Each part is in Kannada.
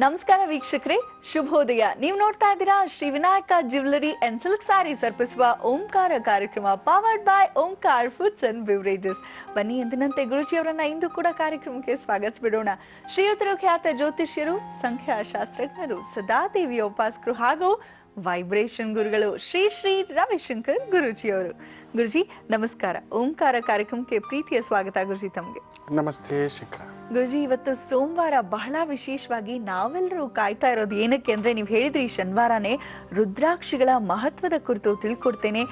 ನಮಸ್ಕಾರ ವೀಕ್ಷಕರೇ, ಶುಭೋದಯ. ನೀವು ನೋಡ್ತಾ ಇದ್ದೀರಾ Shri Vinayaka jewellery and silk sarees ಅರ್ಪಿಸುವ ಓಂಕಾರ ಕಾರ್ಯಕ್ರಮ, powered by Omkara foods and beverages. ಬನ್ನಿ, ಎಂದಿನಂತೆ ಗುರುಜಿಯವರನ್ನ ಇಂದು ಕೂಡ ಕಾರ್ಯಕ್ರಮಕ್ಕೆ ಸ್ವಾಗತಿಸಿಬಿಡೋಣ. ಶ್ರೀಯುತರು ಖ್ಯಾತ ಜ್ಯೋತಿಷ್ಯರು, ಸಂಖ್ಯಾಶಾಸ್ತ್ರಜ್ಞರು, ಸದಾದೇವಿಯ ಉಪಾಸಕರು ಹಾಗೂ ವೈಬ್ರೇಷನ್ ಗುರುಗಳು ಶ್ರೀ ಶ್ರೀ ರವಿಶಂಕರ್ ಗುರುಜಿಯವರು. ಗುರುಜಿ ನಮಸ್ಕಾರ. ಓಂಕಾರ ಕಾರ್ಯಕ್ರಮಕ್ಕೆ ಪ್ರೀತಿಯ ಸ್ವಾಗತ ಗುರುಜಿ ತಮಗೆ. ನಮಸ್ತೆ ಶಿಖರ. ಗುರುಜಿ, ಇವತ್ತು ಸೋಮವಾರ ಬಹಳ ವಿಶೇಷವಾಗಿ ನಾವೆಲ್ಲರೂ ಕಾಯ್ತಾ ಇರೋದು ಏನಕ್ಕೆ ಅಂದ್ರೆ, ನೀವು ಹೇಳಿದ್ರಿ ಶನಿವಾರನೇ ರುದ್ರಾಕ್ಷಿಗಳ ಮಹತ್ವದ ಕುರಿತು ತಿಳ್ಕೊಡ್ತೇನೆ,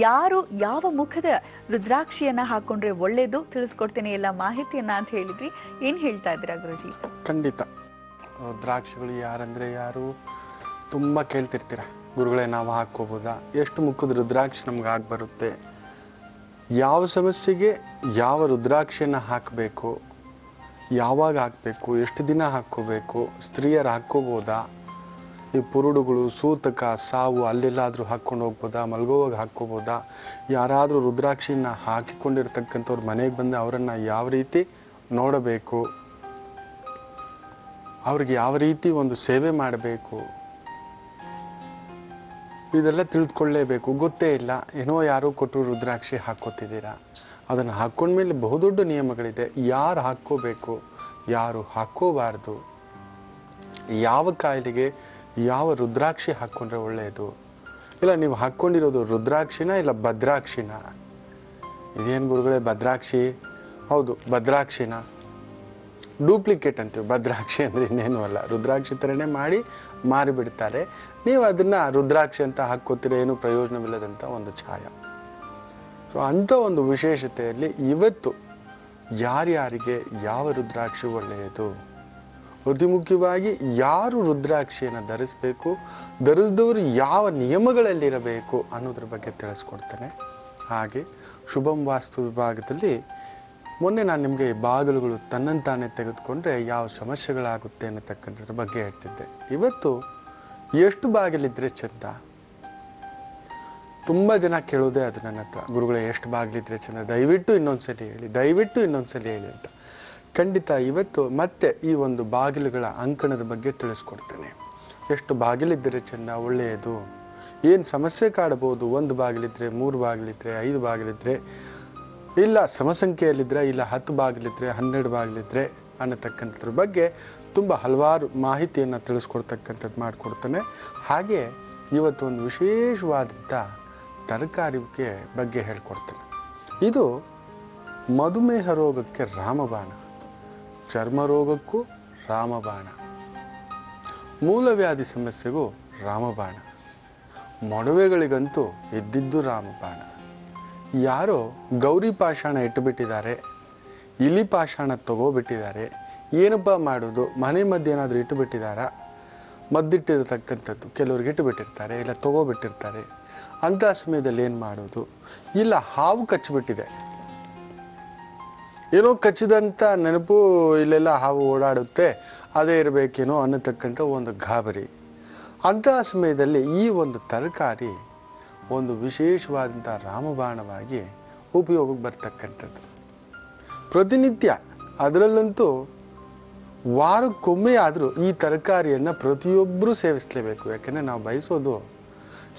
ಯಾರು ಯಾವ ಮುಖದ ರುದ್ರಾಕ್ಷಿಯನ್ನ ಹಾಕೊಂಡ್ರೆ ಒಳ್ಳೇದು ತಿಳಿಸ್ಕೊಡ್ತೇನೆ ಎಲ್ಲ ಮಾಹಿತಿಯನ್ನ ಅಂತ ಹೇಳಿದ್ರಿ. ಏನ್ ಹೇಳ್ತಾ ಇದ್ದೀರಾ ಗುರುಜಿ? ಖಂಡಿತ. ರುದ್ರಾಕ್ಷಿಗಳು ಯಾರಂದ್ರೆ ಯಾರು ತುಂಬಾ ಕೇಳ್ತಿರ್ತೀರ, ಗುರುಗಳೇ ನಾವು ಹಾಕೋಬೋದಾ, ಎಷ್ಟು ಮುಖದ ರುದ್ರಾಕ್ಷಿ ನಮ್ಗೆ ಆಗಿ ಬರುತ್ತೆ, ಯಾವ ಸಮಸ್ಯೆಗೆ ಯಾವ ರುದ್ರಾಕ್ಷಿಯನ್ನ ಹಾಕಬೇಕು, ಯಾವಾಗ ಹಾಕಬೇಕು, ಎಷ್ಟು ದಿನ ಹಾಕೋಬೇಕು, ಸ್ತ್ರೀಯರು ಹಾಕೋಬೋದಾ, ಈ ಪುರುಡುಗಳು, ಸೂತಕ, ಸಾವು ಅಲ್ಲೆಲ್ಲಾದ್ರೂ ಹಾಕೊಂಡು ಹೋಗ್ಬೋದಾ, ಮಲ್ಗೋವಾಗ ಹಾಕೋಬೋದಾ, ಯಾರಾದ್ರೂ ರುದ್ರಾಕ್ಷಿನ ಹಾಕಿಕೊಂಡಿರ್ತಕ್ಕಂಥವ್ರು ಮನೆಗೆ ಬಂದು ಅವರನ್ನ ಯಾವ ರೀತಿ ನೋಡಬೇಕು, ಅವ್ರಿಗೆ ಯಾವ ರೀತಿ ಒಂದು ಸೇವೆ ಮಾಡಬೇಕು, ಇದೆಲ್ಲ ತಿಳಿದುಕೊಳ್ಳೇಬೇಕು. ಗೊತ್ತೇ ಇಲ್ಲ, ಏನೋ ಯಾರೋ ಕೊಟ್ಟರು ರುದ್ರಾಕ್ಷಿ ಹಾಕೋತಿದ್ದೀರಾ, ಅದನ್ನು ಹಾಕೊಂಡ್ಮೇಲೆ ಬಹುದೊಡ್ಡ ನಿಯಮಗಳಿದೆ. ಯಾರು ಹಾಕೋಬೇಕು, ಯಾರು ಹಾಕೋಬಾರ್ದು, ಯಾವ ಕಾಯಿಲೆಗೆ ಯಾವ ರುದ್ರಾಕ್ಷಿ ಹಾಕೊಂಡ್ರೆ ಒಳ್ಳೆಯದು, ಇಲ್ಲ ನೀವು ಹಾಕೊಂಡಿರೋದು ರುದ್ರಾಕ್ಷಿನ ಇಲ್ಲ ಭದ್ರಾಕ್ಷಿನ. ಇದೇನು ಗುರುಗಳೇ ಭದ್ರಾಕ್ಷಿ? ಹೌದು, ಭದ್ರಾಕ್ಷಿನ ಡೂಪ್ಲಿಕೇಟ್ ಅಂತೀವಿ. ಭದ್ರಾಕ್ಷಿ ಅಂದ್ರೆ ಇನ್ನೇನು ಅಲ್ಲ, ರುದ್ರಾಕ್ಷಿ ಥರನೇ ಮಾಡಿ ಮಾರಿಬಿಡ್ತಾರೆ. ನೀವು ಅದನ್ನ ರುದ್ರಾಕ್ಷಿ ಅಂತ ಹಾಕೋತೀರ, ಏನು ಪ್ರಯೋಜನವಿಲ್ಲದಂತ ಒಂದು ಛಾಯ. ಸೊ ಅಂಥ ಒಂದು ವಿಶೇಷತೆಯಲ್ಲಿ ಇವತ್ತು ಯಾರ್ಯಾರಿಗೆ ಯಾವ ರುದ್ರಾಕ್ಷಿ ಒಳ್ಳೆಯದು, ಅತಿ ಮುಖ್ಯವಾಗಿ ಯಾರು ರುದ್ರಾಕ್ಷಿಯನ್ನು ಧರಿಸಬೇಕು, ಧರಿಸಿದವರು ಯಾವ ನಿಯಮಗಳಲ್ಲಿರಬೇಕು ಅನ್ನೋದ್ರ ಬಗ್ಗೆ ತಿಳಿಸ್ಕೊಡ್ತೇನೆ. ಹಾಗೆ ಶುಭಂ ವಾಸ್ತು ವಿಭಾಗದಲ್ಲಿ ಮೊನ್ನೆ ನಾನು ನಿಮಗೆ ಬಾಗಿಲುಗಳು ತನ್ನಂತಾನೆ ತೆಗೆದುಕೊಂಡ್ರೆ ಯಾವ ಸಮಸ್ಯೆಗಳಾಗುತ್ತೆ ಅನ್ನತಕ್ಕಂಥದ್ರ ಬಗ್ಗೆ ಹೇಳ್ತಿದ್ದೆ. ಇವತ್ತು ಎಷ್ಟು ಬಾಗಿಲಿದ್ರೆ ಚಂದ? ತುಂಬಾ ಜನ ಕೇಳೋದೇ ಅದು ನನ್ನ ಹತ್ರ, ಗುರುಗಳೇ ಎಷ್ಟು ಬಾಗಿಲಿದ್ರೆ ಚಂದ, ದಯವಿಟ್ಟು ಇನ್ನೊಂದ್ಸಲಿ ಹೇಳಿ, ದಯವಿಟ್ಟು ಇನ್ನೊಂದ್ಸಲಿ ಹೇಳಿ ಅಂತ. ಖಂಡಿತ ಇವತ್ತು ಮತ್ತೆ ಈ ಒಂದು ಬಾಗಿಲುಗಳ ಅಂಕಣದ ಬಗ್ಗೆ ತಿಳಿಸ್ಕೊಡ್ತೇನೆ. ಎಷ್ಟು ಬಾಗಿಲಿದ್ದರೆ ಚಂದ, ಒಳ್ಳೆಯದು, ಏನು ಸಮಸ್ಯೆ ಕಾಡಬಹುದು, 1 ಬಾಗಿಲಿದ್ರೆ, 3 ಬಾಗಿಲಿದ್ರೆ, 5 ಬಾಗಿಲಿದ್ರೆ, ಇಲ್ಲ ಸಮಸಂಖ್ಯೆಯಲ್ಲಿದ್ರೆ, ಇಲ್ಲ 10 ಬಾಗಿಲಿದ್ರೆ, 12 ಬಾಗಿಲಿದ್ರೆ ಅನ್ನತಕ್ಕಂಥದ್ರ ಬಗ್ಗೆ ತುಂಬ ಹಲವಾರು ಮಾಹಿತಿಯನ್ನು ತಿಳಿಸ್ಕೊಡ್ತಕ್ಕಂಥದ್ದು ಮಾಡಿಕೊಡ್ತಾನೆ. ಹಾಗೆ ಇವತ್ತು ಒಂದು ವಿಶೇಷವಾದಂಥ ತರಕಾರಿಗೆ ಬಗ್ಗೆ ಹೇಳ್ಕೊಡ್ತಾನೆ. ಇದು ಮಧುಮೇಹ ರೋಗಕ್ಕೆ ರಾಮಬಾಣ, ಚರ್ಮ ರೋಗಕ್ಕೂ ರಾಮಬಾಣ, ಮೂಲವ್ಯಾಧಿ ಸಮಸ್ಯೆಗೂ ರಾಮಬಾಣ, ಮೊಡವೆಗಳಿಗಂತೂ ಇದ್ದಿದ್ದು ರಾಮಬಾಣ. ಯಾರೋ ಗೌರಿ ಪಾಷಾಣ ಇಟ್ಟುಬಿಟ್ಟಿದ್ದಾರೆ, ಇಲಿ ಪಾಷಾಣ ತಗೋಬಿಟ್ಟಿದ್ದಾರೆ, ಏನಪ್ಪ ಮಾಡೋದು, ಮನೆ ಮಧ್ಯೆ ಏನಾದರೂ ಇಟ್ಟುಬಿಟ್ಟಿದಾರ, ಮದ್ದಿಟ್ಟಿರತಕ್ಕಂಥದ್ದು ಕೆಲವ್ರಿಗೆ ಇಟ್ಟುಬಿಟ್ಟಿರ್ತಾರೆ, ಇಲ್ಲ ತಗೋಬಿಟ್ಟಿರ್ತಾರೆ. ಅಂಥ ಸಮಯದಲ್ಲಿ ಏನು ಮಾಡೋದು? ಇಲ್ಲ ಹಾವು ಕಚ್ಚಿಬಿಟ್ಟಿದೆ, ಏನೋ ಕಚ್ಚಿದಂಥ ನೆನಪು, ಇಲ್ಲೆಲ್ಲ ಹಾವು ಓಡಾಡುತ್ತೆ, ಅದೇ ಇರಬೇಕೇನೋ ಅನ್ನತಕ್ಕಂಥ ಒಂದು ಗಾಬರಿ. ಅಂತಹ ಸಮಯದಲ್ಲಿ ಈ ಒಂದು ತರಕಾರಿ ಒಂದು ವಿಶೇಷವಾದಂಥ ರಾಮಬಾಣವಾಗಿ ಉಪಯೋಗಕ್ಕೆ ಬರ್ತಕ್ಕಂಥದ್ದು. ಪ್ರತಿನಿತ್ಯ, ಅದರಲ್ಲಂತೂ ವಾರಕ್ಕೊಮ್ಮೆ ಆದರೂ ಈ ತರಕಾರಿಯನ್ನು ಪ್ರತಿಯೊಬ್ಬರೂ ಸೇವಿಸಲೇಬೇಕು. ಯಾಕೆಂದರೆ ನಾವು ಬಯಸೋದು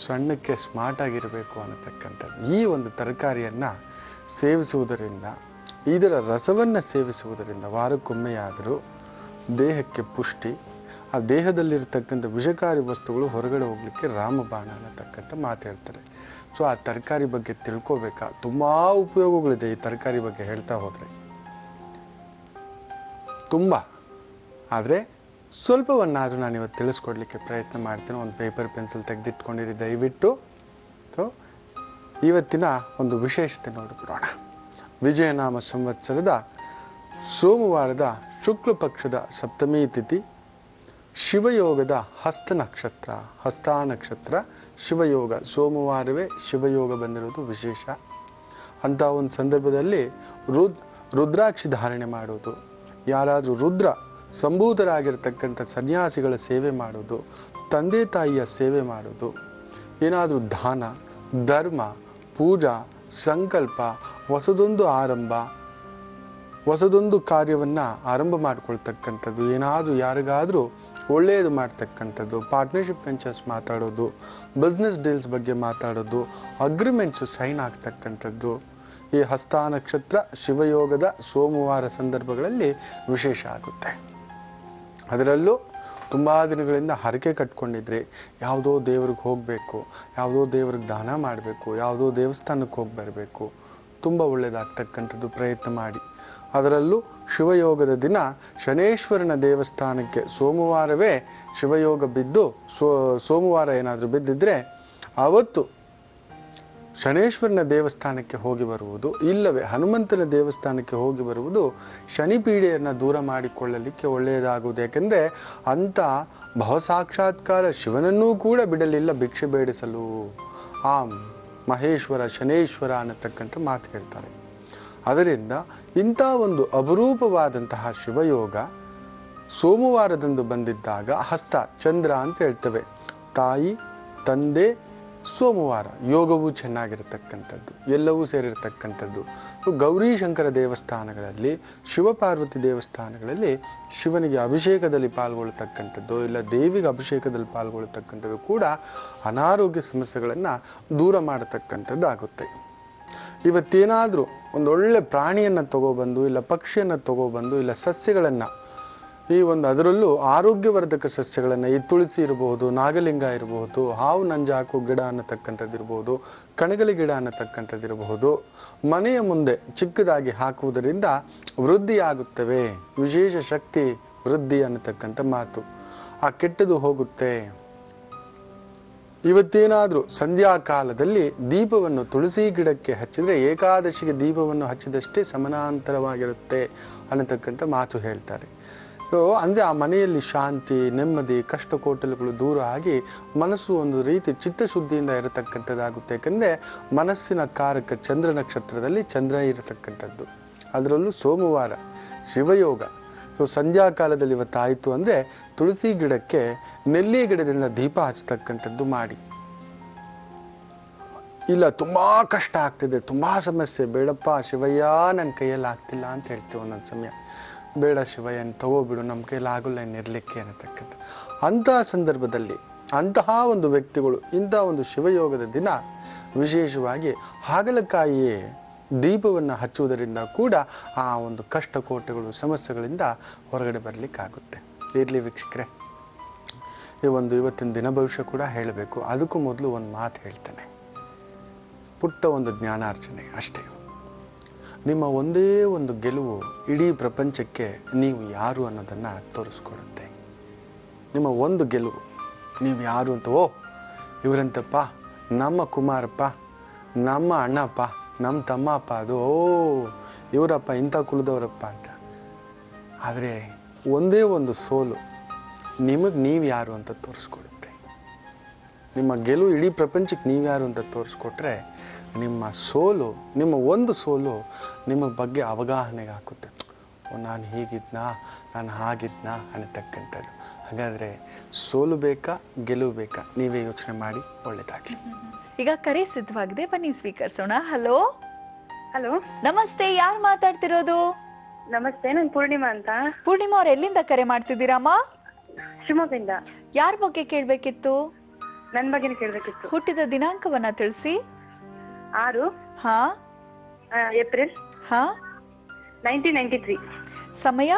ಸಣ್ಣಕ್ಕೆ ಸ್ಮಾರ್ಟ್ ಆಗಿರಬೇಕು ಅನ್ನತಕ್ಕಂಥದ್ದು. ಈ ಒಂದು ತರಕಾರಿಯನ್ನು ಸೇವಿಸುವುದರಿಂದ, ಇದರ ರಸವನ್ನು ಸೇವಿಸುವುದರಿಂದ ವಾರಕ್ಕೊಮ್ಮೆ ಆದರೂ ದೇಹಕ್ಕೆ ಪುಷ್ಟಿ, ಆ ದೇಹದಲ್ಲಿರ್ತಕ್ಕಂಥ ವಿಷಕಾರಿ ವಸ್ತುಗಳು ಹೊರಗಡೆ ಹೋಗ್ಲಿಕ್ಕೆ ರಾಮಬಾಣ ಅನ್ನತಕ್ಕಂಥ ಮಾತು ಹೇಳ್ತಾರೆ. ಸೊ ಆ ತರಕಾರಿ ಬಗ್ಗೆ ತಿಳ್ಕೋಬೇಕಾ? ತುಂಬಾ ಉಪಯೋಗಗಳಿದೆ ಈ ತರಕಾರಿ ಬಗ್ಗೆ ಹೇಳ್ತಾ ಹೋದ್ರೆ, ತುಂಬಾ. ಆದರೆ ಸ್ವಲ್ಪವನ್ನಾದರೂ ನಾನು ಇವತ್ತು ತಿಳಿಸ್ಕೊಡ್ಲಿಕ್ಕೆ ಪ್ರಯತ್ನ ಮಾಡ್ತೇನೆ. ಒಂದು ಪೇಪರ್ ಪೆನ್ಸಿಲ್ ತೆಗೆದಿಟ್ಕೊಂಡಿರಿ ದಯವಿಟ್ಟು. ಸೊ ಇವತ್ತಿನ ಒಂದು ವಿಶೇಷತೆ ನೋಡಿಬಿಡೋಣ. ವಿಜಯನಾಮ ಸಂವತ್ಸರದ ಸೋಮವಾರದ ಶುಕ್ಲ ಪಕ್ಷದ ಸಪ್ತಮಿ ತಿಥಿ, ಶಿವಯೋಗದ ಹಸ್ತ ನಕ್ಷತ್ರ, ಹಸ್ತ ನಕ್ಷತ್ರ ಶಿವಯೋಗ, ಸೋಮವಾರವೇ ಶಿವಯೋಗ ಬಂದಿರೋದು ವಿಶೇಷ. ಅಂತ ಒಂದು ಸಂದರ್ಭದಲ್ಲಿ ರುದ್ರಾಕ್ಷಿ ಧಾರಣೆ ಮಾಡೋದು, ಯಾರಾದರೂ ರುದ್ರ ಸಂಭೂತರಾಗಿರ್ತಕ್ಕಂಥ ಸನ್ಯಾಸಿಗಳ ಸೇವೆ ಮಾಡೋದು, ತಂದೆ ತಾಯಿಯ ಸೇವೆ ಮಾಡೋದು, ಏನಾದರೂ ದಾನ ಧರ್ಮ, ಪೂಜಾ, ಸಂಕಲ್ಪ, ಹೊಸದೊಂದು ಆರಂಭ, ಹೊಸದೊಂದು ಕಾರ್ಯವನ್ನ ಆರಂಭ ಮಾಡ್ಕೊಳ್ತಕ್ಕಂಥದ್ದು, ಏನಾದರೂ ಯಾರಿಗಾದರೂ ಒಳ್ಳೆಯದು ಮಾಡ್ತಕ್ಕಂಥದ್ದು, ಪಾರ್ಟ್ನರ್ಶಿಪ್ ವೆಂಚರ್ಸ್ ಮಾತಾಡೋದು, ಬಿಸ್ನೆಸ್ ಡೀಲ್ಸ್ ಬಗ್ಗೆ ಮಾತಾಡೋದು, ಅಗ್ರಿಮೆಂಟ್ಸು ಸೈನ್ ಆಗ್ತಕ್ಕಂಥದ್ದು ಈ ಹಸ್ತ ನಕ್ಷತ್ರ ಶಿವಯೋಗದ ಸೋಮವಾರ ಸಂದರ್ಭಗಳಲ್ಲಿ ವಿಶೇಷ ಆಗುತ್ತೆ. ಅದರಲ್ಲೂ ತುಂಬ ದಿನಗಳಿಂದ ಹರಕೆ ಕಟ್ಕೊಂಡಿದ್ರೆ ಯಾವುದೋ ದೇವ್ರಿಗೆ ಹೋಗಬೇಕು, ಯಾವುದೋ ದೇವ್ರಿಗೆ ದಾನ ಮಾಡಬೇಕು, ಯಾವುದೋ ದೇವಸ್ಥಾನಕ್ಕೆ ಹೋಗಿ ಬರಬೇಕು, ತುಂಬ ಒಳ್ಳೆಯದಾಗ್ತಕ್ಕಂಥದ್ದು ಪ್ರಯತ್ನ ಮಾಡಿ. ಅದರಲ್ಲೂ ಶಿವಯೋಗದ ದಿನ ಶನೇಶ್ವರನ ದೇವಸ್ಥಾನಕ್ಕೆ ಸೋಮವಾರವೇ ಶಿವಯೋಗ ಬಿದ್ದು ಸೋಮವಾರ ಏನಾದರೂ ಬಿದ್ದಿದ್ರೆ ಅವತ್ತು ಶನೇಶ್ವರನ ದೇವಸ್ಥಾನಕ್ಕೆ ಹೋಗಿ ಬರುವುದು, ಇಲ್ಲವೇ ಹನುಮಂತನ ದೇವಸ್ಥಾನಕ್ಕೆ ಹೋಗಿ ಬರುವುದು ಶನಿ ಪೀಡೆಯನ್ನು ದೂರ ಮಾಡಿಕೊಳ್ಳಲಿಕ್ಕೆ ಒಳ್ಳೆಯದಾಗುವುದು. ಯಾಕೆಂದರೆ ಅಂಥ ಭವಸಾಕ್ಷಾತ್ಕಾರ ಶಿವನನ್ನೂ ಕೂಡ ಬಿಡಲಿಲ್ಲ ಭಿಕ್ಷೆ ಬೇಡಿಸಲು ಆ ಮಹೇಶ್ವರ ಶನೇಶ್ವರ ಅನ್ನತಕ್ಕಂಥ ಮಾತು ಹೇಳ್ತಾರೆ. ಅದರಿಂದ ಇಂಥ ಒಂದು ಅಪರೂಪವಾದಂತಹ ಶಿವಯೋಗ ಸೋಮವಾರದಂದು ಬಂದಿದ್ದಾಗ ಹಸ್ತ ಚಂದ್ರ ಅಂತ ಹೇಳ್ತೇವೆ. ತಾಯಿ ತಂದೆ ಸೋಮವಾರ ಯೋಗವೂ ಚೆನ್ನಾಗಿರತಕ್ಕಂಥದ್ದು, ಎಲ್ಲವೂ ಸೇರಿರತಕ್ಕಂಥದ್ದು. ಗೌರಿ ಶಂಕರ ದೇವಸ್ಥಾನಗಳಲ್ಲಿ, ಶಿವಪಾರ್ವತಿ ದೇವಸ್ಥಾನಗಳಲ್ಲಿ ಶಿವನಿಗೆ ಅಭಿಷೇಕದಲ್ಲಿ ಪಾಲ್ಗೊಳ್ತಕ್ಕಂಥದ್ದು, ಇಲ್ಲ ದೇವಿಗೆ ಅಭಿಷೇಕದಲ್ಲಿ ಪಾಲ್ಗೊಳ್ತಕ್ಕಂಥದ್ದು ಕೂಡ ಅನಾರೋಗ್ಯ ಸಮಸ್ಯೆಗಳನ್ನು ದೂರ ಮಾಡತಕ್ಕಂಥದ್ದು ಆಗುತ್ತೆ. ಇವತ್ತೇನಾದರೂ ಒಂದೊಳ್ಳೆ ಪ್ರಾಣಿಯನ್ನು ತಗೊಬಂದು, ಇಲ್ಲ ಪಕ್ಷಿಯನ್ನು ತಗೊಬಂದು, ಇಲ್ಲ ಸಸ್ಯಗಳನ್ನು ಈ ಒಂದು ಅದರಲ್ಲೂ ಆರೋಗ್ಯವರ್ಧಕ ಸಸ್ಯಗಳನ್ನು ಈ ತುಳಸಿ ಇರಬಹುದು, ನಾಗಲಿಂಗ ಇರಬಹುದು, ಹಾವು ನಂಜಾಕು ಗಿಡ ಅನ್ನತಕ್ಕಂಥದ್ದು ಇರಬಹುದು, ಕಣಗಲಿ ಗಿಡ ಅನ್ನತಕ್ಕಂಥದ್ದು ಇರಬಹುದು, ಮನೆಯ ಮುಂದೆ ಚಿಕ್ಕದಾಗಿ ಹಾಕುವುದರಿಂದ ವೃದ್ಧಿಯಾಗುತ್ತವೆ, ವಿಶೇಷ ಶಕ್ತಿ ವೃದ್ಧಿ ಅನ್ನತಕ್ಕಂಥ ಮಾತು. ಆ ಕೆಟ್ಟದು ಹೋಗುತ್ತೆ. ಇವತ್ತೇನಾದರೂ ಸಂಧ್ಯಾ ಕಾಲದಲ್ಲಿ ದೀಪವನ್ನು ತುಳಸಿ ಗಿಡಕ್ಕೆ ಹಚ್ಚಿದರೆ ಏಕಾದಶಿಗೆ ದೀಪವನ್ನು ಹಚ್ಚಿದಷ್ಟೇ ಸಮಾನಾಂತರವಾಗಿರುತ್ತೆ ಅನ್ನತಕ್ಕಂಥ ಮಾತು ಹೇಳ್ತಾರೆ. ಅಂದರೆ ಆ ಮನೆಯಲ್ಲಿ ಶಾಂತಿ, ನೆಮ್ಮದಿ, ಕಷ್ಟ ಕೋಟಲುಗಳು ದೂರ ಆಗಿ ಮನಸ್ಸು ಒಂದು ರೀತಿ ಚಿತ್ತಶುದ್ಧಿಯಿಂದ ಇರತಕ್ಕಂಥದ್ದಾಗುತ್ತೆ. ಯಾಕಂದರೆ ಮನಸ್ಸಿನ ಕಾರಕ ಚಂದ್ರ ನಕ್ಷತ್ರದಲ್ಲಿ ಚಂದ್ರ ಇರತಕ್ಕಂಥದ್ದು, ಅದರಲ್ಲೂ ಸೋಮವಾರ ಶಿವಯೋಗ. ಸಂಧ್ಯಾ ಕಾಲದಲ್ಲಿ ಇವತ್ತಾಯಿತು ಅಂದರೆ ತುಳಸಿ ಗಿಡಕ್ಕೆ ನೆಲ್ಲಿ ಗಿಡದಿಂದ ದೀಪ ಹಚ್ಚತಕ್ಕಂಥದ್ದು ಮಾಡಿ. ಇಲ್ಲ ತುಂಬ ಕಷ್ಟ ಆಗ್ತಿದೆ, ತುಂಬ ಸಮಸ್ಯೆ, ಬೇಡಪ್ಪ ಶಿವಯ್ಯ ನನ್ನ ಕೈಯಲ್ಲಿ ಆಗ್ತಿಲ್ಲ ಅಂತ ಹೇಳ್ತೀವಿ ಒಂದೊಂದು ಸಮಯ. ಬೇಡ ಶಿವಯ್ಯನ ತಗೋಬಿಡು, ನಮ್ಮ ಕೈಯಲ್ಲಿ ಆಗೋಲ್ಲ ಇನ್ನಿರಲಿಕ್ಕೆ ಅನ್ನತಕ್ಕಂಥ ಅಂತಹ ಸಂದರ್ಭದಲ್ಲಿ ಅಂತಹ ಒಂದು ವ್ಯಕ್ತಿಗಳು ಇಂಥ ಒಂದು ಶಿವಯೋಗದ ದಿನ ವಿಶೇಷವಾಗಿ ಹಾಗಲಕಾಯಿಯೇ ದೀಪವನ್ನು ಹಚ್ಚುವುದರಿಂದ ಕೂಡ ಆ ಒಂದು ಕಷ್ಟ ಕೋಟೆಗಳು ಸಮಸ್ಯೆಗಳಿಂದ ಹೊರಗಡೆ ಬರಲಿಕ್ಕಾಗುತ್ತೆ. ಇರಲಿ ವೀಕ್ಷಕರೇ, ಇವತ್ತಿನ ದಿನ ಭವಿಷ್ಯ ಕೂಡ ಹೇಳಬೇಕು. ಅದಕ್ಕೂ ಮೊದಲು ಒಂದು ಮಾತು ಹೇಳ್ತೇನೆ, ಪುಟ್ಟ ಒಂದು ಜ್ಞಾನಾರ್ಜನೆ ಅಷ್ಟೇ. ನಿಮ್ಮ ಒಂದೇ ಒಂದು ಗೆಲುವು ಇಡೀ ಪ್ರಪಂಚಕ್ಕೆ ನೀವು ಯಾರು ಅನ್ನೋದನ್ನು ತೋರಿಸ್ಕೊಡುತ್ತೆ. ನಿಮ್ಮ ಒಂದು ಗೆಲುವು ನೀವು ಯಾರು ಅಂತ, ಓ ಇವರಂತಪ್ಪ, ನಮ್ಮ ಕುಮಾರಪ್ಪ, ನಮ್ಮ ಅಣ್ಣಪ್ಪ, ನಮ್ಮ ತಮ್ಮಪ್ಪ, ಅದು ಓ ಇವರಪ್ಪ ಇಂಥ ಕುಲದವರಪ್ಪ ಅಂತ. ಆದರೆ ಒಂದೇ ಒಂದು ಸೋಲು ನಿಮಗೆ ನೀವು ಯಾರು ಅಂತ ತೋರಿಸ್ಕೊಡುತ್ತೆ. ನಿಮ್ಮ ಗೆಲುವು ಇಡೀ ಪ್ರಪಂಚಕ್ಕೆ ನೀವು ಯಾರು ಅಂತ ತೋರಿಸ್ಕೊಟ್ರೆ ನಿಮ್ಮ ಸೋಲು, ನಿಮ್ಮ ಒಂದು ಸೋಲು ನಿಮ್ಮ ಬಗ್ಗೆ ಅವಗಾಹನೆಗೆ ಹಾಕುತ್ತೆ. ನಾನು ಹೀಗಿದ್ನಾ, ನಾನು ಹಾಗಿದ್ನಾ ಅನ್ನತಕ್ಕಂಥದ್ದು. ಹಾಗಾದರೆ ಸೋಲು ಬೇಕಾ ಗೆಲುವು ಬೇಕಾ ನೀವೇ ಯೋಚನೆ ಮಾಡಿ. ಒಳ್ಳೆಯದಾಗಲಿ. ಈಗ ಕರೆ ಸಿದ್ಧವಾಗಿದೆ, ಬನ್ನಿ ಸ್ವೀಕರಿಸೋಣ. ಹಲೋ ಹಲೋ, ನಮಸ್ತೆ, ಯಾರು ಮಾತಾಡ್ತಿರೋದು? ನಮಸ್ತೆ, ನಾನು ಪೂರ್ಣಿಮಾ ಅಂತ. ಪೂರ್ಣಿಮಾ ಅವ್ರು ಎಲ್ಲಿಂದ ಕರೆ ಮಾಡ್ತಿದ್ದೀರಮ್ಮ? ಶಿವಮೊಗ್ಗದಿಂದ. ಯಾರ ಬಗ್ಗೆ ಕೇಳ್ಬೇಕಿತ್ತು? ನನ್ನ ಬಗ್ಗೆನೇ ಕೇಳ್ಬೇಕಿತ್ತು. ಹುಟ್ಟಿದ ದಿನಾಂಕವನ್ನ ತಿಳಿಸಿ. 6 ಏಪ್ರಿಲ್ 1993. ಸಮಯ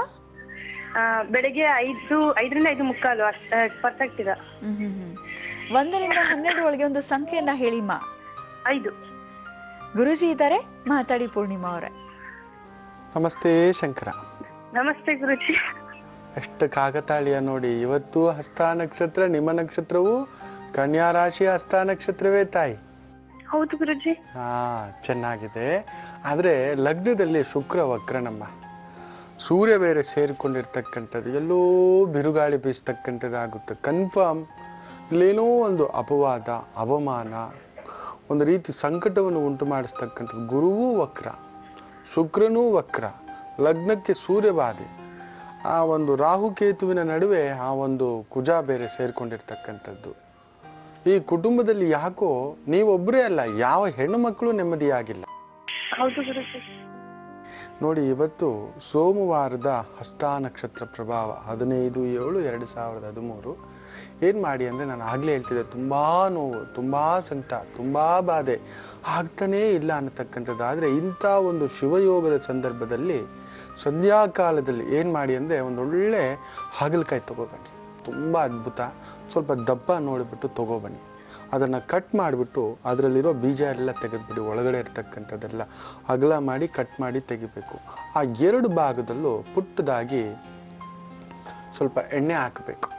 ಬೆಳಗ್ಗೆ 5ರಿಂದ 5:45. ಪರ್ಫೆಕ್ಟ್ ಇದೆ. 1ರಿಂದ 12 ಒಳಗೆ ಒಂದು ಸಂಖ್ಯೆಯನ್ನ ಹೇಳಿಮ್ಮ. 5. ಗುರುಜಿ ಇದ್ದಾರೆ, ಮಾತಾಡಿ ಪೂರ್ಣಿಮಾ ಅವರೇ. ನಮಸ್ತೆ ಶಂಕರ. ನಮಸ್ತೆ ಗುರುಜಿ. ಎಷ್ಟು ಕಾಕತಾಳೀಯ ನೋಡಿ. ಇವತ್ತು ಹಸ್ತ ನಕ್ಷತ್ರ, ನಿಮ್ಮ ನಕ್ಷತ್ರವು ಕನ್ಯಾ ರಾಶಿಯ ಹಸ್ತ ನಕ್ಷತ್ರವೇ ತಾಯಿ. ಹೌದು ಗುರುಜಿ. ಚೆನ್ನಾಗಿದೆ. ಆದರೆ ಲಗ್ನದಲ್ಲಿ ಶುಕ್ರ ವಕ್ರನಮ್ಮ, ಸೂರ್ಯ ಬೇರೆ ಸೇರಿಕೊಂಡಿರ್ತಕ್ಕಂಥದ್ದು, ಎಲ್ಲೋ ಬಿರುಗಾಳಿ ಬೀಸ್ತಕ್ಕಂಥದ್ದಾಗುತ್ತೆ. ಕನ್ಫರ್ಮ್ ಇಲ್ಲೇನೋ ಒಂದು ಅಪವಾದ, ಅವಮಾನ, ಒಂದು ರೀತಿ ಸಂಕಟವನ್ನು ಉಂಟು ಮಾಡಿಸ್ತಕ್ಕಂಥದ್ದು. ಗುರುವೂ ವಕ್ರ, ಶುಕ್ರನೂ ವಕ್ರ, ಲಗ್ನಕ್ಕೆ ಸೂರ್ಯಬಾಧೆ, ಆ ಒಂದು ರಾಹುಕೇತುವಿನ ನಡುವೆ ಆ ಒಂದು ಕುಜ ಬೇರೆ ಸೇರ್ಕೊಂಡಿರ್ತಕ್ಕಂಥದ್ದು. ಈ ಕುಟುಂಬದಲ್ಲಿ ಯಾಕೋ ನೀವೊಬ್ಬರೇ ಅಲ್ಲ, ಯಾವ ಹೆಣ್ಣು ಮಕ್ಕಳು ನೆಮ್ಮದಿಯಾಗಿಲ್ಲ. ಹೌದು ಗುರುಜಿ. ನೋಡಿ, ಇವತ್ತು ಸೋಮವಾರದ ಹಸ್ತ ನಕ್ಷತ್ರ ಪ್ರಭಾವ 15/7/2013. ಏನ್ ಮಾಡಿ ಅಂದ್ರೆ, ನಾನು ಆಗ್ಲೇ ಹೇಳ್ತಿದ್ದೆ, ತುಂಬಾ ನೋವು, ತುಂಬಾ ಸಂಕಟ, ತುಂಬಾ ಬಾಧೆ ಆಗ್ತಾನೇ ಇಲ್ಲ ಅನ್ನತಕ್ಕಂಥದ್ದು. ಆದ್ರೆ ಇಂಥ ಒಂದು ಶಿವಯೋಗದ ಸಂದರ್ಭದಲ್ಲಿ ಸಂಧ್ಯಾಕಾಲದಲ್ಲಿ ಏನ್ ಮಾಡಿ ಅಂದ್ರೆ, ಒಂದೊಳ್ಳೆ ಹಾಗಲಕಾಯಿ ತಗೋಬನ್ನಿ, ತುಂಬಾ ಅದ್ಭುತ. ಸ್ವಲ್ಪ ದಪ್ಪ ನೋಡಿಬಿಟ್ಟು ತಗೋಬನ್ನಿ. ಅದನ್ನ ಕಟ್ ಮಾಡಿಬಿಟ್ಟು ಅದರಲ್ಲಿರೋ ಬೀಜ ಎಲ್ಲ ತೆಗೆದ್ಬಿಡಿ, ಒಳಗಡೆ ಇರ್ತಕ್ಕಂಥದ್ದೆಲ್ಲ ಅಗಲ ಮಾಡಿ ಕಟ್ ಮಾಡಿ ತೆಗಿಬೇಕು. ಆ 2 ಭಾಗದಲ್ಲೂ ಪುಟ್ಟದಾಗಿ ಸ್ವಲ್ಪ ಎಣ್ಣೆ ಹಾಕಬೇಕು,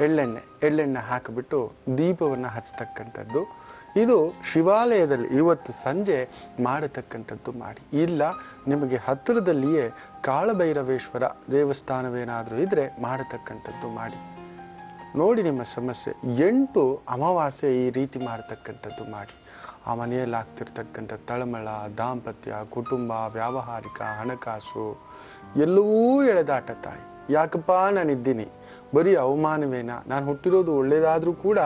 ಎಳ್ಳೆಣ್ಣೆ ಹಾಕಿಬಿಟ್ಟು ದೀಪವನ್ನು ಹಚ್ಚತಕ್ಕಂಥದ್ದು. ಇದು ಶಿವಾಲಯದಲ್ಲಿ ಇವತ್ತು ಸಂಜೆ ಮಾಡತಕ್ಕಂಥದ್ದು ಮಾಡಿ. ಇಲ್ಲ ನಿಮಗೆ ಹತ್ತಿರದಲ್ಲಿಯೇ ಕಾಳಭೈರವೇಶ್ವರ ದೇವಸ್ಥಾನವೇನಾದರೂ ಇದ್ರೆ ಮಾಡತಕ್ಕಂಥದ್ದು ಮಾಡಿ. ನೋಡಿ, ನಿಮ್ಮ ಸಮಸ್ಯೆ 8 ಅಮಾವಾಸ್ಯೆ ಈ ರೀತಿ ಮಾಡತಕ್ಕಂಥದ್ದು ಮಾಡಿ. ಆ ಮನೆಯಲ್ಲಿ ಆಗ್ತಿರ್ತಕ್ಕಂಥ ತಳಮಳ, ದಾಂಪತ್ಯ, ಕುಟುಂಬ, ವ್ಯಾವಹಾರಿಕ, ಹಣಕಾಸು ಎಲ್ಲವೂ ಎಳೆದಾಟ. ತಾಯಿ, ಯಾಕಪ್ಪ ನಾನಿದ್ದೀನಿ, ಬರೀ ಅವಮಾನವೇನ, ನಾನು ಹುಟ್ಟಿರೋದು ಒಳ್ಳೇದಾದ್ರೂ ಕೂಡ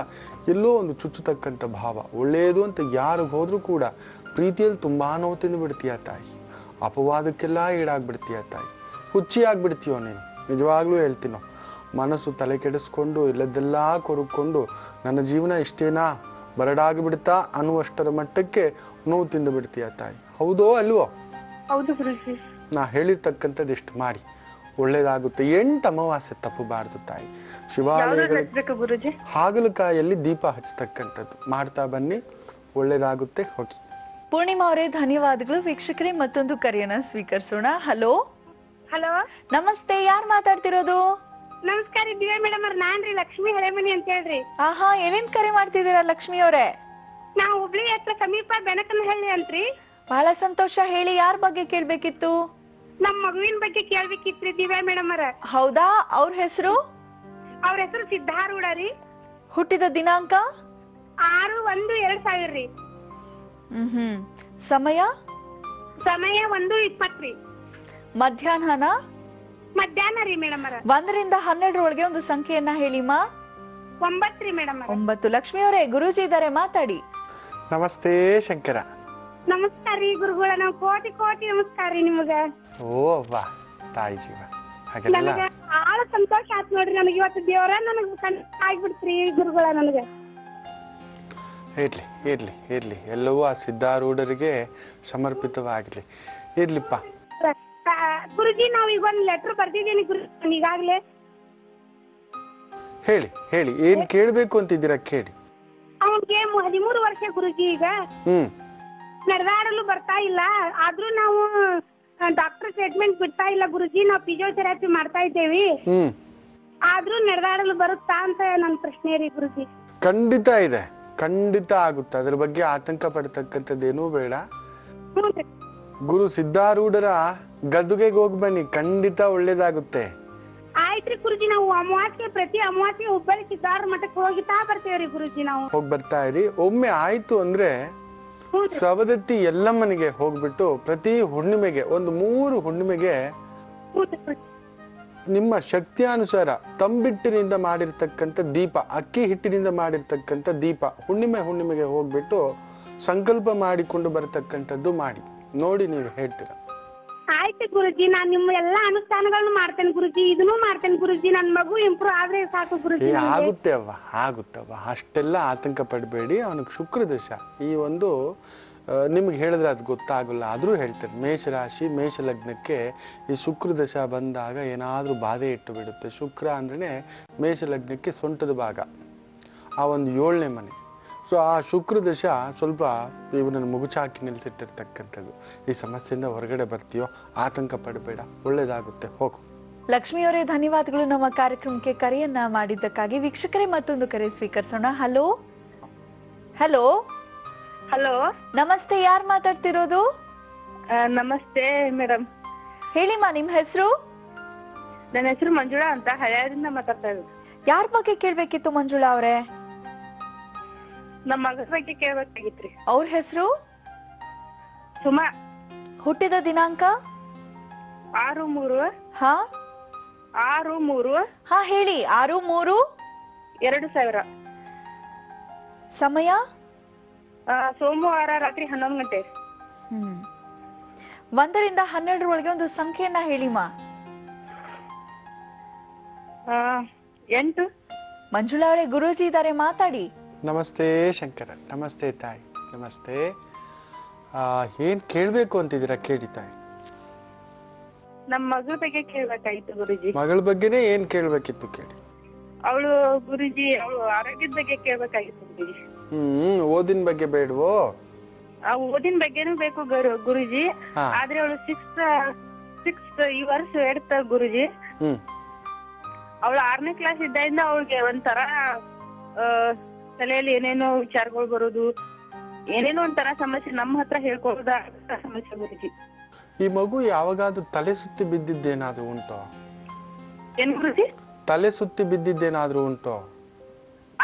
ಎಲ್ಲೋ ಒಂದು ಚುಚ್ಚತಕ್ಕಂಥ ಭಾವ. ಒಳ್ಳೆಯದು ಅಂತ ಯಾರಿಗೆ ಹೋದ್ರೂ ಕೂಡ ಪ್ರೀತಿಯಲ್ಲಿ ತುಂಬಾ ನೋವು ತಿಂದು ಬಿಡ್ತೀಯ ತಾಯಿ. ಅಪವಾದಕ್ಕೆಲ್ಲ ಈಡಾಗ್ಬಿಡ್ತೀಯ ತಾಯಿ. ಹುಚ್ಚಿ ಆಗ್ಬಿಡ್ತೀಯೋ ನೀನು. ನಿಜವಾಗ್ಲೂ ಹೇಳ್ತೀನೋ, ಮನಸ್ಸು ತಲೆ ಕೆಡಿಸ್ಕೊಂಡು ಇಲ್ಲದೆಲ್ಲ ಕೊರಕೊಂಡು ನನ್ನ ಜೀವನ ಇಷ್ಟೇನಾ, ಬರಡಾಗಿಬಿಡ್ತಾ ಅನ್ನುವಷ್ಟರ ಮಟ್ಟಕ್ಕೆ ನೋವು ತಿಂದು ಬಿಡ್ತೀಯ ತಾಯಿ. ಹೌದೋ ಅಲ್ವೋ? ಹೌದು ಗುರುಜಿ. ನಾ ಹೇಳಿರ್ತಕ್ಕಂಥದ್ದು ಇಷ್ಟು ಮಾಡಿ, ಒಳ್ಳೇದಾಗುತ್ತೆ. 8 ಅಮಾವಾಸ್ಯೆ ತಪ್ಪಬಾರದು ತಾಯಿ. ಶಿವಾಲಯಗಳು ಗುರುಜಿ ಹಾಗಲಕಾಯಲ್ಲಿ ದೀಪ ಹಚ್ಚತಕ್ಕಂಥದ್ದು ಮಾಡ್ತಾ ಬನ್ನಿ, ಒಳ್ಳೇದಾಗುತ್ತೆ. ಹೋಗಿ. ಪೂರ್ಣಿಮಾ ಅವರೇ, ಧನ್ಯವಾದಗಳು. ವೀಕ್ಷಕರೇ, ಮತ್ತೊಂದು ಕರೆಯನ್ನ ಸ್ವೀಕರಿಸೋಣ. ಹಲೋ ಹಲೋ, ನಮಸ್ತೆ, ಯಾರು ಮಾತಾಡ್ತಿರೋದು? ನಮಸ್ಕಾರ ದಿವ್ಯಾ ಮೇಡಮ್ ಅವ್ರ. ನಾನ್ರಿ ಲಕ್ಷ್ಮಿ ಹಳೆಮನಿ ಅಂತ ಹೇಳ್ರಿ. ಆಹಾ, ಎಲ್ಲಿಂದ ಕರೆ ಮಾಡ್ತಿದ್ದೀರಾ ಲಕ್ಷ್ಮಿ ಅವರೇ? ನಾವು ಹುಬ್ಳಿ ಹತ್ರ ಸಮೀಪ ಬೆನಕನಹಳ್ಳಿ ಅಂತ್ರಿ. ಬಹಳ ಸಂತೋಷ. ಹೇಳಿ, ಯಾರ ಬಗ್ಗೆ ಕೇಳ್ಬೇಕಿತ್ತು? ನಮ್ ಮಗುವಿನ ಬಗ್ಗೆ ಕೇಳ್ಬೇಕಿತ್ರಿ ದಿವ್ಯಾ ಮೇಡಮ್ ಅವ್ರ. ಹೌದಾ? ಅವ್ರ ಹೆಸರು? ಅವ್ರ ಹೆಸರು ಸಿದ್ಧಾರೂಢ ರೀ. ಹುಟ್ಟಿದ ದಿನಾಂಕ? 6/1/2000 ರೀ. ಸಮಯ? ಸಮಯ 1:20 ರೀ. ಮಧ್ಯಾಹ್ನ ರೀ ಮೇಡಮ್ ಅವ್ರ. 1 ರಿಂದ 12 ಒಳಗೆ ಒಂದು ಸಂಖ್ಯೆಯನ್ನ ಹೇಳಿಮ್ಮ. 9 ರೀ ಮೇಡಮ್ ಅವ್ರ. 9. ಲಕ್ಷ್ಮಿ ಅವರೇ, ಗುರೂಜಿ ಇದ್ದಾರೆ, ಮಾತಾಡಿ. ನಮಸ್ತೆ ಶಂಕರ. ನಮಸ್ಕಾರ ರೀ ಗುರುಗಳ. ನಾವು ಕೋಟಿ ಕೋಟಿ ನಮಸ್ಕಾರ ರೀ ನಿಮಗ. ಓ ಅವ್ವ, ತಾಯಿ ಜೀವ. ಹಾಗೆಲ್ಲ ನನಗ ಬಹಳ ಸಂತೋಷ ಆಯ್ತು ನೋಡ್ರಿ. ನನಗೆ ಇವತ್ತು ದೇವರ ನನಗ್ ಆಗ್ಬಿಡ್ತ್ರಿ ಗುರುಗಳ. ನನಗ ಇರ್ಲಿ ಇರ್ಲಿ ಇರ್ಲಿ, ಎಲ್ಲವೂ ಆ ಸಿದ್ಧಾರೂಢರಿಗೆ ಸಮರ್ಪಿತವಾಗ್ಲಿ. ಇರ್ಲಿಪ್ಪ. ಗುರುಜಿ, ನಾವ್ ಈಗ ಒಂದ್ ಲೆಟರ್ ಬರ್ದಿದ್ದೀನಿ ಗುರುಜಿ ಈಗಾಗ್ಲೇ. ಹೇಳಿ ಹೇಳಿ, ಏನ್ ಕೇಳ್ಬೇಕು ಅಂತಿದ್ದೀರಾ ಕೇಳಿ. ಅವನ್ಗೆ 13 ವರ್ಷ ಗುರುಜಿ. ಈಗ ನಡೆದಾಡಲು ಬರ್ತಾ ಇಲ್ಲ. ಆದ್ರೂ ನಾವು ಡಾಕ್ಟರ್ ಟ್ರೀಟ್ಮೆಂಟ್ ಬಿಡ್ತಾ ಇಲ್ಲ ಗುರುಜಿ. ನಾವು ಫಿಸಿಯೋಥೆರಪಿ ಮಾಡ್ತಾ ಇದ್ದೇವಿ. ಆದ್ರೂ ನಡೆದಾಡಲು ಬರುತ್ತಾ ಅಂತ ನನ್ನ ಪ್ರಶ್ನೆ ರೀ ಗುರುಜಿ. ಖಂಡಿತ ಇದೆ, ಖಂಡಿತ ಆಗುತ್ತೆ. ಅದ್ರ ಬಗ್ಗೆ ಆತಂಕ ಪಡ್ತಕ್ಕಂಥದ್ದೇನೂ ಬೇಡ. ಗುರು ಸಿದ್ಧಾರೂಢರ ಗದ್ದುಗೆಗೆ ಹೋಗಿ ಬನ್ನಿ, ಖಂಡಿತ ಒಳ್ಳೇದಾಗುತ್ತೆ. ಆಯ್ತ್ರಿ ಗುರುಜಿ. ನಾವು ಪ್ರತಿ ಅಮಾವಾಸ್ಯೆ ಹುಬ್ಬಳ್ಳಿ ಸಿದ್ಧಾರ ಮಠಕ್ಕೆ ಹೋಗಿತಾ ಬರ್ತೇವ್ರಿ ಗುರುಜಿ. ನಾವು ಹೋಗಿ ಬರ್ತಾ ಇರಿ. ಒಮ್ಮೆ ಆಯ್ತು ಅಂದ್ರೆ ಸವದತ್ತಿ ಎಲ್ಲಮ್ಮನಿಗೆ ಹೋಗ್ಬಿಟ್ಟು ಪ್ರತಿ ಹುಣ್ಣಿಮೆಗೆ ಒಂದು 3 ಹುಣ್ಣಿಮೆಗೆ ನಿಮ್ಮ ಶಕ್ತಿಯಾನುಸಾರ ತಂಬಿಟ್ಟಿನಿಂದ ಮಾಡಿರ್ತಕ್ಕಂಥ ದೀಪ, ಅಕ್ಕಿ ಹಿಟ್ಟಿನಿಂದ ಮಾಡಿರ್ತಕ್ಕಂಥ ದೀಪ ಹುಣ್ಣಿಮೆಗೆ ಹೋಗ್ಬಿಟ್ಟು ಸಂಕಲ್ಪ ಮಾಡಿಕೊಂಡು ಬರತಕ್ಕಂಥದ್ದು ಮಾಡಿ ನೋಡಿ, ನೀವು ಹೇಳ್ತೀರಾ. ಆಯ್ತು ಗುರುಜಿ. ನಾನ್ ನಿಮ್ಮ ಎಲ್ಲಾ ಅನುಷ್ಠಾನಗಳನ್ನು ಮಾಡ್ತೇನೆ ಗುರುಜಿ. ಇದನ್ನು ಮಾಡ್ತೇನೆ ಗುರುಜಿ. ನನ್ ಮಗು ಇಂಪ್ರೂವ್ ಆದ್ರೆ ಸಾಕು ಗುರುಜಿ. ಆಗುತ್ತೇವ್ವ, ಅಷ್ಟೆಲ್ಲ ಆತಂಕ ಪಡಬೇಡಿ. ಅವನಿಗೆ ಶುಕ್ರ ದಶ ಈ ಒಂದು ನಿಮ್ಗೆ ಹೇಳಿದ್ರೆ ಅದು ಗೊತ್ತಾಗಲ್ಲ, ಆದ್ರೂ ಹೇಳ್ತೇನೆ. ಮೇಷರಾಶಿ ಮೇಷ ಲಗ್ನಕ್ಕೆ ಈ ಶುಕ್ರ ದಶ ಬಂದಾಗ ಏನಾದ್ರೂ ಬಾಧೆ ಇಟ್ಟು ಬಿಡುತ್ತೆ. ಶುಕ್ರ ಅಂದ್ರೆ ಮೇಷ ಲಗ್ನಕ್ಕೆ ಸೊಂಟದ ಭಾಗ, ಆ ಒಂದು 7ನೇ ಮನೆ. ಸೊ ಆ ಶುಕ್ರ ದಶ ಸ್ವಲ್ಪ ಇವನನ್ನು ಮುಗುಚಾಕಿ ನಿಲ್ಸಿಟ್ಟಿರ್ತಕ್ಕಂಥದ್ದು. ಈ ಸಮಸ್ಯೆಯಿಂದ ಹೊರಗಡೆ ಬರ್ತೀಯೋ, ಆತಂಕ ಪಡಬೇಡ, ಒಳ್ಳೇದಾಗುತ್ತೆ, ಹೋಗು. ಲಕ್ಷ್ಮಿ ಅವರೇ, ಧನ್ಯವಾದಗಳು ನಮ್ಮ ಕಾರ್ಯಕ್ರಮಕ್ಕೆ ಕರೆಯನ್ನ ಮಾಡಿದ್ದಕ್ಕಾಗಿ. ವೀಕ್ಷಕರೇ, ಮತ್ತೊಂದು ಕರೆ ಸ್ವೀಕರಿಸೋಣ. ಹಲೋ ಹಲೋ ಹಲೋ, ನಮಸ್ತೆ, ಯಾರು ಮಾತಾಡ್ತಿರೋದು? ನಮಸ್ತೆ ಮೇಡಮ್. ಹೇಳಿಮ್ಮ, ನಿಮ್ ಹೆಸರು? ನನ್ನ ಹೆಸರು ಮಂಜುಳಾ ಅಂತ, ಹಳೆಯದಿಂದ ಮಾತಾಡ್ತಾ ಇರೋದು. ಯಾರ ಬಗ್ಗೆ ಕೇಳ್ಬೇಕಿತ್ತು ಮಂಜುಳಾ ಅವರೇ? ನಮ್ಮ ಮಗನ ಬಗ್ಗೆ ಕೇಳ್ಬೇಕಾಗಿತ್ರಿ. ಅವ್ರ ಹೆಸರು? ಸುಮಾ. ಹುಟ್ಟಿದ ದಿನಾಂಕ? 6/3. ಹಾ 6/3. ಹಾ ಹೇಳಿ. 6/3/2000. ಸಮಯ? ಸೋಮವಾರ ರಾತ್ರಿ 11 ಗಂಟೆ. 1ರಿಂದ 12 ಒಂದು ಸಂಖ್ಯೆಯನ್ನ ಹೇಳಿಮಾ. 8. ಮಂಜುಳಾ ಅವರೇ, ಗುರೂಜಿ ಇದ್ದಾರೆ, ಮಾತಾಡಿ. ನಮಸ್ತೆ ಶಂಕರ. ನಮಸ್ತೆ ತಾಯಿ. ನಮಸ್ತೆ. ಏನ್ ಕೇಳ್ಬೇಕು ಅಂತಿದ್ದೀರಾ? ಕೇಳಿ ತಾಯಿ. ನಮ್ಮ ಮಗಳ ಬಗ್ಗೆ ಕೇಳ್ಬೇಕಾಗಿತ್ತು ಗುರುಜಿ. ಮಗಳ ಬಗ್ಗೆನೇ ಏನ್ ಕೇಳ್ಬೇಕಿತ್ತು? ಕೇಳಿ. ಅವಳು ಗುರುಜಿ, ಅವಳು ಆರೋಗ್ಯದ ಬಗ್ಗೆ ಕೇಳ್ಬೇಕಾಗಿತ್ತು ಗುರುಜಿ. ಓದಿನ ಬಗ್ಗೆ ಬೇಡವೋ? ಓದಿನ ಬಗ್ಗೆನೂ ಬೇಕು ಗುರುಜಿ. ಆದ್ರೆ ಅವಳು ಸಿಕ್ಸ್ ಈ ವರ್ಷ ಹೇಳ್ತಾರ ಗುರುಜಿ. ಅವಳು 6ನೇ ಕ್ಲಾಸ್ ಇದ್ದಿಂದ ಅವಳಿಗೆ ಒಂಥರ ತಲೆಯಲ್ಲಿ ಏನೇನೋ ವಿಚಾರಗಳು ಬರೋದು, ಏನೇನೋ ಒಂಥರ ಸಮಸ್ಯೆ ನಮ್ಮ ಹತ್ರ ಹೇಳ್ಕೊಳ್ಳೋದ ಸಮಸ್ಯೆ ಗುರುಜಿ. ಈ ಮಗು ಯಾವಾಗಾದ್ರೂ ತಲೆ ಸುತ್ತಿ ಬಿದ್ದಿದ್ದೇನಾದ್ರೂ ಉಂಟೋ? ಏನ್ ಗುರುಜಿ? ತಲೆ ಸುತ್ತಿ ಬಿದ್ದಿದ್ದೇನಾದ್ರೂ ಉಂಟೋ?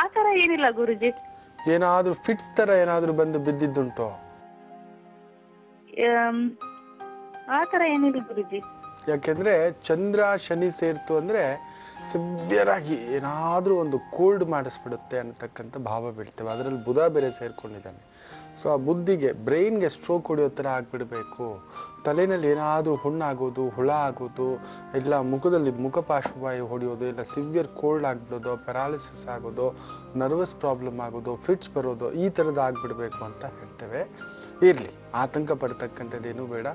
ಆ ತರ ಏನಿಲ್ಲ ಗುರುಜಿ. ಏನಾದ್ರೂ ಫಿಟ್ಸ್ ತರ ಏನಾದ್ರೂ ಬಂದು ಬಿದ್ದಿದ್ದುಂಟೋ? ಆ ತರ ಏನಿಲ್ಲ ಗುರುಜಿ. ಯಾಕೆಂದ್ರೆ ಚಂದ್ರ ಶನಿ ಸೇರ್ತು ಅಂದ್ರೆ ಸಿವಿಯರ್ ಆಗಿ ಏನಾದ್ರೂ ಒಂದು ಕೋಲ್ಡ್ ಮಾಡಿಸ್ಬಿಡುತ್ತೆ ಅನ್ನತಕ್ಕಂಥ ಭಾವ ಬೀಳ್ತೇವೆ. ಅದರಲ್ಲಿ ಬುಧ ಬೇರೆ ಸೇರ್ಕೊಂಡಿದ್ದಾನೆ. ಸೊ ಆ ಬುದ್ಧಿಗೆ, ಬ್ರೈನ್ಗೆ ಸ್ಟ್ರೋಕ್ ಹೊಡೆಯೋ ತರ ಆಗ್ಬಿಡ್ಬೇಕು. ತಲೆನಲ್ಲಿ ಏನಾದ್ರೂ ಹುಣ್ಣಾಗೋದು, ಹುಳ ಆಗೋದು, ಇಲ್ಲ ಮುಖದಲ್ಲಿ ಮುಖಪಾರ್ಶ್ವವಾಯು ಹೊಡೆಯೋದು, ಇಲ್ಲ ಸಿವಿಯರ್ ಕೋಲ್ಡ್ ಆಗ್ಬಿಡೋದು, ಪ್ಯಾರಾಲಿಸಿಸ್ ಆಗೋದು, ನರ್ವಸ್ ಪ್ರಾಬ್ಲಮ್ ಆಗೋದು, ಫಿಟ್ಸ್ ಬರೋದು, ಈ ತರದ್ ಆಗ್ಬಿಡ್ಬೇಕು ಅಂತ ಹೇಳ್ತೇವೆ. ಇರ್ಲಿ, ಆತಂಕ ಪಡ್ತಕ್ಕಂಥದ್ದೇನು ಬೇಡ.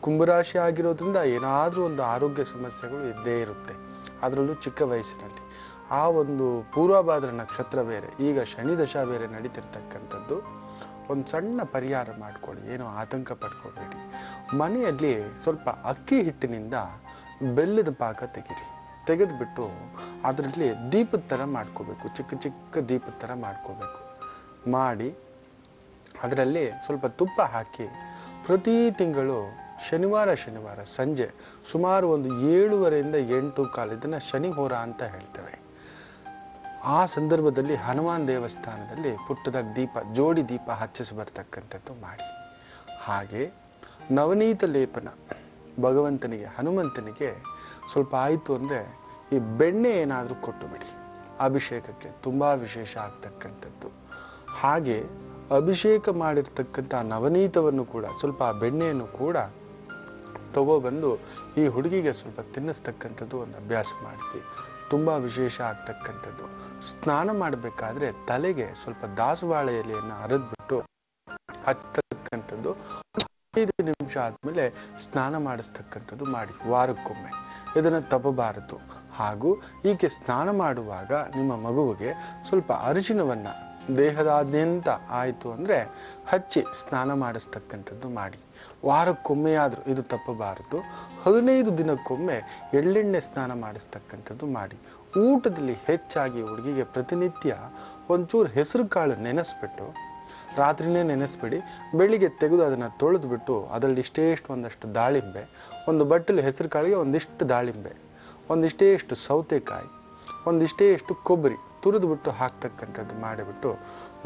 ಕುಂಭರಾಶಿ ಆಗಿರೋದ್ರಿಂದ ಏನಾದ್ರೂ ಒಂದು ಆರೋಗ್ಯ ಸಮಸ್ಯೆಗಳು ಇದ್ದೇ ಇರುತ್ತೆ, ಅದರಲ್ಲೂ ಚಿಕ್ಕ ವಯಸ್ಸಿನಲ್ಲಿ. ಆ ಒಂದು ಪೂರ್ವಭಾದ್ರ ನಕ್ಷತ್ರ ಬೇರೆ, ಈಗ ಶನಿ ದಶಾ ಬೇರೆ ನಡೀತಿರ್ತಕ್ಕಂಥದ್ದು. ಒಂದು ಸಣ್ಣ ಪರಿಹಾರ ಮಾಡ್ಕೊಳ್ಳಿ, ಏನೋ ಆತಂಕ ಪಡ್ಕೋಬೇಡಿ. ಮನೆಯಲ್ಲಿ ಸ್ವಲ್ಪ ಅಕ್ಕಿ ಹಿಟ್ಟಿನಿಂದ ಬೆಲ್ಲದ ಪಾಕ ತೆಗೆದ್ಬಿಟ್ಟು ಅದರಲ್ಲಿ ದೀಪದ ಥರ ಮಾಡ್ಕೋಬೇಕು. ಚಿಕ್ಕ ಚಿಕ್ಕ ದೀಪದ ಥರ ಮಾಡ್ಕೋಬೇಕು. ಮಾಡಿ ಅದರಲ್ಲಿ ಸ್ವಲ್ಪ ತುಪ್ಪ ಹಾಕಿ ಪ್ರತಿ ತಿಂಗಳು ಶನಿವಾರ ಸಂಜೆ ಸುಮಾರು ಒಂದು 7:30ರಿಂದ 8:15 ಇದನ್ನ ಶನಿ ಹೋರ ಅಂತ ಹೇಳ್ತೇವೆ. ಆ ಸಂದರ್ಭದಲ್ಲಿ ಹನುಮಾನ್ ದೇವಸ್ಥಾನದಲ್ಲಿ ಪುಟ್ಟದಾಗಿ ದೀಪ, ಜೋಡಿ ದೀಪ ಹಚ್ಚಿಸಿ ಬರ್ತಕ್ಕಂಥದ್ದು ಮಾಡಿ. ಹಾಗೆ ನವನೀತ ಲೇಪನ ಭಗವಂತನಿಗೆ, ಹನುಮಂತನಿಗೆ ಸ್ವಲ್ಪ ಆಯಿತು ಅಂದರೆ ಈ ಬೆಣ್ಣೆ ಏನಾದರೂ ಕೊಟ್ಟು ಬಿಡಿ, ಅಭಿಷೇಕಕ್ಕೆ ತುಂಬಾ ವಿಶೇಷ ಆಗ್ತಕ್ಕಂಥದ್ದು. ಹಾಗೆ ಅಭಿಷೇಕ ಮಾಡಿರ್ತಕ್ಕಂಥ ನವನೀತವನ್ನು ಕೂಡ, ಸ್ವಲ್ಪ ಆ ಬೆಣ್ಣೆಯನ್ನು ಕೂಡ ತಗೋಬಂದು ಈ ಹುಡುಗಿಗೆ ಸ್ವಲ್ಪ ತಿನ್ನಿಸ್ತಕ್ಕಂಥದ್ದು ಒಂದು ಅಭ್ಯಾಸ ಮಾಡಿಸಿ, ತುಂಬಾ ವಿಶೇಷ ಆಗ್ತಕ್ಕಂಥದ್ದು. ಸ್ನಾನ ಮಾಡಬೇಕಾದ್ರೆ ತಲೆಗೆ ಸ್ವಲ್ಪ ದಾಸವಾಳ ಎಲೆಯನ್ನು ಅರೆದ್ಬಿಟ್ಟು ಹಚ್ಚತಕ್ಕಂಥದ್ದು. 5 ನಿಮಿಷ ಆದ್ಮೇಲೆ ಸ್ನಾನ ಮಾಡಿಸ್ತಕ್ಕಂಥದ್ದು ಮಾಡಿ, ವಾರಕ್ಕೊಮ್ಮೆ. ಇದನ್ನ ತಪ್ಪಬಾರದು. ಹಾಗೂ ಹೀಗೆ ಸ್ನಾನ ಮಾಡುವಾಗ ನಿಮ್ಮ ಮಗುವಿಗೆ ಸ್ವಲ್ಪ ಅರಿಶಿನವನ್ನ ದೇಹದಾದ್ಯಂತ ಆಯಿತು ಅಂದ್ರೆ ಹಚ್ಚಿ ಸ್ನಾನ ಮಾಡಿಸ್ತಕ್ಕಂಥದ್ದು ಮಾಡಿ. ವಾರಕ್ಕೊಮ್ಮೆಯಾದ್ರೂ, ಇದು ತಪ್ಪಬಾರದು. 15 ದಿನಕ್ಕೊಮ್ಮೆ ಎಳ್ಳೆಣ್ಣೆ ಸ್ನಾನ ಮಾಡಿಸ್ತಕ್ಕಂಥದ್ದು ಮಾಡಿ. ಊಟದಲ್ಲಿ ಹೆಚ್ಚಾಗಿ ಹುಡುಗಿಗೆ ಪ್ರತಿನಿತ್ಯ ಒಂಚೂರು ಹೆಸರು ಕಾಳು ನೆನೆಸ್ಬಿಟ್ಟು, ರಾತ್ರಿನೇ ನೆನೆಸ್ಬಿಡಿ, ಬೆಳಿಗ್ಗೆ ತೆಗೆದು ಅದನ್ನ ತೊಳೆದ್ಬಿಟ್ಟು ಅದರಲ್ಲಿ ಒಂದಷ್ಟು ದಾಳಿಂಬೆ, ಒಂದು ಬಟ್ಟಲು ಹೆಸರು ಕಾಳಿಗೆ ಒಂದಿಷ್ಟು ದಾಳಿಂಬೆ, ಒಂದಿಷ್ಟು ಸೌತೆಕಾಯಿ, ಒಂದಿಷ್ಟು ಕೊಬ್ಬರಿ ತುರಿದ್ಬಿಟ್ಟು ಹಾಕ್ತಕ್ಕಂಥದ್ದು ಮಾಡಿಬಿಟ್ಟು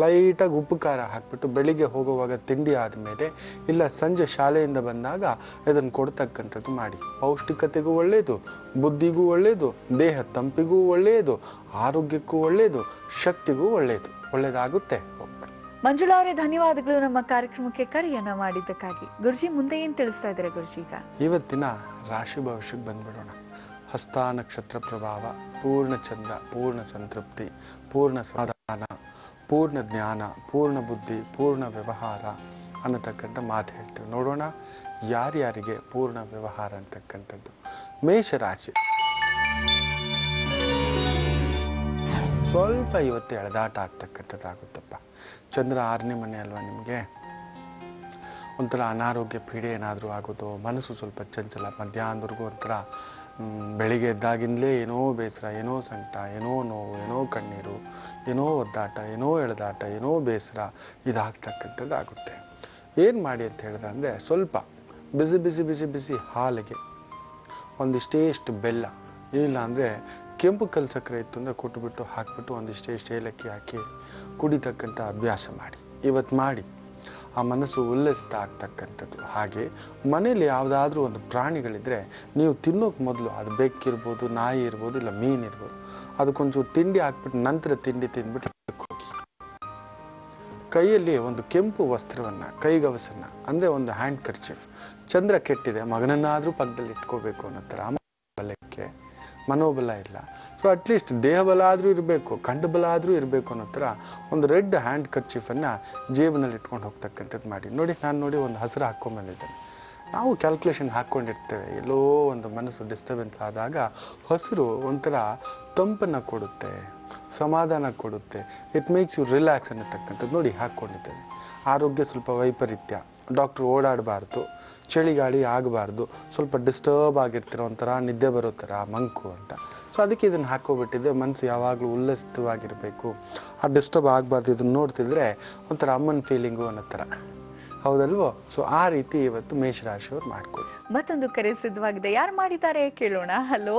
ಲೈಟಾಗಿ ಉಪ್ಪು ಖಾರ ಹಾಕ್ಬಿಟ್ಟು ಬೆಳಿಗ್ಗೆ ಹೋಗುವಾಗ ತಿಂಡಿ ಆದಮೇಲೆ ಇಲ್ಲ ಸಂಜೆ ಶಾಲೆಯಿಂದ ಬಂದಾಗ ಇದನ್ನು ಕೊಡ್ತಕ್ಕಂಥದ್ದು ಮಾಡಿ. ಪೌಷ್ಟಿಕತೆಗೂ ಒಳ್ಳೆಯದು, ಬುದ್ಧಿಗೂ ಒಳ್ಳೆಯದು, ದೇಹ ತಂಪಿಗೂ ಒಳ್ಳೆಯದು, ಆರೋಗ್ಯಕ್ಕೂ ಒಳ್ಳೆಯದು, ಶಕ್ತಿಗೂ ಒಳ್ಳೆಯದಾಗುತ್ತೆ. ಮಂಜುಳಾ ಅವರೇ, ಧನ್ಯವಾದಗಳು ನಮ್ಮ ಕಾರ್ಯಕ್ರಮಕ್ಕೆ ಕರೆಯನ್ನ ಮಾಡಿದ್ದಕ್ಕಾಗಿ. ಗುರುಜಿ, ಮುಂದೆ ಏನ್ ತಿಳಿಸ್ತಾ ಇದ್ದಾರೆ ಗುರುಜಿ? ಈಗ ಇವತ್ತಿನ ರಾಶಿ ಭವಿಷ್ಯಕ್ಕೆ ಬಂದ್ಬಿಡೋಣ. ಹಸ್ತ ನಕ್ಷತ್ರ ಪ್ರಭಾವ, ಪೂರ್ಣ ಚಂದ್ರ, ಪೂರ್ಣ ಸಂತೃಪ್ತಿ, ಪೂರ್ಣ ಸಮಾಧಾನ, ಪೂರ್ಣ ಜ್ಞಾನ, ಪೂರ್ಣ ಬುದ್ಧಿ, ಪೂರ್ಣ ವ್ಯವಹಾರ ಅನ್ನತಕ್ಕಂಥ ಮಾತು ಹೇಳ್ತೇವೆ. ನೋಡೋಣ ಯಾರ್ಯಾರಿಗೆ ಪೂರ್ಣ ವ್ಯವಹಾರ ಅಂತಕ್ಕಂಥದ್ದು. ಮೇಷರಾಶಿ ಸ್ವಲ್ಪ ಇವತ್ತು ಎಳೆದಾಟ ಆಗ್ತಕ್ಕಂಥದ್ದಾಗುತ್ತಪ್ಪ. ಚಂದ್ರ 6ನೇ ಮನೆ ಅಲ್ವಾ ನಿಮಗೆ. ಒಂಥರ ಅನಾರೋಗ್ಯ ಪೀಡೆ ಏನಾದರೂ ಆಗೋದು, ಮನಸ್ಸು ಸ್ವಲ್ಪ ಚಂಚಲ, ಮಧ್ಯಾಹ್ನದವರೆಗೂ ಒಂಥರ ಬೆಳಿಗ್ಗೆ ಎದ್ದಾಗಿಂದಲೇ ಏನೋ ಬೇಸರ, ಏನೋ ಸಂಕಟ, ಏನೋ ನೋವು, ಏನೋ ಕಣ್ಣೀರು, ಏನೋ ಒದ್ದಾಟ, ಏನೋ ಎಳೆದಾಟ, ಏನೋ ಬೇಸರ, ಇದಾಗ್ತಕ್ಕಂಥದ್ದು ಆಗುತ್ತೆ. ಏನು ಮಾಡಿ ಅಂತ ಹೇಳಿದ ಅಂದರೆ, ಸ್ವಲ್ಪ ಬಿಸಿ ಬಿಸಿ ಬಿಸಿ ಬಿಸಿ ಹಾಲಿಗೆ ಒಂದಿಷ್ಟು ಬೆಲ್ಲ, ಇಲ್ಲ ಅಂದರೆ ಕೆಂಪು ಕಲ್ ಸಕ್ಕರೆ ಇತ್ತು ಅಂದರೆ ಕೊಟ್ಟುಬಿಟ್ಟು ಹಾಕ್ಬಿಟ್ಟು ಒಂದಿಷ್ಟು ಏಲಕ್ಕಿ ಹಾಕಿ ಕುಡಿತಕ್ಕಂಥ ಅಭ್ಯಾಸ ಮಾಡಿ. ಇವತ್ತು ಮಾಡಿ ಆ ಮನಸ್ಸು ಉಲ್ಲಾಸಿತ ಆಗ್ತಕ್ಕಂಥದ್ದು. ಹಾಗೆ ಮನೇಲಿ ಯಾವುದಾದ್ರೂ ಒಂದು ಪ್ರಾಣಿಗಳಿದ್ರೆ ನೀವು ತಿನ್ನೋಕೆ ಮೊದಲು, ಅದು ಬೆಕ್ಕಿರ್ಬೋದು, ನಾಯಿ ಇರ್ಬೋದು, ಇಲ್ಲ ಮೀನಿರ್ಬೋದು, ಅದಕ್ಕೊಂಚೂರು ತಿಂಡಿ ಹಾಕ್ಬಿಟ್ಟು ನಂತರ ತಿಂಡಿ ತಿಂದ್ಬಿಟ್ಟು ಹೋಗಿ. ಕೈಯಲ್ಲಿ ಒಂದು ಕೆಂಪು ವಸ್ತ್ರವನ್ನ, ಕೈಗವಸನ್ನ, ಅಂದ್ರೆ ಒಂದು ಹ್ಯಾಂಡ್ ಕರ್ಚಿಫ್. ಚಂದ್ರ ಕೆಟ್ಟಿದೆ, ಮಗನನ್ನಾದ್ರೂ ಪಕ್ಕದಲ್ಲಿ ಇಟ್ಕೋಬೇಕು ಅನ್ನೋ ತರ. ಬಲಕ್ಕೆ ಮನೋಬಲ ಇಲ್ಲ, ಸೊ ಅಟ್ಲೀಸ್ಟ್ ದೇಹಬಲ ಆದ್ರೂ ಇರಬೇಕು, ಕಂಡು ಬಲ ಆದ್ರೂ ಇರಬೇಕು ಅನ್ನೋ ತರ ಒಂದು ರೆಡ್ ಹ್ಯಾಂಡ್ ಕರ್ಚಿಫ್ ಅನ್ನ ಜೇಬಿನಲ್ಲಿ ಇಟ್ಕೊಂಡು ಹೋಗ್ತಕ್ಕಂಥದ್ದು ಮಾಡಿ. ನೋಡಿ, ನಾನು ನೋಡಿ ಒಂದು ಹಸಿರು ಹಾಕೊಂಡ್ ಬಂದಿದ್ದೇನೆ. ನಾವು ಕ್ಯಾಲ್ಕುಲೇಷನ್ ಹಾಕೊಂಡಿರ್ತೇವೆ, ಎಲ್ಲೋ ಒಂದು ಮನಸ್ಸು ಡಿಸ್ಟರ್ಬೆನ್ಸ್ ಆದಾಗ ಹಸಿರು ಒಂಥರ ತಂಪನ್ನ ಕೊಡುತ್ತೆ, ಸಮಾಧಾನ ಕೊಡುತ್ತೆ, ಇಟ್ ಮೇಕ್ಸ್ ಯು ರಿಲ್ಯಾಕ್ಸ್ ಅನ್ನತಕ್ಕಂಥದ್ದು. ನೋಡಿ, ಹಾಕ್ಕೊಂಡಿದ್ದೇವೆ. ಆರೋಗ್ಯ ಸ್ವಲ್ಪ ವೈಪರೀತ್ಯ, ಡಾಕ್ಟರ್ ಓಡಾಡಬಾರ್ದು, ಚಳಿಗಾಳಿ ಆಗಬಾರ್ದು, ಸ್ವಲ್ಪ ಡಿಸ್ಟರ್ಬ್ ಆಗಿರ್ತಿರೋ ಒಂಥರ ನಿದ್ದೆ ಬರೋ ಥರ ಮಂಕು ಅಂತ. ಸೊ ಅದಕ್ಕೆ ಇದನ್ನು ಹಾಕೋಬಿಟ್ಟಿದ್ದೆ. ಮನಸ್ಸು ಯಾವಾಗಲೂ ಉಲ್ಲಸಿತವಾಗಿರಬೇಕು, ಆ ಡಿಸ್ಟರ್ಬ್ ಆಗಬಾರ್ದು. ಇದನ್ನು ನೋಡ್ತಿದ್ರೆ ಒಂಥರ ಅಮ್ಮನ ಫೀಲಿಂಗು ಅನ್ನೋ ಥರ, ಹೌದಲ್ವೋ? ಸೊ ಆ ರೀತಿ ಇವತ್ತು ಮೇಷರಾಶಿಯವ್ರು ಮಾಡ್ಕೊಳ್ಳಿ. ಮತ್ತೊಂದು ಕರೆ ಸಿದ್ಧವಾಗಿದೆ, ಯಾರು ಮಾಡಿದ್ದಾರೆ ಕೇಳೋಣ. ಹಲೋ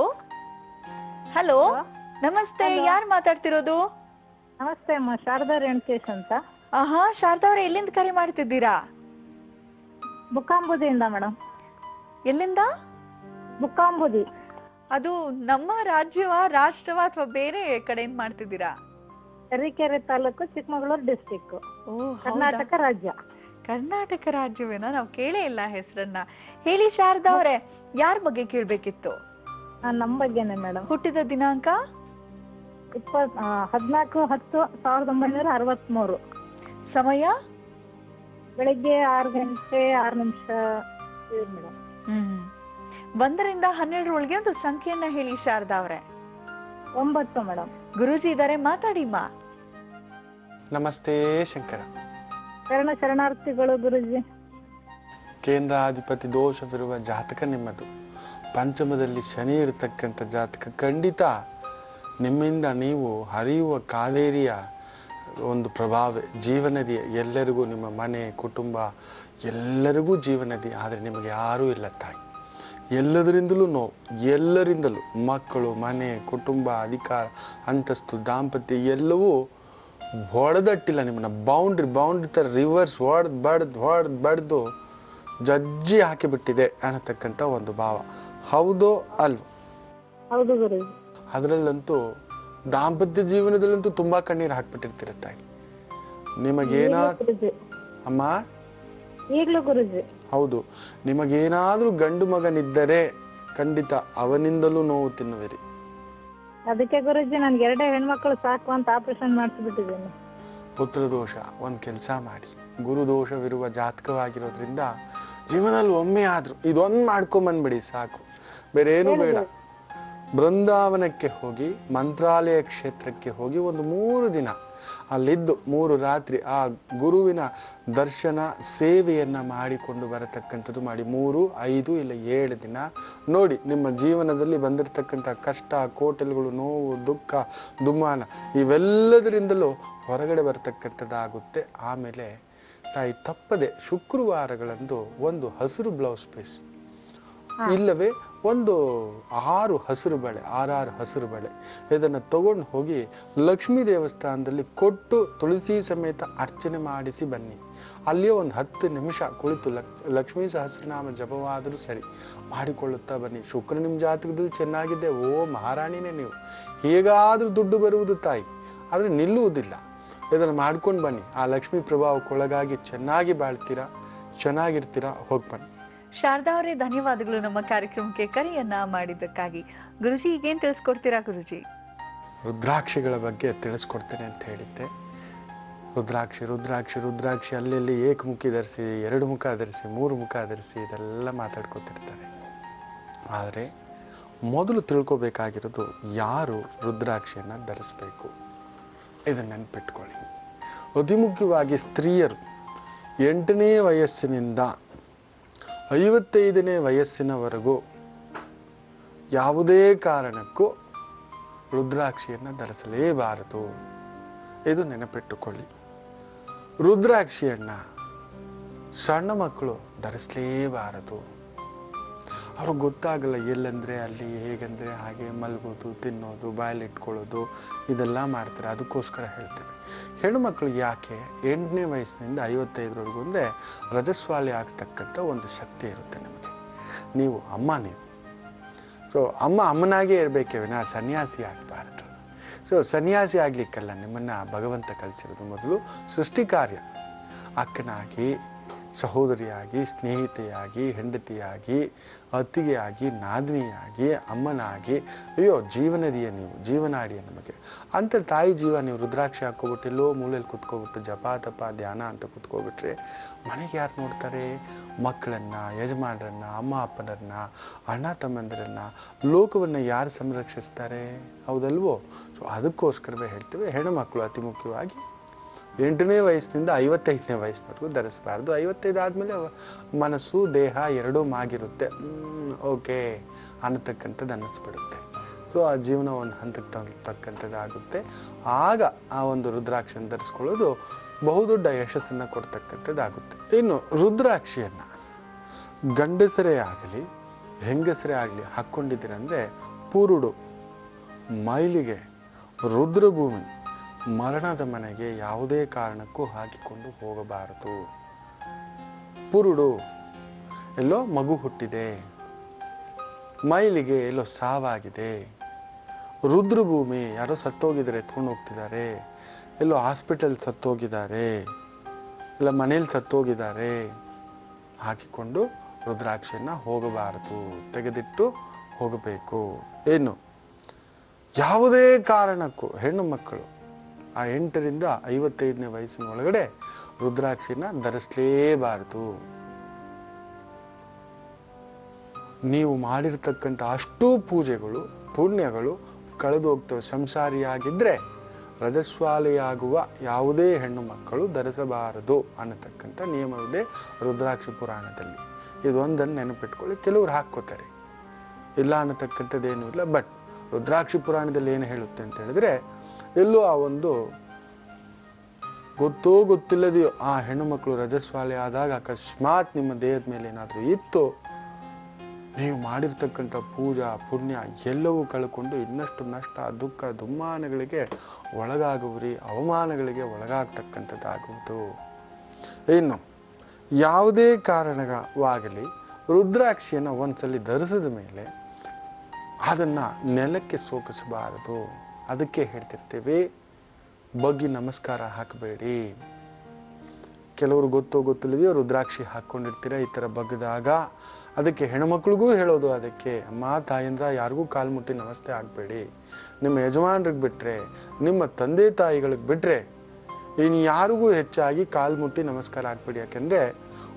ಹಲೋ, ನಮಸ್ತೆ, ಯಾರು ಮಾತಾಡ್ತಿರೋದು? ನಮಸ್ತೆ ಅಮ್ಮ, ಶಾರದಾ ರೇಣುಕೇಶ್ ಅಂತ. ಆಹಾ, ಶಾರದಾ ಅವ್ರೆ, ಎಲ್ಲಿಂದ ಕರೆ ಮಾಡ್ತಿದ್ದೀರಾ? ಬುಕ್ಕಾಂಬುದಿಯಿಂದ ಮೇಡಮ್. ಎಲ್ಲಿಂದ? ಬುಕ್ಕಾಂಬುದಿ. ಅದು ನಮ್ಮ ರಾಜ್ಯವ, ರಾಷ್ಟ್ರವ ಅಥವಾ ಬೇರೆ ಕಡೆಯಿಂದ ಮಾಡ್ತಿದ್ದೀರಾ? ತರೀಕೆರೆ ತಾಲೂಕು, ಚಿಕ್ಕಮಗಳೂರು ಡಿಸ್ಟಿಕ್, ಕರ್ನಾಟಕ ರಾಜ್ಯ. ಕರ್ನಾಟಕ ರಾಜ್ಯವೇನಾ? ನಾವು ಕೇಳೇ ಇಲ್ಲ ಹೆಸರನ್ನ. ಹೇಳಿ ಶಾರದಾ ಅವ್ರೆ, ಯಾರ ಬಗ್ಗೆ ಕೇಳ್ಬೇಕಿತ್ತು? ನಮ್ಮ ಬಗ್ಗೆನೆ ಮೇಡಮ್. ಹುಟ್ಟಿದ ದಿನಾಂಕ 14/10/1963. ಸಮಯ ಬೆಳಿಗ್ಗೆ 6 ಗಂಟೆ 6 ನಿಮಿಷ ಮೇಡಮ್. 1ರಿಂದ 12 ಒಂದು ಸಂಖ್ಯೆಯನ್ನ ಹೇಳಿ ಶಾರದಾ ಅವ್ರೆ. 9 ಮೇಡಮ್. ಗುರೂಜಿ ಇದಾರೆ, ಮಾತಾಡಿಮ್ಮ. ನಮಸ್ತೆ ಶಂಕರ. ಶರಣಾರ್ಥಿಗಳು ಗುರುಜಿ. ಕೇಂದ್ರಾಧಿಪತಿ ದೋಷವಿರುವ ಜಾತಕ ನಿಮ್ಮದು. ಪಂಚಮದಲ್ಲಿ ಶನಿ ಇರತಕ್ಕಂಥ ಜಾತಕ. ಖಂಡಿತ ನಿಮ್ಮಿಂದ ನೀವು ಹರಿಯುವ ಕಾವೇರಿಯ ಒಂದು ಪ್ರಭಾವ, ಜೀವನದಿ. ಎಲ್ಲರಿಗೂ, ನಿಮ್ಮ ಮನೆ, ಕುಟುಂಬ ಎಲ್ಲರಿಗೂ ಜೀವನದಿ. ಆದರೆ ನಿಮಗೆ ಯಾರೂ ಇಲ್ಲ ತಾಯಿ. ಎಲ್ಲದರಿಂದಲೂ ನೋವು, ಎಲ್ಲರಿಂದಲೂ. ಮಕ್ಕಳು, ಮನೆ, ಕುಟುಂಬ, ಅಧಿಕಾರ, ಅಂತಸ್ತು, ದಾಂಪತ್ಯ ಎಲ್ಲವೂ ಹೊಡೆದಟ್ಟಿಲ್ಲ ನಿಮ್ಮನ್ನ. ಬೌಂಡ್ರಿ ತರ ರಿವರ್ಸ್ ಬಡ್ದು ಜಜ್ಜಿ ಹಾಕಿಬಿಟ್ಟಿದೆ ಅನ್ನತಕ್ಕಂಥ ಒಂದು ಭಾವ. ಹೌದೋ ಅಲ್ವೋ? ಹೌದು ಗುರುಜಿ. ಅದರಲ್ಲಂತೂ ದಾಂಪತ್ಯ ಜೀವನದಲ್ಲಂತೂ ತುಂಬಾ ಕಣ್ಣೀರು ಹಾಕ್ಬಿಟ್ಟಿರ್ತೀರ ತಾಯಿ. ಅಮ್ಮ ಈಗಲೂ ಗುರುಜಿ. ಹೌದು, ನಿಮಗೇನಾದ್ರೂ ಗಂಡು ಮಗನಿದ್ದರೆ ಖಂಡಿತ ಅವನಿಂದಲೂ ನೋವು ತಿನ್ನುವಿರಿ. ಅದಕ್ಕೆ ಗುರುಜಿ ನನ್ಗೆ 2 ಹೆಣ್ಮಕ್ಳು ಸಾಕು ಅಂತ ಆಪರೇಷನ್ ಮಾಡಿಸ್ಬಿಟ್ಟಿದ್ದೇನೆ. ಪುತ್ರ ದೋಷ. ಒಂದ್ ಕೆಲಸ ಮಾಡಿ, ಗುರು ದೋಷವಿರುವ ಜಾತಕವಾಗಿರೋದ್ರಿಂದ ಜೀವನದಲ್ಲಿ ಒಮ್ಮೆ ಆದ್ರೂ ಇದೊಂದು ಮಾಡ್ಕೊಂಬಂದ್ಬಿಡಿ ಸಾಕು, ಬೇರೆ ಏನು ಬೇಡ. ಬೃಂದಾವನಕ್ಕೆ ಹೋಗಿ, ಮಂತ್ರಾಲಯ ಕ್ಷೇತ್ರಕ್ಕೆ ಹೋಗಿ ಒಂದು 3 ದಿನ ಅಲ್ಲಿದ್ದು 3 ರಾತ್ರಿ ಆ ಗುರುವಿನ ದರ್ಶನ ಸೇವೆಯನ್ನ ಮಾಡಿಕೊಂಡು ಬರತಕ್ಕಂಥದ್ದು ಮಾಡಿ. 3, 5 ಇಲ್ಲ 7 ದಿನ ನೋಡಿ, ನಿಮ್ಮ ಜೀವನದಲ್ಲಿ ಬಂದಿರತಕ್ಕಂಥ ಕಷ್ಟ, ಕೋಟೆಲ್ಗಳು, ನೋವು, ದುಃಖ, ದುಮ್ಮಾನ ಇವೆಲ್ಲದರಿಂದಲೂ ಹೊರಗಡೆ ಬರತಕ್ಕಂಥದ್ದಾಗುತ್ತೆ. ಆಮೇಲೆ ತಾಯಿ ತಪ್ಪದೆ ಶುಕ್ರವಾರಗಳಂದು ಒಂದು ಹಸಿರು ಬ್ಲೌಸ್ ಪೀಸ್, ಇಲ್ಲವೇ ಒಂದು 6 ಹಸಿರು ಬಳೆ, 6 ಹಸಿರು ಬಳೆ, ಇದನ್ನ ತಗೊಂಡು ಹೋಗಿ ಲಕ್ಷ್ಮೀ ದೇವಸ್ಥಾನದಲ್ಲಿ ಕೊಟ್ಟು ತುಳಸಿ ಸಮೇತ ಅರ್ಚನೆ ಮಾಡಿಸಿ ಬನ್ನಿ. ಅಲ್ಲಿಯೇ ಒಂದು 10 ನಿಮಿಷ ಕುಳಿತು ಲಕ್ಷ್ಮೀ ಸಹಸ್ರನಾಮ ಜಪವಾದರೂ ಸರಿ ಮಾಡಿಕೊಳ್ಳುತ್ತಾ ಬನ್ನಿ. ಶುಕ್ರ ನಿಮ್ ಜಾತಕದಲ್ಲಿ ಚೆನ್ನಾಗಿದೆ, ಓ ಮಹಾರಾಣಿನೇ ನೀವು. ಹೇಗಾದ್ರೂ ದುಡ್ಡು ಬರುವುದು ತಾಯಿ, ಆದ್ರೆ ನಿಲ್ಲುವುದಿಲ್ಲ. ಇದನ್ನು ಮಾಡ್ಕೊಂಡು ಬನ್ನಿ. ಆ ಲಕ್ಷ್ಮೀ ಪ್ರಭಾವಕ್ಕೊಳಗಾಗಿ ಚೆನ್ನಾಗಿ ಬಾಳ್ತೀರಾ, ಚೆನ್ನಾಗಿರ್ತೀರಾ. ಹೋಗಿ ಬನ್ನಿ. ಶಾರದಾ ಅವರೇ, ಧನ್ಯವಾದಗಳು ನಮ್ಮ ಕಾರ್ಯಕ್ರಮಕ್ಕೆ ಕರೆಯನ್ನ ಮಾಡಿದ್ದಕ್ಕಾಗಿ. ಗುರುಜಿ, ಈಗೇನ್ ತಿಳಿಸ್ಕೊಡ್ತೀರಾ ಗುರುಜಿ? ರುದ್ರಾಕ್ಷಿಗಳ ಬಗ್ಗೆ ತಿಳಿಸ್ಕೊಡ್ತೇನೆ ಅಂತ ಹೇಳಿದ್ದೆ. ರುದ್ರಾಕ್ಷಿ ಅಲ್ಲೆಲ್ಲಿ ಏಕಮುಖಿ ಧರಿಸಿ, 2 ಮುಖ ಧರಿಸಿ, 3 ಮುಖ ಧರಿಸಿ ಇದೆಲ್ಲ ಮಾತಾಡ್ಕೊತಿರ್ತಾರೆ. ಆದರೆ ಮೊದಲು ತಿಳ್ಕೊಬೇಕಾಗಿರೋದು ಯಾರು ರುದ್ರಾಕ್ಷಿಯನ್ನ ಧರಿಸ್ಬೇಕು, ಇದನ್ನ ನೆನ್ಪಿಟ್ಕೊಳ್ಳಿ. ಅತಿ ಮುಖ್ಯವಾಗಿ ಸ್ತ್ರೀಯರು 8ನೇ ವಯಸ್ಸಿನಿಂದ 55ನೇ ವಯಸ್ಸಿನವರೆಗೂ ಯಾವುದೇ ಕಾರಣಕ್ಕೂ ರುದ್ರಾಕ್ಷಿಯನ್ನ ಧರಿಸಲೇಬಾರದು. ಇದು ನೆನಪಿಟ್ಟುಕೊಳ್ಳಿ. ರುದ್ರಾಕ್ಷಿಯನ್ನ ಸಣ್ಣ ಮಕ್ಕಳು ಧರಿಸಲೇಬಾರದು. ಅವ್ರಿಗೆ ಗೊತ್ತಾಗಲ್ಲ, ಎಲ್ಲಂದ್ರೆ ಅಲ್ಲಿ, ಹೇಗಂದ್ರೆ ಹಾಗೆ, ಮಲಗೋದು, ತಿನ್ನೋದು, ಬಾಯಲ್ಲಿಟ್ಕೊಳ್ಳೋದು ಇದೆಲ್ಲ ಮಾಡ್ತಾರೆ. ಅದಕ್ಕೋಸ್ಕರ ಹೇಳ್ತೇನೆ, ಹೆಣ್ಣು ಮಕ್ಕಳು ಯಾಕೆ 8ನೇ ವಯಸ್ಸಿನಿಂದ 55ರವರೆಗೂ ಅಂದ್ರೆ ರಜಸ್ವಾಲಿ ಆಗ್ತಕ್ಕಂಥ ಒಂದು ಶಕ್ತಿ ಇರುತ್ತೆ ನಿಮಗೆ. ನೀವು ಅಮ್ಮ, ನೀವು ಸೊ ಅಮ್ಮನಾಗೇ ಇರ್ಬೇಕೇ ವಿನಾ ಸನ್ಯಾಸಿ ಆಗಬಾರದು. ಸೊ ಸನ್ಯಾಸಿ ಆಗ್ಲಿಕ್ಕಲ್ಲ ನಿಮ್ಮನ್ನ ಭಗವಂತ ಕಲಿಸಿರೋದು. ಮೊದಲು ಸೃಷ್ಟಿ ಕಾರ್ಯ, ಅಕ್ಕನಾಗಿ, ಸಹೋದರಿಯಾಗಿ, ಸ್ನೇಹಿತೆಯಾಗಿ, ಹೆಂಡತಿಯಾಗಿ, ಅತ್ತಿಗೆಯಾಗಿ, ನಾದಿನಿಯಾಗಿ, ಅಮ್ಮನಾಗಿ, ಅಯ್ಯೋ ಜೀವನದಿಯ ನೀವು, ಜೀವನಾಡಿಯ ನಮಗೆ ಅಂತ ತಾಯಿ ಜೀವ. ನೀವು ರುದ್ರಾಕ್ಷಿ ಹಾಕೋಬಿಟ್ಟು ಎಲ್ಲೋ ಮೂಲೆಯಲ್ಲಿ ಕುತ್ಕೋಬಿಟ್ಟು ಜಪ ತಪ ಧ್ಯಾನ ಅಂತ ಕುತ್ಕೋಬಿಟ್ರೆ ಮನೆಗೆ ಯಾರು ನೋಡ್ತಾರೆ? ಮಕ್ಕಳನ್ನ, ಯಜಮಾನರನ್ನ, ಅಮ್ಮ ಅಪ್ಪನರನ್ನ, ಅಣ್ಣ ತಮ್ಮಂದಿರನ್ನ, ಲೋಕವನ್ನ ಯಾರು ಸಂರಕ್ಷಿಸ್ತಾರೆ? ಹೌದಲ್ವೋ? ಸೊ ಅದಕ್ಕೋಸ್ಕರವೇ ಹೇಳ್ತೇವೆ, ಹೆಣ್ಣುಮಕ್ಕಳು ಅತಿ ಮುಖ್ಯವಾಗಿ 8ನೇ ವಯಸ್ಸಿನಿಂದ 55ನೇ ವಯಸ್ಸಿನವರೆಗೂ ಧರಿಸಬಾರ್ದು. 55 ಆದ್ಮೇಲೆ ಮನಸ್ಸು ದೇಹ ಎರಡೂ ಮಾಗಿರುತ್ತೆ, ಓಕೆ ಅನ್ನತಕ್ಕಂಥದ್ದು ಅನ್ನಿಸ್ಬಿಡುತ್ತೆ. ಸೊ ಆ ಜೀವನ ಒಂದು ಹಂತಕ್ಕೆ ತಕ್ಕಂಥದ್ದಾಗುತ್ತೆ. ಆಗ ಆ ಒಂದು ರುದ್ರಾಕ್ಷಿಯನ್ನು ಧರಿಸ್ಕೊಳ್ಳೋದು ಬಹುದೊಡ್ಡ ಯಶಸ್ಸನ್ನ ಕೊಡ್ತಕ್ಕಂಥದ್ದಾಗುತ್ತೆ. ಇನ್ನು ರುದ್ರಾಕ್ಷಿಯನ್ನ ಗಂಡಸರೇ ಆಗಲಿ ಹೆಂಗಸರೇ ಆಗಲಿ ಹಾಕ್ಕೊಂಡಿದ್ದೀರಂದ್ರೆ ಪುರುಡು, ಮೈಲಿಗೆ, ರುದ್ರಭೂಮಿ, ಮರಣದ ಮನೆಗೆ ಯಾವುದೇ ಕಾರಣಕ್ಕೂ ಹಾಕಿಕೊಂಡು ಹೋಗಬಾರದು. ಪುರುಡು ಎಲ್ಲೋ ಮಗು ಹುಟ್ಟಿದೆ, ಮೈಲಿಗೆ ಎಲ್ಲೋ ಸಾವಾಗಿದೆ, ರುದ್ರಭೂಮಿ ಯಾರೋ ಸತ್ತೋಗಿದ್ದಾರೆ, ಎತ್ಕೊಂಡು ಹೋಗ್ತಿದ್ದಾರೆ, ಎಲ್ಲೋ ಹಾಸ್ಪಿಟಲ್ ಸತ್ತೋಗಿದ್ದಾರೆ, ಇಲ್ಲ ಮನೇಲಿ ಸತ್ತೋಗಿದ್ದಾರೆ, ಹಾಕಿಕೊಂಡು ರುದ್ರಾಕ್ಷಿಯನ್ನ ಹೋಗಬಾರದು, ತೆಗೆದಿಟ್ಟು ಹೋಗಬೇಕು. ಏನು ಯಾವುದೇ ಕಾರಣಕ್ಕೂ ಹೆಣ್ಣು ಮಕ್ಕಳು ಆ 8ರಿಂದ 55ನೇ ವಯಸ್ಸಿನ ಒಳಗಡೆ ರುದ್ರಾಕ್ಷಿನ ಧರಿಸಲೇಬಾರದು. ನೀವು ಮಾಡಿರ್ತಕ್ಕಂಥ ಅಷ್ಟೂ ಪೂಜೆಗಳು ಪುಣ್ಯಗಳು ಕಳೆದು ಹೋಗ್ತವೆ. ಸಂಸಾರಿಯಾಗಿದ್ರೆ ರಜಸ್ವಾಲೆಯಾಗುವ ಯಾವುದೇ ಹೆಣ್ಣು ಮಕ್ಕಳು ಧರಿಸಬಾರದು ಅನ್ನತಕ್ಕಂಥ ನಿಯಮವಿದೆ ರುದ್ರಾಕ್ಷಿ ಪುರಾಣದಲ್ಲಿ. ಇದೊಂದನ್ನು ನೆನಪಿಟ್ಕೊಳ್ಳಿ. ಕೆಲವರು ಹಾಕ್ಕೋತಾರೆ, ಇಲ್ಲ ಅನ್ನತಕ್ಕಂಥದ್ದೇನೂ ಇಲ್ಲ. ಬಟ್ ರುದ್ರಾಕ್ಷಿ ಪುರಾಣದಲ್ಲಿ ಏನು ಹೇಳುತ್ತೆ ಅಂತ ಹೇಳಿದ್ರೆ, ಎಲ್ಲೋ ಆ ಒಂದು ಗೊತ್ತೋ ಗೊತ್ತಿಲ್ಲದೆಯೋ ಆ ಹೆಣ್ಣು ಮಕ್ಕಳು ರಜಸ್ವಾಲೆ ಆದಾಗ ಅಕಸ್ಮಾತ್ ನಿಮ್ಮ ದೇಹದ ಮೇಲೆ ಏನಾದರೂ ಇತ್ತು, ನೀವು ಮಾಡಿರ್ತಕ್ಕಂಥ ಪೂಜಾ ಪುಣ್ಯ ಎಲ್ಲವೂ ಕಳ್ಕೊಂಡು ಇನ್ನಷ್ಟು ನಷ್ಟ, ದುಃಖ, ದುಮ್ಮಾನಗಳಿಗೆ ಒಳಗಾಗುವ್ರಿ, ಅವಮಾನಗಳಿಗೆ ಒಳಗಾಗ್ತಕ್ಕಂಥದ್ದಾಗುವುದು. ಇನ್ನು ಯಾವುದೇ ಕಾರಣವಾಗಲಿ ರುದ್ರಾಕ್ಷಿಯನ್ನು ಒಂದ್ಸಲಿ ಧರಿಸಿದ ಮೇಲೆ ಅದನ್ನ ನೆಲಕ್ಕೆ ಸೋಕಿಸಬಾರದು. ಅದಕ್ಕೆ ಹೇಳ್ತಿರ್ತೀವಿ, ಬಗ್ಗಿ ನಮಸ್ಕಾರ ಹಾಕಬೇಡಿ. ಕೆಲವರು ಗೊತ್ತೋ ಗೊತ್ತಿಲ್ಲದೆಯೋ ರುದ್ರಾಕ್ಷಿ ಹಾಕೊಂಡಿರ್ತೀರ, ಈ ತರ ಬಗ್ಗದಾಗ ಅದಕ್ಕೆ ಹೆಣ್ಮಕ್ಳಿಗೂ ಹೇಳೋದು, ಅದಕ್ಕೆ ಅಮ್ಮ ತಾಯಂದ್ರ ಯಾರಿಗೂ ಕಾಲ್ ಮುಟ್ಟಿ ನಮಸ್ತೆ ಆಗ್ಬೇಡಿ. ನಿಮ್ಮ ಯಜಮಾನ್ರಿಗೆ ಬಿಟ್ರೆ, ನಿಮ್ಮ ತಂದೆ ತಾಯಿಗಳಿಗೆ ಬಿಟ್ರೆ ಇನ್ನು ಯಾರಿಗೂ ಹೆಚ್ಚಾಗಿ ಕಾಲ್ ಮುಟ್ಟಿ ನಮಸ್ಕಾರ ಆಗ್ಬೇಡಿ. ಯಾಕೆಂದ್ರೆ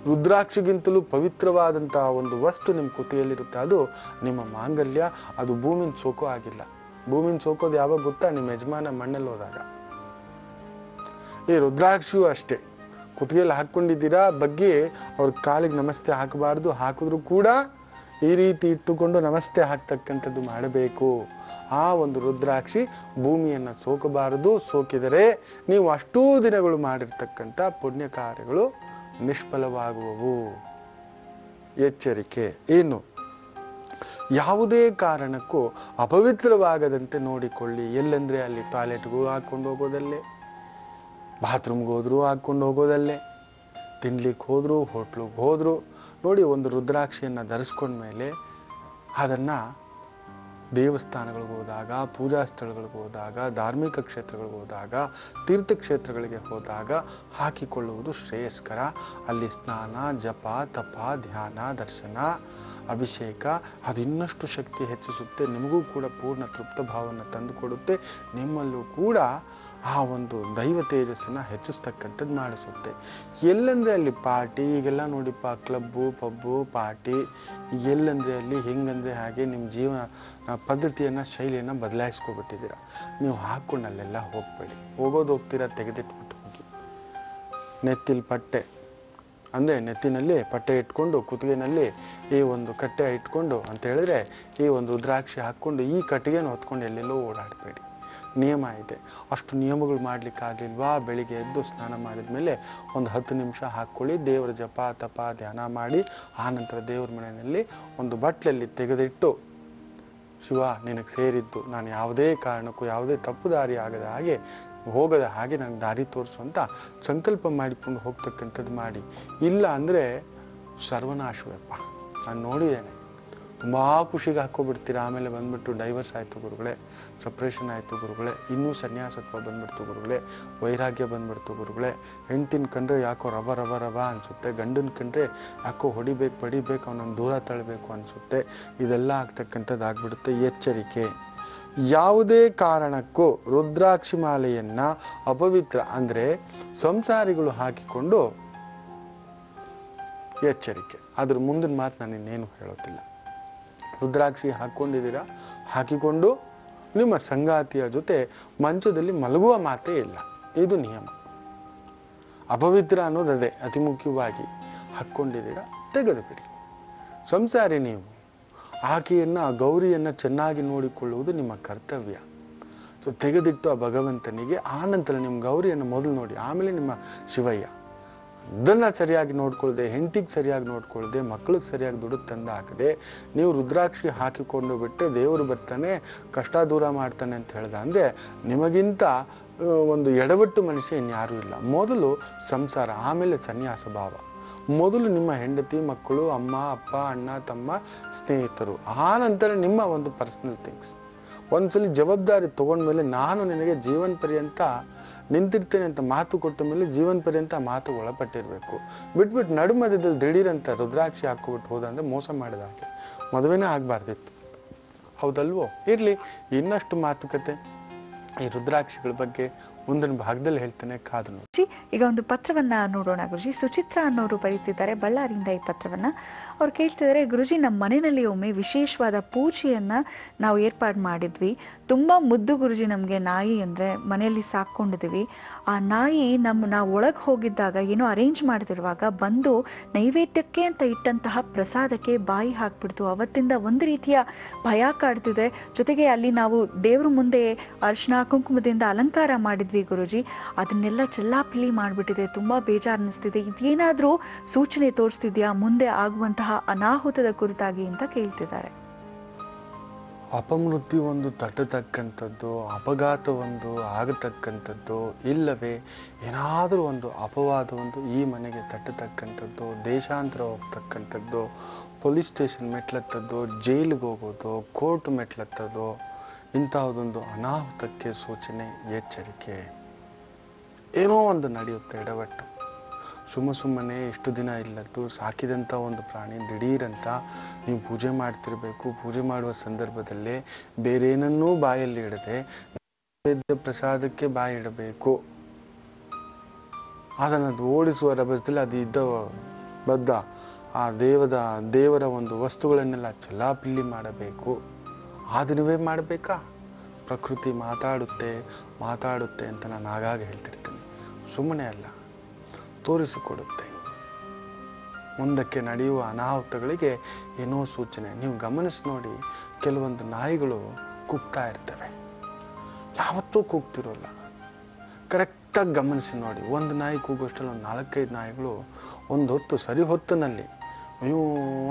ರುದ್ರಾಕ್ಷಿಗಿಂತಲೂ ಪವಿತ್ರವಾದಂತಹ ಒಂದು ವಸ್ತು ನಿಮ್ಮ ಕುತ್ತಿಗೆಯಲ್ಲಿರುತ್ತೆ, ಅದು ನಿಮ್ಮ ಮಾಂಗಲ್ಯ. ಅದು ಭೂಮಿನ ಸೋಕೋ ಆಗಿಲ್ಲ. ಭೂಮಿನ ಸೋಕೋದು ಯಾವಾಗ ಗೊತ್ತಾ? ನಿಮ್ಮ ಯಜಮಾನ ಮಣ್ಣಲ್ಲಿ ಹೋದಾಗ. ಈ ರುದ್ರಾಕ್ಷಿಯೂ ಅಷ್ಟೇ, ಕುತ್ತಿಗೆಯಲ್ಲಿ ಹಾಕೊಂಡಿದ್ದೀರಾ, ಬಗ್ಗೆ ಅವ್ರ ಕಾಲಿಗೆ ನಮಸ್ತೆ ಹಾಕಬಾರ್ದು. ಹಾಕಿದ್ರು ಕೂಡ ಈ ರೀತಿ ಇಟ್ಟುಕೊಂಡು ನಮಸ್ತೆ ಹಾಕ್ತಕ್ಕಂಥದ್ದು ಮಾಡಬೇಕು. ಆ ಒಂದು ರುದ್ರಾಕ್ಷಿ ಭೂಮಿಯನ್ನ ಸೋಕಬಾರದು. ಸೋಕಿದರೆ ನೀವು ಅಷ್ಟೂ ದಿನಗಳು ಮಾಡಿರ್ತಕ್ಕಂಥ ಪುಣ್ಯ ಕಾರ್ಯಗಳು ನಿಷ್ಫಲವಾಗುವವು. ಎಚ್ಚರಿಕೆ. ಏನು? ಯಾವುದೇ ಕಾರಣಕ್ಕೂ ಅಪವಿತ್ರವಾಗದಂತೆ ನೋಡಿಕೊಳ್ಳಿ. ಎಲ್ಲಂದ್ರೆ ಅಲ್ಲಿ ಟಾಯ್ಲೆಟ್ಗೂ ಹಾಕೊಂಡು ಹೋಗೋದಲ್ಲೇ, ಬಾತ್ರೂಮ್ಗೆ ಹೋದ್ರು ಹಾಕೊಂಡು ಹೋಗೋದಲ್ಲೇ, ತಿನ್ಲಿಕ್ಕೆ ಹೋದ್ರು, ಹೋಟ್ಲಿಗೆ ಹೋದ್ರು. ನೋಡಿ, ಒಂದು ರುದ್ರಾಕ್ಷಿಯನ್ನ ಧರಿಸ್ಕೊಂಡ್ಮೇಲೆ ಅದನ್ನ ದೇವಸ್ಥಾನಗಳಿಗೆ ಹೋದಾಗ, ಪೂಜಾ ಸ್ಥಳಗಳಿಗೆ ಹೋದಾಗ, ಧಾರ್ಮಿಕ ಕ್ಷೇತ್ರಗಳಿಗೆ ಹೋದಾಗ, ತೀರ್ಥಕ್ಷೇತ್ರಗಳಿಗೆ ಹೋದಾಗ ಹಾಕಿಕೊಳ್ಳುವುದು ಶ್ರೇಯಸ್ಕರ. ಅಲ್ಲಿ ಸ್ನಾನ, ಜಪ, ತಪ, ಧ್ಯಾನ, ದರ್ಶನ, ಅಭಿಷೇಕ ಅದು ಇನ್ನಷ್ಟು ಶಕ್ತಿ ಹೆಚ್ಚಿಸುತ್ತೆ. ನಿಮಗೂ ಕೂಡ ಪೂರ್ಣ ತೃಪ್ತ ಭಾವವನ್ನು ತಂದುಕೊಡುತ್ತೆ. ನಿಮ್ಮಲ್ಲೂ ಕೂಡ ಆ ಒಂದು ದೈವ ತೇಜಸ್ಸನ್ನ ಹೆಚ್ಚಿಸ್ತಕ್ಕಂಥದ್ದು ಮಾಡಿಸುತ್ತೆ. ಎಲ್ಲಂದ್ರೆ ಅಲ್ಲಿ ಪಾರ್ಟಿ, ಈಗೆಲ್ಲ ನೋಡಿಪ್ಪ, ಕ್ಲಬ್ಬು, ಪಬ್ಬು, ಪಾರ್ಟಿ, ಎಲ್ಲಂದ್ರೆ ಅಲ್ಲಿ ಹೆಂಗಂದ್ರೆ ಹಾಗೆ ನಿಮ್ಮ ಜೀವನ ಪದ್ಧತಿಯನ್ನ, ಶೈಲಿಯನ್ನ ಬದಲಾಯಿಸ್ಕೊಬಿಟ್ಟಿದ್ದೀರಾ. ನೀವು ಹಾಕೊಂಡು ಅಲ್ಲೆಲ್ಲ ಹೋಗ್ಬೇಡಿ. ಹೋಗ್ತೀರಾ, ತೆಗೆದಿಟ್ಬಿಟ್ಟು ಹೋಗಿ. ನೆತ್ತಿಲ್ ಪಟ್ಟೆ ಅಂದ್ರೆ ನೆತ್ತಿನಲ್ಲಿ ಪಟ್ಟೆ ಇಟ್ಕೊಂಡು, ಕುತ್ತಿಗೆನಲ್ಲಿ ಈ ಒಂದು ಕಟ್ಟೆ ಇಟ್ಕೊಂಡು ಅಂತ ಹೇಳಿದ್ರೆ, ಈ ಒಂದು ರುದ್ರಾಕ್ಷಿ ಹಾಕೊಂಡು ಈ ಕಟ್ಟಿಗೆನ ಹೊತ್ಕೊಂಡು ಎಲ್ಲೆಲ್ಲೋ ಓಡಾಡಬೇಡಿ. ನಿಯಮ ಇದೆ. ಅಷ್ಟು ನಿಯಮಗಳು ಮಾಡ್ಲಿಕ್ಕಾಗ್ಲಿಲ್ವಾ? ಬೆಳಿಗ್ಗೆ ಎದ್ದು ಸ್ನಾನ ಮಾಡಿದ್ಮೇಲೆ ಒಂದು 10 ನಿಮಿಷ ಹಾಕೊಳ್ಳಿ. ದೇವರ ಜಪ, ತಪ, ಧ್ಯಾನ ಮಾಡಿ ಆ ನಂತರ ದೇವ್ರ ಮನೆಯಲ್ಲಿ ಒಂದು ಬಟ್ಲಲ್ಲಿ ತೆಗೆದಿಟ್ಟು, ಶಿವ ನಿನಗೆ ಸೇರಿದ್ದು, ನಾನು ಯಾವುದೇ ಕಾರಣಕ್ಕೂ ಯಾವುದೇ ತಪ್ಪು ದಾರಿ ಹೋಗದ ಹಾಗೆ ನನಗೆ ದಾರಿ ತೋರಿಸು ಅಂತ ಸಂಕಲ್ಪ ಮಾಡಿಕೊಂಡು ಹೋಗ್ತಕ್ಕಂಥದ್ದು ಮಾಡಿ. ಇಲ್ಲ ಅಂದ್ರೆ ಸರ್ವನಾಶವಪ್ಪ. ನಾನು ನೋಡಿದ್ದೇನೆ, ತುಂಬಾ ಖುಷಿಗೆ ಹಾಕೋಬಿಡ್ತೀರಾ. ಆಮೇಲೆ ಬಂದ್ಬಿಟ್ಟು ಡೈವರ್ಸ್ ಆಯ್ತು ಗುರುಗಳೇ, ಸಪ್ರೇಷನ್ ಆಯ್ತು ಗುರುಗಳೇ, ಇನ್ನೂ ಸನ್ಯಾಸತ್ವ ಬಂದ್ಬಿಡ್ತು ಗುರುಗಳೇ, ವೈರಾಗ್ಯ ಬಂದ್ಬಿಡ್ತು ಗುರುಗಳೇ, ಹೆಂಡ್ತಿನ ಕಂಡ್ರೆ ಯಾಕೋ ರವ ರವ ರವ ಅನ್ಸುತ್ತೆ, ಗಂಡನ್ ಕಂಡ್ರೆ ಯಾಕೋ ಹೊಡಿಬೇಕು ಪಡಿಬೇಕು, ಅವನನ್ನು ದೂರ ತಳ್ಳಬೇಕು ಅನ್ಸುತ್ತೆ. ಇದೆಲ್ಲ ಆಗ್ತಕ್ಕಂಥದ್ದು ಆಗ್ಬಿಡುತ್ತೆ. ಎಚ್ಚರಿಕೆ. ಯಾವುದೇ ಕಾರಣಕ್ಕೂ ರುದ್ರಾಕ್ಷಿ ಮಾಲೆಯನ್ನ ಅಪವಿತ್ರ ಅಂದ್ರೆ ಸಂಸಾರಿಗಳು ಹಾಕಿಕೊಂಡು ಎಚ್ಚರಿಕೆ. ಅದ್ರ ಮುಂದಿನ ಮಾತು ನಾನು ಇನ್ನೇನು ಹೇಳೋದಿಲ್ಲ. ರುದ್ರಾಕ್ಷಿ ಹಾಕೊಂಡಿದ್ದೀರಾ, ಹಾಕಿಕೊಂಡು ನಿಮ್ಮ ಸಂಗಾತಿಯ ಜೊತೆ ಮಂಚದಲ್ಲಿ ಮಲಗುವ ಮಾತೇ ಇಲ್ಲ. ಇದು ನಿಯಮ. ಅಪವಿತ್ರ ಅನ್ನೋದದೇ. ಅತಿ ಮುಖ್ಯವಾಗಿ ಹಾಕೊಂಡಿದ್ದೀರಾ, ತೆಗೆದು ಬಿಡಿ. ಸಂಸಾರಿ ನೀವು. ಆಕೆಯನ್ನ, ಗೌರಿಯನ್ನ ಚೆನ್ನಾಗಿ ನೋಡಿಕೊಳ್ಳುವುದು ನಿಮ್ಮ ಕರ್ತವ್ಯ. ಸೊ ತೆಗೆದಿಟ್ಟು ಆ ಭಗವಂತನಿಗೆ, ಆ ನಂತರ ನಿಮ್ಮ ಗೌರಿಯನ್ನು ಮೊದಲು ನೋಡಿ, ಆಮೇಲೆ ನಿಮ್ಮ ಶಿವಯ್ಯ. ಅದನ್ನ ಸರಿಯಾಗಿ ನೋಡ್ಕೊಳ್ಳದೆ, ಹೆಂಡತಿಗೆ ಸರಿಯಾಗಿ ನೋಡ್ಕೊಳ್ಳದೆ, ಮಕ್ಕಳಿಗೆ ಸರಿಯಾಗಿ ದುಡ್ಡು ತಂದು ಹಾಕದೆ ನೀವು ರುದ್ರಾಕ್ಷಿ ಹಾಕಿಕೊಂಡು ಬಿಟ್ಟೆ ದೇವರು ಬರ್ತಾನೆ, ಕಷ್ಟ ದೂರ ಮಾಡ್ತಾನೆ ಅಂತ ಹೇಳ್ದ ಅಂದ್ರೆ ನಿಮಗಿಂತ ಒಂದು ಎಡವಟ್ಟು ಮನುಷ್ಯ ಇನ್ಯಾರೂ ಇಲ್ಲ. ಮೊದಲು ಸಂಸಾರ, ಆಮೇಲೆ ಸನ್ಯಾಸ ಭಾವ. ಮೊದಲು ನಿಮ್ಮ ಹೆಂಡತಿ, ಮಕ್ಕಳು, ಅಮ್ಮ ಅಪ್ಪ, ಅಣ್ಣ ತಮ್ಮ, ಸ್ನೇಹಿತರು, ಆ ನಂತರ ನಿಮ್ಮ ಒಂದು ಪರ್ಸನಲ್ ಥಿಂಗ್ಸ್. ಒಂದ್ಸಲಿ ಜವಾಬ್ದಾರಿ ತಗೊಂಡ್ಮೇಲೆ ನಾನು ನಿನಗೆ ಜೀವನ ಪರ್ಯಂತ ನಿಂತಿರ್ತೇನೆ ಅಂತ ಮಾತು ಕೊಟ್ಟ ಮೇಲೆ ಜೀವನ ಪರ್ಯಂತ ಮಾತು ಒಳಪಟ್ಟಿರ್ಬೇಕು. ಬಿಟ್ಬಿಟ್ಟು ನಡುಮಧ್ಯದಲ್ಲಿ ದಿಢೀರಂತ ರುದ್ರಾಕ್ಷಿ ಹಾಕೋಬಿಟ್ಟು ಹೋದಂದ್ರೆ ಮೋಸ ಮಾಡಿದ ಹಾಗೆ, ಮದುವೆನೇ ಆಗ್ಬಾರ್ದಿತ್ತು. ಹೌದಲ್ವೋ? ಇರ್ಲಿ, ಇನ್ನಷ್ಟು ಮಾತುಕತೆ ಈ ರುದ್ರಾಕ್ಷಿಗಳ ಬಗ್ಗೆ ಮುಂದಿನ ಭಾಗದಲ್ಲಿ ಹೇಳ್ತೇನೆ, ಕಾದು ನೋಡಿ. ಈಗ ಒಂದು ಪತ್ರವನ್ನ ನೋಡೋಣ ಗುರುಜಿ. ಸುಚಿತ್ರಾ ಅನ್ನೋರು ಬರೀತಿದ್ದಾರೆ ಬಳ್ಳಾರಿಯಿಂದ ಈ ಪತ್ರವನ್ನ. ಅವ್ರು ಕೇಳ್ತಿದ್ದಾರೆ, ಗುರುಜಿ ನಮ್ಮ ಮನೆಯಲ್ಲಿ ಒಮ್ಮೆ ವಿಶೇಷವಾದ ಪೂಜೆಯನ್ನ ನಾವು ಏರ್ಪಾಡು ಮಾಡಿದ್ವಿ. ತುಂಬಾ ಮುದ್ದು ಗುರುಜಿ ನಮ್ಗೆ ನಾಯಿ ಅಂದ್ರೆ ಮನೆಯಲ್ಲಿ ಸಾಕೊಂಡಿದ್ವಿ. ಆ ನಾಯಿ ನಾವು ಒಳಗೆ ಹೋಗಿದ್ದಾಗ ಏನೋ ಅರೇಂಜ್ ಮಾಡ್ತಿರುವಾಗ ಬಂದು ನೈವೇದ್ಯಕ್ಕೆ ಅಂತ ಇಟ್ಟಂತಹ ಪ್ರಸಾದಕ್ಕೆ ಬಾಯಿ ಹಾಕ್ಬಿಡ್ತು. ಅವತ್ತಿಂದ ಒಂದು ರೀತಿಯ ಭಯ ಕಾಡ್ತಿದೆ. ಜೊತೆಗೆ ಅಲ್ಲಿ ನಾವು ದೇವ್ರ ಮುಂದೆ ಅರ್ಶನ ಕುಂಕುಮದಿಂದ ಅಲಂಕಾರ ಮಾಡಿದ್ವಿ ಗುರುಜಿ, ಅದನ್ನೆಲ್ಲ ಚೆಲ್ಲಾಪಿಲ್ಲಿ ಮಾಡ್ಬಿಟ್ಟಿದೆ. ತುಂಬಾ ಬೇಜಾರು ಅನಿಸ್ತಿದೆ. ಇದೇನಾದ್ರೂ ಸೂಚನೆ ತೋರಿಸ್ತಿದ್ಯಾ ಮುಂದೆ ಆಗುವಂತಹ ಅನಾಹುತದ ಕುರಿತಾಗಿ ಅಂತ ಕೇಳ್ತಿದ್ದಾರೆ. ಅಪಮೃತ್ಯು ಒಂದು ತಟ್ಟತಕ್ಕಂಥದ್ದು, ಅಪಘಾತ ಒಂದು ಆಗತಕ್ಕಂಥದ್ದು, ಇಲ್ಲವೇ ಏನಾದರೂ ಒಂದು ಅಪವಾದ ಒಂದು ಈ ಮನೆಗೆ ತಟ್ಟತಕ್ಕಂಥದ್ದು, ದೇಶಾಂತರ ಹೋಗ್ತಕ್ಕಂಥದ್ದು, ಪೊಲೀಸ್ ಸ್ಟೇಷನ್ ಮೆಟ್ಲತ್ತದ್ದು, ಜೈಲಿಗೆ ಹೋಗೋದು, ಕೋರ್ಟ್ ಮೆಟ್ಲತ್ತದು, ಇಂತಹದೊಂದು ಅನಾಹುತಕ್ಕೆ ಸೂಚನೆ, ಎಚ್ಚರಿಕೆ. ಏನೋ ಒಂದು ನಡೆಯುತ್ತೆ ಎಡವಟ್ಟು. ಸುಮ್ಮನೆ ಇಷ್ಟು ದಿನ ಇಲ್ಲದ್ದು ಸಾಕಿದಂಥ ಒಂದು ಪ್ರಾಣಿ ದಿಢೀರಂತ ನೀವು ಪೂಜೆ ಮಾಡ್ತಿರ್ಬೇಕು. ಪೂಜೆ ಮಾಡುವ ಸಂದರ್ಭದಲ್ಲೇ ಬೇರೇನನ್ನೂ ಬಾಯಲ್ಲಿ ಇಡದೆ ನೈವೇದ್ಯ ಪ್ರಸಾದಕ್ಕೆ ಬಾಯಿ ಇಡಬೇಕು. ಅದನ್ನು ಓಡಿಸುವ ರಭಸದಲ್ಲಿ ಅದು ಇದ್ದ ಬದ್ದ ಆ ದೇವರ ಒಂದು ವಸ್ತುಗಳನ್ನೆಲ್ಲ ಚೆಲ್ಲಾಪಿಲ್ಲಿ ಮಾಡಬೇಕು. ಆ ದಿನವೇ ಮಾಡಬೇಕಾ? ಪ್ರಕೃತಿ ಮಾತಾಡುತ್ತೆ ಅಂತ ನಾನು ಆಗಾಗ ಹೇಳ್ತಿರ್ತೇನೆ. ಸುಮ್ಮನೆ ಅಲ್ಲ, ತೋರಿಸಿಕೊಡುತ್ತೆ. ಮುಂದಕ್ಕೆ ನಡೆಯುವ ಅನಾಹುತಗಳಿಗೆ ಏನೋ ಸೂಚನೆ. ನೀವು ಗಮನಿಸಿ ನೋಡಿ, ಕೆಲವೊಂದು ನಾಯಿಗಳು ಕೂಗ್ತಾ ಇರ್ತವೆ, ಯಾವತ್ತೂ ಕೂಗ್ತಿರೋಲ್ಲ. ಕರೆಕ್ಟಾಗಿ ಗಮನಿಸಿ ನೋಡಿ, ಒಂದು ನಾಯಿ ಕೂಗೋಷ್ಟರಲ್ಲಿ ಒಂದು 4-5 ನಾಯಿಗಳು ಒಂದು ಹೊತ್ತು ಸರಿ ಹೊತ್ತಿನಲ್ಲಿ ಅಯ್ಯೋ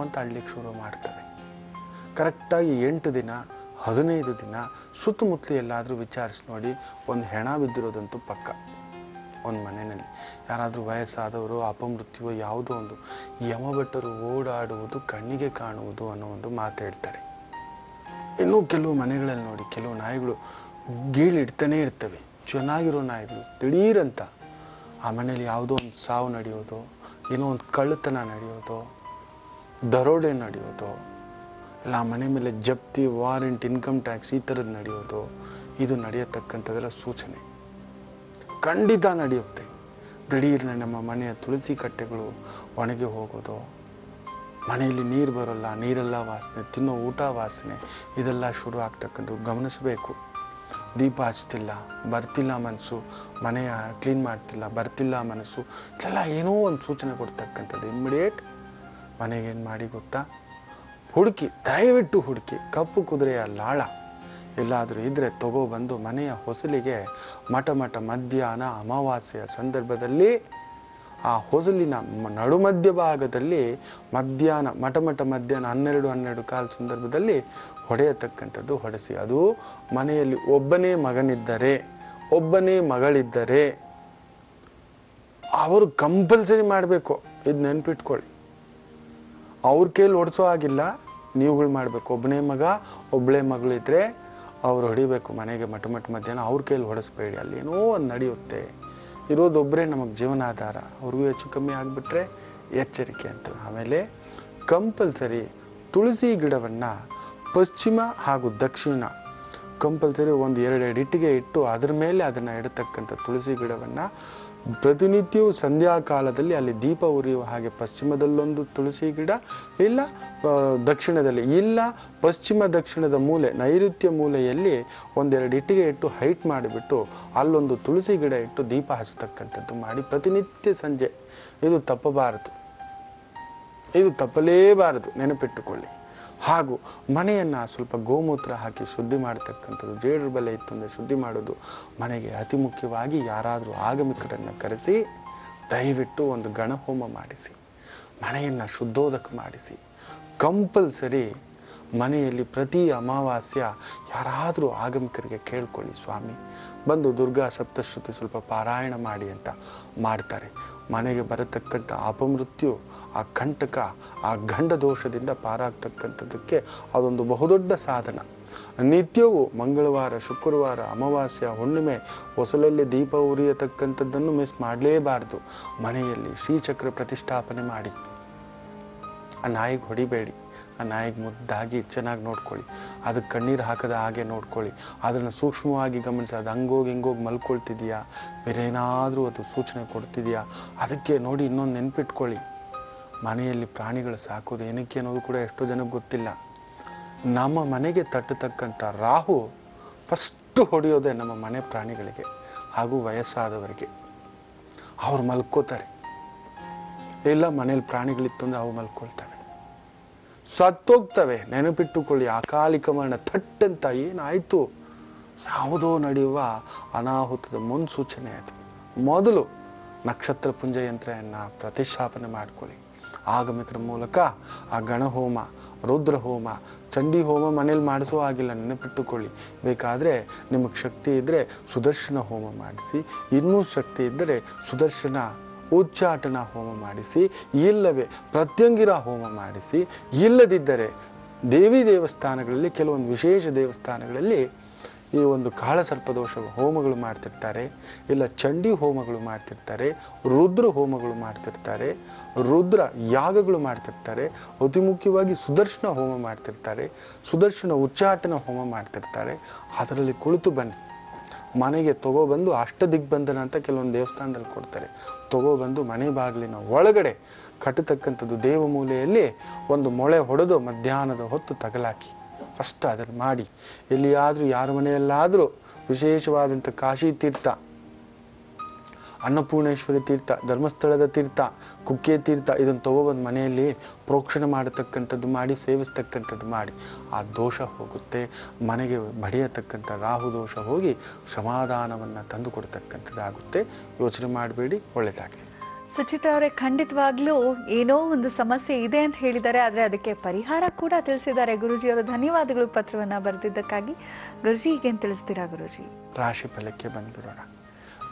ಅಂತ ಅಳ್ಲಿಕ್ಕೆ ಶುರು ಮಾಡ್ತವೆ. ಕರೆಕ್ಟಾಗಿ 8 ದಿನ 15 ದಿನ ಸುತ್ತಮುತ್ತಲು ಎಲ್ಲಾದರೂ ವಿಚಾರಿಸಿ ನೋಡಿ, ಒಂದು ಹೆಣ ಬಿದ್ದಿರೋದಂತೂ ಪಕ್ಕ. ಒಂದು ಮನೆಯಲ್ಲಿ ಯಾರಾದರೂ ವಯಸ್ಸಾದವರು, ಅಪಮೃತ್ಯು, ಯಾವುದೋ ಒಂದು ಯಮಭಟ್ಟರು ಓಡಾಡುವುದು ಕಣ್ಣಿಗೆ ಕಾಣುವುದು ಅನ್ನೋ ಒಂದು ಮಾತು ಹೇಳ್ತಾರೆ. ಇನ್ನೂ ಕೆಲವು ಮನೆಗಳಲ್ಲಿ ನೋಡಿ, ಕೆಲವು ನಾಯಿಗಳು ಗೀಳಿಡ್ತಾನೆ ಇರ್ತವೆ. ಚೆನ್ನಾಗಿರೋ ನಾಯಿಗಳು ದಿಢೀರಂತ ಆ ಮನೇಲಿ ಯಾವುದೋ ಒಂದು ಸಾವು ನಡೆಯೋದು, ಏನೋ ಒಂದು ಕಳ್ಳತನ ನಡೆಯೋದು, ದರೋಡೆ ನಡೆಯೋದು, ಇಲ್ಲ ಆ ಮನೆ ಮೇಲೆ ಜಪ್ತಿ, ವಾರೆಂಟ್, ಇನ್ಕಮ್ ಟ್ಯಾಕ್ಸ್ ಈ ಥರದ್ದು ನಡೆಯೋದು, ಇದು ನಡೆಯತಕ್ಕಂಥದ್ದೆಲ್ಲ ಸೂಚನೆ ಖಂಡಿತ ನಡೆಯುತ್ತೆ. ದಿಢೀರ್ನ ನಮ್ಮ ಮನೆಯ ತುಳಸಿ ಕಟ್ಟೆಗಳು ಒಣಗಿ ಹೋಗೋದು, ಮನೆಯಲ್ಲಿ ನೀರು ಬರೋಲ್ಲ, ನೀರೆಲ್ಲ ವಾಸನೆ, ತಿನ್ನೋ ಊಟ ವಾಸನೆ, ಇದೆಲ್ಲ ಶುರು ಆಗ್ತಕ್ಕಂಥದ್ದು ಗಮನಿಸಬೇಕು. ದೀಪ ಹಚ್ತಿಲ್ಲ, ಬರ್ತಿಲ್ಲ ಮನಸ್ಸು, ಮನೆಯ ಕ್ಲೀನ್ ಮಾಡ್ತಿಲ್ಲ, ಬರ್ತಿಲ್ಲ ಮನಸ್ಸು, ಇದೆಲ್ಲ ಏನೋ ಒಂದು ಸೂಚನೆ ಕೊಡ್ತಕ್ಕಂಥದ್ದು. ಇಮ್ಮಿಡಿಯೇಟ್ ಮನೆಗೇನು ಮಾಡಿ ಗೊತ್ತಾ, ಹುಡುಕಿ, ದಯವಿಟ್ಟು ಹುಡುಕಿ, ಕಪ್ಪು ಕುದುರೆಯ ಲಾಳ ಎಲ್ಲಾದರೂ ಇದ್ರೆ ತಗೋಬಂದು ಮನೆಯ ಹೊಸಲಿಗೆ ಮಠ ಮಧ್ಯಾಹ್ನ ಅಮಾವಾಸ್ಯೆಯ ಸಂದರ್ಭದಲ್ಲಿ ಆ ಹೊಸಲಿನ ನಡುಮಧ್ಯ ಭಾಗದಲ್ಲಿ ಮಧ್ಯಾಹ್ನ ಮಧ್ಯಾಹ್ನ 12 ಕಾಲ ಸಂದರ್ಭದಲ್ಲಿ ಹೊಡೆಯತಕ್ಕಂಥದ್ದು ಹೊಡೆಸಿ. ಅದು ಮನೆಯಲ್ಲಿ ಒಬ್ಬನೇ ಮಗನಿದ್ದರೆ, ಒಬ್ಬನೇ ಮಗಳಿದ್ದರೆ ಅವರು ಕಂಪಲ್ಸರಿ ಮಾಡಬೇಕು. ಇದು ನೆನ್ಪಿಟ್ಕೊಳ್ಳಿ. ಅವ್ರ ಕೈಲಿ ಹೊಡೆಸೋ ಆಗಿಲ್ಲ, ನೀವುಗಳು ಮಾಡಬೇಕು. ಒಬ್ಬನೇ ಮಗ ಒಬ್ಬಳೇ ಮಗಳಿದ್ರೆ ಅವ್ರು ಹೊಡಿಬೇಕು ಮನೆಗೆ ಮಠ ಮಧ್ಯಾಹ್ನ ಅವ್ರ ಕೈಯಲ್ಲಿ ಹೊಡೆಸ್ಬೇಡಿ. ಅಲ್ಲಿ ಏನೋ ಒಂದು ನಡೆಯುತ್ತೆ. ಇರೋದೊಬ್ಬರೇ ನಮಗೆ ಜೀವನಾಧಾರ. ಅವ್ರಿಗೂ ಹೆಚ್ಚು ಕಮ್ಮಿ ಆಗಿಬಿಟ್ರೆ ಎಚ್ಚರಿಕೆ ಅಂತ. ಆಮೇಲೆ ಕಂಪಲ್ಸರಿ ತುಳಸಿ ಗಿಡವನ್ನು ಪಶ್ಚಿಮ ಹಾಗೂ ದಕ್ಷಿಣ ಕಂಪಲ್ಸರಿ ಒಂದು 2 ಇಟ್ಟಿಗೆ ಇಟ್ಟು ಅದರ ಮೇಲೆ ಅದನ್ನು ಇಡತಕ್ಕಂಥ ತುಳಸಿ ಗಿಡವನ್ನು ಪ್ರತಿನಿತ್ಯವೂ ಸಂಧ್ಯಾಕಾಲದಲ್ಲಿ ಅಲ್ಲಿ ದೀಪ ಉರಿಯುವ ಹಾಗೆ ಪಶ್ಚಿಮದಲ್ಲೊಂದು ತುಳಸಿ ಗಿಡ, ಇಲ್ಲ ದಕ್ಷಿಣದಲ್ಲಿ, ಇಲ್ಲ ಪಶ್ಚಿಮ ದಕ್ಷಿಣದ ಮೂಲೆ ನೈಋತ್ಯ ಮೂಲೆಯಲ್ಲಿ 1-2 ಇಟ್ಟಿಗೆ ಇಟ್ಟು ಹೈಟ್ ಮಾಡಿಬಿಟ್ಟು ಅಲ್ಲೊಂದು ತುಳಸಿ ಗಿಡ ಇಟ್ಟು ದೀಪ ಹಚ್ಚತಕ್ಕಂಥದ್ದು ಮಾಡಿ ಪ್ರತಿನಿತ್ಯ ಸಂಜೆ. ಇದು ತಪ್ಪಬಾರದು, ಇದು ತಪ್ಪಲೇಬಾರದು, ನೆನಪಿಟ್ಟುಕೊಳ್ಳಿ. ಹಾಗೂ ಮನೆಯನ್ನು ಸ್ವಲ್ಪ ಗೋಮೂತ್ರ ಹಾಕಿ ಶುದ್ಧಿ ಮಾಡತಕ್ಕಂಥದ್ದು, ಜೇಡರ ಬಲೆ ಇತ್ತು ಅಂದರೆ ಶುದ್ಧಿ ಮಾಡೋದು. ಮನೆಗೆ ಅತಿ ಮುಖ್ಯವಾಗಿ ಯಾರಾದರೂ ಆಗಮಿಕರನ್ನು ಕರೆಸಿ ದಯವಿಟ್ಟು ಒಂದು ಗಣಹೋಮ ಮಾಡಿಸಿ, ಮನೆಯನ್ನು ಶುದ್ಧೋದಕ ಮಾಡಿಸಿ. ಕಂಪಲ್ಸರಿ ಮನೆಯಲ್ಲಿ ಪ್ರತಿ ಅಮಾವಾಸ್ಯ ಯಾರಾದರೂ ಆಗಮಿಕರಿಗೆ ಕೇಳ್ಕೊಳ್ಳಿ, ಸ್ವಾಮಿ ಬಂದು ದುರ್ಗಾ ಸಪ್ತಶ್ರುತಿ ಸ್ವಲ್ಪ ಪಾರಾಯಣ ಮಾಡಿ ಅಂತ ಮಾಡ್ತಾರೆ. ಮನೆಗೆ ಬರತಕ್ಕಂಥ ಅಪಮೃತ್ಯು, ಆ ಕಂಟಕ, ಆ ಗಂಡ ದೋಷದಿಂದ ಪಾರಾಗ್ತಕ್ಕಂಥದ್ದಕ್ಕೆ ಅದೊಂದು ಬಹುದೊಡ್ಡ ಸಾಧನ. ನಿತ್ಯವೂ ಮಂಗಳವಾರ, ಶುಕ್ರವಾರ, ಅಮಾವಾಸ್ಯ, ಹುಣ್ಣಿಮೆ, ಹೊಸಲಲ್ಲಿ ದೀಪ ಉರಿಯತಕ್ಕಂಥದ್ದನ್ನು ಮಿಸ್ ಮಾಡಲೇಬಾರದು. ಮನೆಯಲ್ಲಿ ಶ್ರೀಚಕ್ರ ಪ್ರತಿಷ್ಠಾಪನೆ ಮಾಡಿ. ಆ ನಾಯಿಗೆ ಹೊಡಿಬೇಡಿ, ಆ ನಾಯಿಗೆ ಮುದ್ದಾಗಿ ಚೆನ್ನಾಗಿ ನೋಡ್ಕೊಳ್ಳಿ, ಅದಕ್ಕೆ ಕಣ್ಣೀರು ಹಾಕದ ಹಾಗೆ ನೋಡ್ಕೊಳ್ಳಿ, ಅದನ್ನು ಸೂಕ್ಷ್ಮವಾಗಿ ಗಮನಿಸಿ. ಅದು ಹಂಗೋಗಿ ಹಿಂಗೋಗಿ ಮಲ್ಕೊಳ್ತಿದೆಯಾ, ಬೇರೆ ಏನಾದರೂ ಅದು ಸೂಚನೆ ಕೊಡ್ತಿದೆಯಾ, ಅದಕ್ಕೆ ನೋಡಿ. ಇನ್ನೊಂದು ನೆನ್ಪಿಟ್ಕೊಳ್ಳಿ, ಮನೆಯಲ್ಲಿ ಪ್ರಾಣಿಗಳು ಸಾಕೋದು ಏನಕ್ಕೆ ಅನ್ನೋದು ಕೂಡ ಎಷ್ಟೋ ಜನಕ್ಕೆ ಗೊತ್ತಿಲ್ಲ. ನಮ್ಮ ಮನೆಗೆ ತಟ್ಟತಕ್ಕಂಥ ರಾಹು ಫಸ್ಟ್ ಹೊಡೆಯೋದೇ ನಮ್ಮ ಮನೆ ಪ್ರಾಣಿಗಳಿಗೆ ಹಾಗೂ ವಯಸ್ಸಾದವರಿಗೆ. ಅವ್ರು ಮಲ್ಕೋತಾರೆ, ಇಲ್ಲ ಮನೇಲಿ ಪ್ರಾಣಿಗಳಿತ್ತು ಅಂದರೆ ಅವು ಮಲ್ಕೊಳ್ತವೆ, ಸತ್ತೋಗ್ತವೆ. ನೆನಪಿಟ್ಟುಕೊಳ್ಳಿ, ಅಕಾಲಿಕ ಮರಣ ಥಟ್ಟಂತ ಏನಾಯ್ತು, ಯಾವುದೋ ನಡೆಯುವ ಅನಾಹುತದ ಮುನ್ಸೂಚನೆ ಅದು. ಮೊದಲು ನಕ್ಷತ್ರ ಪುಂಜ ಯಂತ್ರವನ್ನು ಪ್ರತಿಷ್ಠಾಪನೆ ಮಾಡ್ಕೊಳ್ಳಿ. ಆಗಮಿಕರ ಮೂಲಕ ಆ ಗಣಹೋಮ, ರುದ್ರಹೋಮ, ಚಂಡಿ ಹೋಮ ಮನೇಲಿ ಮಾಡಿಸೋ ಆಗಿಲ್ಲ, ನೆನಪಿಟ್ಟುಕೊಳ್ಳಿ. ಬೇಕಾದರೆ ನಿಮಗೆ ಶಕ್ತಿ ಇದ್ದರೆ ಸುದರ್ಶನ ಹೋಮ ಮಾಡಿಸಿ, ಇನ್ನೂ ಶಕ್ತಿ ಇದ್ದರೆ ಸುದರ್ಶನ ಉಚ್ಚಾಟನ ಹೋಮ ಮಾಡಿಸಿ, ಇಲ್ಲವೇ ಪ್ರತ್ಯಂಗಿರ ಹೋಮ ಮಾಡಿಸಿ. ಇಲ್ಲದಿದ್ದರೆ ದೇವಿ ದೇವಸ್ಥಾನಗಳಲ್ಲಿ, ಕೆಲವೊಂದು ವಿಶೇಷ ದೇವಸ್ಥಾನಗಳಲ್ಲಿ ಈ ಒಂದು ಕಾಳಸರ್ಪದೋಷ ಹೋಮಗಳು ಮಾಡ್ತಿರ್ತಾರೆ, ಇಲ್ಲ ಚಂಡಿ ಹೋಮಗಳು ಮಾಡ್ತಿರ್ತಾರೆ, ರುದ್ರ ಹೋಮಗಳು ಮಾಡ್ತಿರ್ತಾರೆ, ರುದ್ರ ಯಾಗಗಳು ಮಾಡ್ತಿರ್ತಾರೆ, ಅತಿ ಮುಖ್ಯವಾಗಿ ಸುದರ್ಶನ ಹೋಮ ಮಾಡ್ತಿರ್ತಾರೆ, ಸುದರ್ಶನ ಉಚ್ಚಾಟನ ಹೋಮ ಮಾಡ್ತಿರ್ತಾರೆ. ಅದರಲ್ಲಿ ಕುಳಿತು ಬನ್ನಿ. ಮನೆಗೆ ತಗೊಬಂದು ಅಷ್ಟದಿಗ್ಬಂಧನ ಅಂತ ಕೆಲವೊಂದು ದೇವಸ್ಥಾನದಲ್ಲಿ ಕೊಡ್ತಾರೆ. ತಗೊಬಂದು ಮನೆ ಬಾಗಿಲಿನ ಒಳಗಡೆ ಕಟ್ಟತಕ್ಕಂಥದ್ದು ದೇವಮೂಲೆಯಲ್ಲಿ ಒಂದು ಮೊಳೆ ಹೊಡೆದು ಮಧ್ಯಾಹ್ನದ ಹೊತ್ತು ತಗಲಾಕಿ. ಫಸ್ಟ್ ಅದನ್ನು ಮಾಡಿ. ಎಲ್ಲಿಯಾದರೂ ಯಾರ ಮನೆಯಲ್ಲಾದರೂ ವಿಶೇಷವಾದಂಥ ಕಾಶಿ ತೀರ್ಥ, ಅನ್ನಪೂರ್ಣೇಶ್ವರಿ ತೀರ್ಥ, ಧರ್ಮಸ್ಥಳದ ತೀರ್ಥ, ಕುಕ್ಕೆ ತೀರ್ಥ, ಇದನ್ನು ತಗೊಬಂದು ಮನೆಯಲ್ಲಿ ಪ್ರೋಕ್ಷಣೆ ಮಾಡತಕ್ಕಂಥದ್ದು ಮಾಡಿ, ಸೇವಿಸ್ತಕ್ಕಂಥದ್ದು ಮಾಡಿ. ಆ ದೋಷ ಹೋಗುತ್ತೆ. ಮನೆಗೆ ಬಡಿಯತಕ್ಕಂಥ ರಾಹು ದೋಷ ಹೋಗಿ ಸಮಾಧಾನವನ್ನು ತಂದು ಕೊಡ್ತಕ್ಕಂಥದ್ದಾಗುತ್ತೆ. ಯೋಚನೆ ಮಾಡಬೇಡಿ, ಒಳ್ಳೆಯದಾಗಲಿ. ಸುಚಿತ್ರಾ ಅವರೇ, ಖಂಡಿತವಾಗ್ಲೂ ಏನೋ ಒಂದು ಸಮಸ್ಯೆ ಇದೆ ಅಂತ ಹೇಳಿದ್ದಾರೆ, ಆದರೆ ಅದಕ್ಕೆ ಪರಿಹಾರ ಕೂಡ ತಿಳಿಸಿದ್ದಾರೆ ಗುರುಜಿ ಅವರು. ಧನ್ಯವಾದಗಳು ಪತ್ರವನ್ನ ಬರೆದಿದ್ದಕ್ಕಾಗಿ. ಗುರುಜಿ ಈಗೇನು ತಿಳಿಸ್ತೀರಾ ಗುರುಜಿ? ರಾಶಿ ಫಲಕ್ಕೆ ಬಂದ್ಬಿಡೋಣ.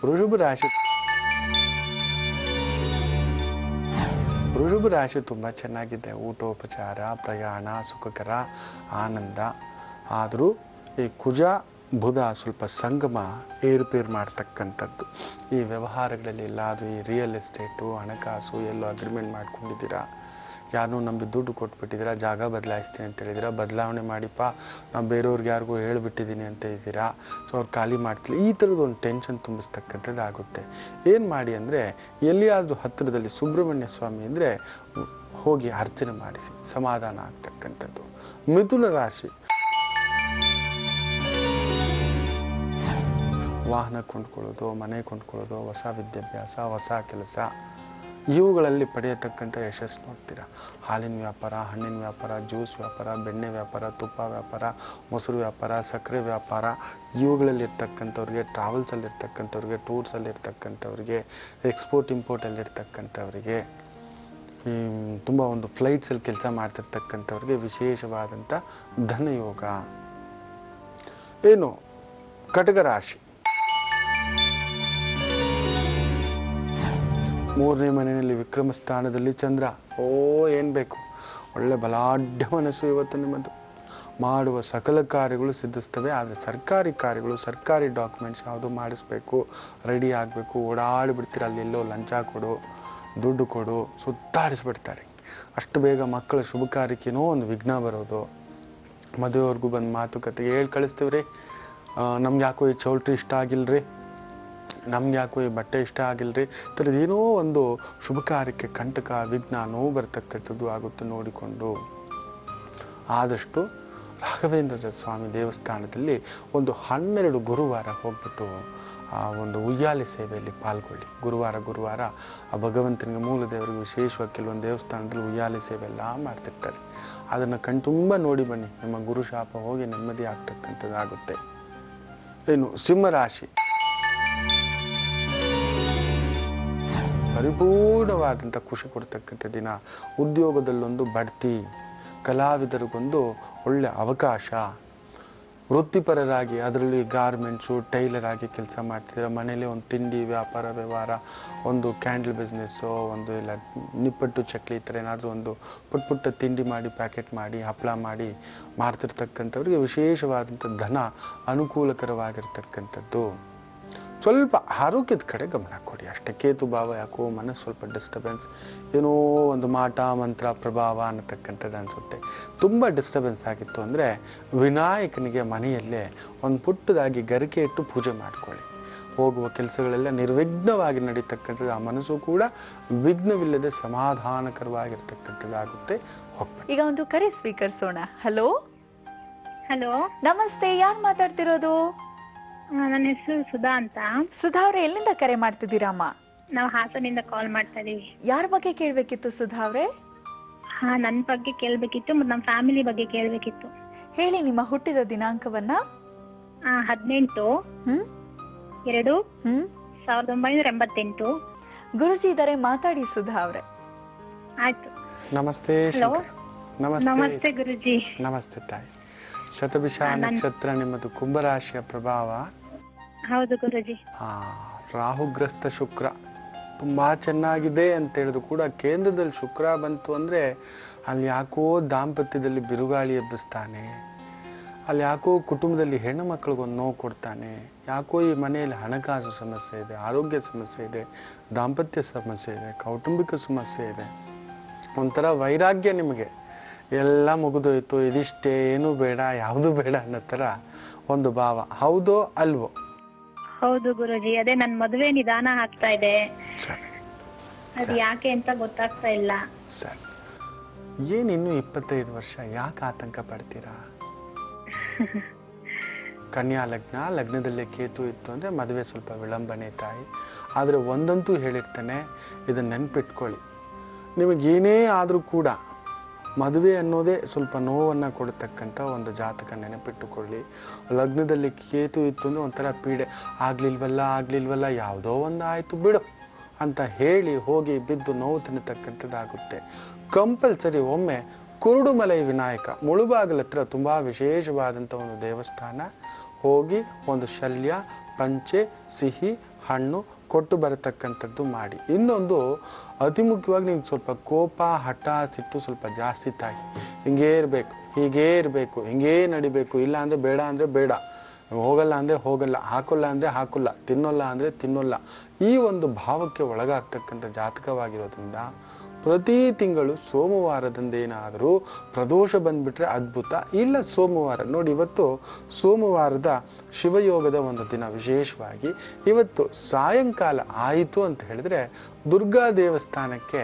ವೃಷಭ ರಾಶಿ ತುಂಬ ಚೆನ್ನಾಗಿದೆ. ಊಟೋಪಚಾರ, ಪ್ರಯಾಣ, ಸುಖಕರ, ಆನಂದ. ಆದರೂ ಈ ಕುಜ ಬುಧ ಸ್ವಲ್ಪ ಸಂಗಮ, ಏರುಪೇರು ಮಾಡ್ತಕ್ಕಂಥದ್ದು. ಈ ವ್ಯವಹಾರಗಳಲ್ಲಿ ಎಲ್ಲಾದರೂ ಈ ರಿಯಲ್ ಎಸ್ಟೇಟು, ಹಣಕಾಸು ಎಲ್ಲೋ ಅಗ್ರಿಮೆಂಟ್ ಮಾಡ್ಕೊಂಡಿದ್ದೀರಾ, ಯಾರನ್ನೂ ನಂಬಿ ದುಡ್ಡು ಕೊಟ್ಬಿಟ್ಟಿದ್ದೀರಾ, ಜಾಗ ಬದಲಾಯಿಸ್ತೀನಿ ಅಂತ ಹೇಳಿದ್ದೀರಾ, ಬದಲಾವಣೆ ಮಾಡಿಪ್ಪ ನಾವು ಬೇರೆಯವ್ರಿಗೆ ಯಾರಿಗೂ ಹೇಳ್ಬಿಟ್ಟಿದ್ದೀನಿ ಅಂತ ಇದ್ದೀರಾ, ಸೊ ಅವ್ರು ಖಾಲಿ ಮಾಡ್ತಿಲ್ಲ. ಈ ಥರದ್ದು ಒಂದು ಟೆನ್ಷನ್ ತುಂಬಿಸ್ತಕ್ಕಂಥದ್ದು ಆಗುತ್ತೆ. ಏನು ಮಾಡಿ ಅಂದರೆ, ಎಲ್ಲಿಯಾದರೂ ಹತ್ತಿರದಲ್ಲಿ ಸುಬ್ರಹ್ಮಣ್ಯ ಸ್ವಾಮಿ ಅಂದರೆ ಹೋಗಿ ಅರ್ಚನೆ ಮಾಡಿಸಿ, ಸಮಾಧಾನ ಆಗ್ತಕ್ಕಂಥದ್ದು. ಮಿಥುನ ರಾಶಿ, ವಾಹನ ಕೊಂಡ್ಕೊಳ್ಳೋದು, ಮನೆ ಕೊಂಡ್ಕೊಳ್ಳೋದು, ಹೊಸ ವಿದ್ಯಾಭ್ಯಾಸ, ಹೊಸ ಕೆಲಸ, ಇವುಗಳಲ್ಲಿ ಪಡೆಯತಕ್ಕಂಥ ಯಶಸ್ಸು ನೋಡ್ತೀರಾ. ಹಾಲಿನ ವ್ಯಾಪಾರ, ಹಣ್ಣಿನ ವ್ಯಾಪಾರ, ಜ್ಯೂಸ್ ವ್ಯಾಪಾರ, ಬೆಣ್ಣೆ ವ್ಯಾಪಾರ, ತುಪ್ಪ ವ್ಯಾಪಾರ, ಮೊಸರು ವ್ಯಾಪಾರ, ಸಕ್ಕರೆ ವ್ಯಾಪಾರ, ಇವುಗಳಲ್ಲಿರ್ತಕ್ಕಂಥವ್ರಿಗೆ, ಟ್ರಾವೆಲ್ಸಲ್ಲಿರ್ತಕ್ಕಂಥವ್ರಿಗೆ, ಟೂರ್ಸಲ್ಲಿರ್ತಕ್ಕಂಥವ್ರಿಗೆ, ಎಕ್ಸ್ಪೋರ್ಟ್ ಇಂಪೋರ್ಟಲ್ಲಿರ್ತಕ್ಕಂಥವ್ರಿಗೆ, ತುಂಬ ಒಂದು ಫ್ಲೈಟ್ಸಲ್ಲಿ ಕೆಲಸ ಮಾಡ್ತಿರ್ತಕ್ಕಂಥವ್ರಿಗೆ ವಿಶೇಷವಾದಂಥ ಧನಯೋಗ. ಏನು ಕಟಕ ರಾಶಿ, 3ನೇ ಮನೆಯಲ್ಲಿ ವಿಕ್ರಮ ಸ್ಥಾನದಲ್ಲಿ ಚಂದ್ರ. ಏನ್ ಬೇಕು, ಒಳ್ಳೆ ಬಲಾಢ್ಯ ಮನಸ್ಸು ಇವತ್ತು ನಿಮ್ಮದು. ಮಾಡುವ ಸಕಲ ಕಾರ್ಯಗಳು ಸಿದ್ಧಿಸ್ತವೆ. ಆದರೆ ಸರ್ಕಾರಿ ಕಾರ್ಯಗಳು, ಸರ್ಕಾರಿ ಡಾಕ್ಯುಮೆಂಟ್ಸ್ ಯಾವುದು ಮಾಡಿಸ್ಬೇಕು, ರೆಡಿ ಆಗಬೇಕು, ಓಡಾಡಿಬಿಡ್ತೀರ, ಅಲ್ಲೆಲ್ಲೋ ಲಂಚ ಕೊಡು, ದುಡ್ಡು ಕೊಡು, ಸುತ್ತಾಡಿಸ್ಬಿಡ್ತಾರೆ. ಅಷ್ಟು ಬೇಗ ಮಕ್ಕಳ ಶುಭ ಕಾರ್ಯಕ್ಕೇನೋ ಒಂದು ವಿಘ್ನ ಬರೋದು. ಮದುವೆವರೆಗೂ ಬಂದು ಮಾತುಕತೆಗೆ ಹೇಳಿ ಕಳಿಸ್ತೀವ್ರಿ, ನಮ್ಗೆ ಯಾಕೋ ಈ ಚೌಲ್ಟ್ರಿ ಇಷ್ಟ ಆಗಿಲ್ರಿ, ನಮ್ಗೆ ಯಾಕೋ ಈ ಬಟ್ಟೆ ಇಷ್ಟ ಆಗಿಲ್ರಿ, ಥರದ್ದು ಏನೋ ಒಂದು ಶುಭ ಕಾರ್ಯಕ್ಕೆ ಕಂಟಕ, ವಿಘ್ನ, ನೋವು ಬರ್ತಕ್ಕಂಥದ್ದು ಆಗುತ್ತೆ. ನೋಡಿಕೊಂಡು ಆದಷ್ಟು ರಾಘವೇಂದ್ರ ಸ್ವಾಮಿ ದೇವಸ್ಥಾನದಲ್ಲಿ ಒಂದು 12 ಗುರುವಾರ ಹೋಗ್ಬಿಟ್ಟು ಆ ಒಂದು ಉಯ್ಯಾಲೆ ಸೇವೆಯಲ್ಲಿ ಪಾಲ್ಗೊಳ್ಳಿ. ಗುರುವಾರ ಆ ಭಗವಂತನಿಗೆ, ಮೂಲ ದೇವರಿಗೆ ವಿಶೇಷವಾಗಿ ಕೆಲವೊಂದು ದೇವಸ್ಥಾನದಲ್ಲಿ ಉಯ್ಯಾಲೆ ಸೇವೆ ಎಲ್ಲ ಮಾಡ್ತಿರ್ತಾರೆ. ಅದನ್ನು ಕಣ್ತುಂಬ ನೋಡಿ ಬನ್ನಿ, ನಿಮ್ಮ ಗುರು ಶಾಪ ಹೋಗಿ ನೆಮ್ಮದಿ ಆಗ್ತಕ್ಕಂಥದ್ದಾಗುತ್ತೆ. ಏನು ಸಿಂಹರಾಶಿ, ಪರಿಪೂರ್ಣವಾದಂಥ ಖುಷಿ ಕೊಡ್ತಕ್ಕಂಥ ದಿನ. ಉದ್ಯೋಗದಲ್ಲೊಂದು ಬಡ್ತಿ, ಕಲಾವಿದರಿಗೊಂದು ಒಳ್ಳೆ ಅವಕಾಶ, ವೃತ್ತಿಪರರಾಗಿ ಅದರಲ್ಲಿ ಗಾರ್ಮೆಂಟ್ಸು, ಟೈಲರ್ ಆಗಿ ಕೆಲಸ ಮಾಡ್ತಿದ್ದೀರ, ಮನೇಲಿ ಒಂದು ತಿಂಡಿ ವ್ಯಾಪಾರ ವ್ಯವಹಾರ, ಒಂದು ಕ್ಯಾಂಡಲ್ ಬಿಸ್ನೆಸ್ಸು, ಒಂದು ಇಲ್ಲ ನಿಪ್ಪಟ್ಟು ಚಕ್ಲಿ ಈ ಥರ ಏನಾದರೂ ಒಂದು ಪುಟ್ಟ ತಿಂಡಿ ಮಾಡಿ ಪ್ಯಾಕೆಟ್ ಮಾಡಿ ಹಪ್ಪಳ ಮಾಡಿ ಮಾಡ್ತಿರ್ತಕ್ಕಂಥವ್ರಿಗೆ ವಿಶೇಷವಾದಂಥ ಧನ ಅನುಕೂಲಕರವಾಗಿರ್ತಕ್ಕಂಥದ್ದು. ಸ್ವಲ್ಪ ಆರೋಗ್ಯದ ಕಡೆ ಗಮನ ಕೊಡಿ ಅಷ್ಟೇ. ಕೇತು ಭಾವ ಯಾಕೋ ಮನಸ್ಸು ಸ್ವಲ್ಪ ಡಿಸ್ಟರ್ಬೆನ್ಸ್, ಏನೋ ಒಂದು ಮಾಟ ಮಂತ್ರ ಪ್ರಭಾವ ಅನ್ನತಕ್ಕಂಥದ್ದು ಅನಿಸುತ್ತೆ. ತುಂಬ ಡಿಸ್ಟರ್ಬೆನ್ಸ್ ಆಗಿತ್ತು ಅಂದರೆ ವಿನಾಯಕನಿಗೆ ಮನೆಯಲ್ಲೇ ಒಂದು ಪುಟ್ಟದಾಗಿ ಗರಿಕೆ ಇಟ್ಟು ಪೂಜೆ ಮಾಡ್ಕೊಳ್ಳಿ. ಹೋಗುವ ಕೆಲಸಗಳೆಲ್ಲ ನಿರ್ವಿಘ್ನವಾಗಿ ನಡೀತಕ್ಕಂಥದ್ದು. ಆ ಮನಸ್ಸು ಕೂಡ ವಿಘ್ನವಿಲ್ಲದೆ ಸಮಾಧಾನಕರವಾಗಿರ್ತಕ್ಕಂಥದ್ದಾಗುತ್ತೆ. ಹೋಗ್ಬೇಡಿ. ಈಗ ಒಂದು ಕರೆ ಸ್ವೀಕರಿಸೋಣ. ಹಲೋ ಹಲೋ, ನಮಸ್ತೆ, ಯಾರು ಮಾತಾಡ್ತಿರೋದು? ನನ್ನ ಹೆಸರು ಸುಧಾ ಅಂತ. ಸುಧಾ ಅವ್ರೆ, ಎಲ್ಲಿಂದ ಕರೆ ಮಾಡ್ತಿದ್ದೀರಮ್ಮ? ನಾವು ಹಾಸನಿಂದ ಕಾಲ್ ಮಾಡ್ತಾ ಇದೀವಿ. ಯಾರ ಬಗ್ಗೆ ಕೇಳ್ಬೇಕಿತ್ತು ಸುಧಾ ಅವ್ರೆ? ನನ್ನ ಬಗ್ಗೆ ಕೇಳ್ಬೇಕಿತ್ತು ಮತ್ತು ನಮ್ಮ ಫ್ಯಾಮಿಲಿ ಬಗ್ಗೆ ಕೇಳ್ಬೇಕಿತ್ತು. ಹೇಳಿ ನಿಮ್ಮ ಹುಟ್ಟಿದ ದಿನಾಂಕವನ್ನ. 18/2/1988. ಗುರುಜಿ ಇದ್ದಾರೆ, ಮಾತಾಡಿ ಸುಧಾ ಅವ್ರೆ. ಆಯ್ತು. ನಮಸ್ತೆ. ನಮಸ್ತೆ ಗುರುಜಿ. ನಮಸ್ತೆ ತಾಯಿ. ಶತಭಿಷ ನಕ್ಷತ್ರ ನಿಮ್ಮದು ಕುಂಭರಾಶಿಯ ಪ್ರಭಾವ. ಹೌದು ಗುರುಜಿ. ರಾಹುಗ್ರಸ್ತ ಶುಕ್ರ ತುಂಬಾ ಚೆನ್ನಾಗಿದೆ ಅಂತ ಹೇಳಿದ್ರು ಕೂಡ ಕೇಂದ್ರದಲ್ಲಿ ಶುಕ್ರ ಬಂತು ಅಂದ್ರೆ ಅಲ್ಲಿ ಯಾಕೋ ದಾಂಪತ್ಯದಲ್ಲಿ ಬಿರುಗಾಳಿ ಎಬ್ಬಿಸ್ತಾನೆ, ಅಲ್ಲಿ ಯಾಕೋ ಕುಟುಂಬದಲ್ಲಿ ಹೆಣ್ಣು ಮಕ್ಕಳಿಗೊಂದು ನೋವು ಕೊಡ್ತಾನೆ, ಯಾಕೋ ಈ ಮನೆಯಲ್ಲಿ ಹಣಕಾಸು ಸಮಸ್ಯೆ ಇದೆ, ಆರೋಗ್ಯ ಸಮಸ್ಯೆ ಇದೆ, ದಾಂಪತ್ಯ ಸಮಸ್ಯೆ ಇದೆ, ಕೌಟುಂಬಿಕ ಸಮಸ್ಯೆ ಇದೆ, ಒಂಥರ ವೈರಾಗ್ಯ, ನಿಮಗೆ ಎಲ್ಲ ಮುಗಿದೋಯ್ತು, ಇದಿಷ್ಟೇ, ಏನೂ ಬೇಡ, ಯಾವುದು ಬೇಡ ಅನ್ನೋ ಥರ ಒಂದು ಭಾವ. ಹೌದೋ ಅಲ್ವೋ? ಹೌದು ಗುರುಜಿ, ಅದೇ ನನ್ನ ಮದುವೆ ನಿಧಾನ ಆಗ್ತಾ ಇದೆ, ಅದು ಯಾಕೆ ಅಂತ ಗೊತ್ತಾಗ್ತಾ ಇಲ್ಲ. ಸರಿ, ಏನ್ ಇನ್ನು 25 ವರ್ಷ ಯಾಕೆ ಆತಂಕ ಪಡ್ತೀರಾ? ಕನ್ಯಾ ಲಗ್ನ, ಲಗ್ನದಲ್ಲೇ ಕೇತು ಇತ್ತು ಅಂದ್ರೆ ಮದುವೆ ಸ್ವಲ್ಪ ವಿಳಂಬನೆ ತಾಯಿ. ಆದ್ರೆ ಒಂದಂತೂ ಹೇಳಿರ್ತಾನೆ, ಇದನ್ನ ನೆನ್ಪಿಟ್ಕೊಳ್ಳಿ, ನಿಮಗೇನೇ ಆದ್ರೂ ಕೂಡ ಮದುವೆ ಅನ್ನೋದೇ ಸ್ವಲ್ಪ ನೋವನ್ನ ಕೊಡತಕ್ಕಂಥ ಒಂದು ಜಾತಕ ನೆನಪಿಟ್ಟುಕೊಳ್ಳಿ. ಲಗ್ನದಲ್ಲಿ ಕೇತು ಇತ್ತು ಅಂದ್ರೆ ಒಂಥರ ಪೀಡೆ, ಆಗ್ಲಿಲ್ವಲ್ಲ ಯಾವುದೋ ಒಂದು ಆಯ್ತು ಬಿಡು ಅಂತ ಹೇಳಿ ಹೋಗಿ ಬಿದ್ದು ನೋವು ತಿನ್ನತಕ್ಕಂಥದ್ದಾಗುತ್ತೆ. ಕಂಪಲ್ಸರಿ ಒಮ್ಮೆ ಕುರುಡುಮಲೈ ವಿನಾಯಕ ಮುಳುಬಾಗಲ ಹತ್ರ ತುಂಬಾ ವಿಶೇಷವಾದಂಥ ಒಂದು ದೇವಸ್ಥಾನ, ಹೋಗಿ ಒಂದು ಶಲ್ಯ, ಪಂಚೆ, ಸಿಹಿ, ಹಣ್ಣು ಕೊಟ್ಟು ಬರತಕ್ಕಂಥದ್ದು ಮಾಡಿ. ಇನ್ನೊಂದು ಅತಿ ಮುಖ್ಯವಾಗಿ ನಿಮ್ಗೆ ಸ್ವಲ್ಪ ಕೋಪ, ಹಠ, ಸಿಟ್ಟು ಸ್ವಲ್ಪ ಜಾಸ್ತಿ ತಾಯಿ. ಹಿಂಗೇ ಇರಬೇಕು, ಹೀಗೇ ಇರಬೇಕು, ಹಿಂಗೇ ನಡಿಬೇಕು, ಇಲ್ಲ ಅಂದ್ರೆ ಬೇಡ ಅಂದ್ರೆ ಬೇಡ, ಹೋಗಲ್ಲ ಅಂದ್ರೆ ಹೋಗಲ್ಲ, ಹಾಕೋಲ್ಲ ಅಂದ್ರೆ ಹಾಕೋಲ್ಲ, ತಿನ್ನೋಲ್ಲ ಅಂದ್ರೆ ತಿನ್ನೋಲ್ಲ, ಈ ಒಂದು ಭಾವಕ್ಕೆ ಒಳಗಾಗ್ತಕ್ಕಂಥ ಜಾತಕವಾಗಿರೋದ್ರಿಂದ ಪ್ರತಿ ತಿಂಗಳು ಸೋಮವಾರದಂದೇನಾದರೂ ಪ್ರದೋಷ ಬಂದ್ಬಿಟ್ರೆ ಅದ್ಭುತ. ಇಲ್ಲ ಸೋಮವಾರ ನೋಡಿ, ಇವತ್ತು ಸೋಮವಾರದ ಶಿವಯೋಗದ ಒಂದು ದಿನ. ವಿಶೇಷವಾಗಿ ಇವತ್ತು ಸಾಯಂಕಾಲ ಆಯಿತು ಅಂತ ಹೇಳಿದ್ರೆ ದುರ್ಗಾ ದೇವಸ್ಥಾನಕ್ಕೆ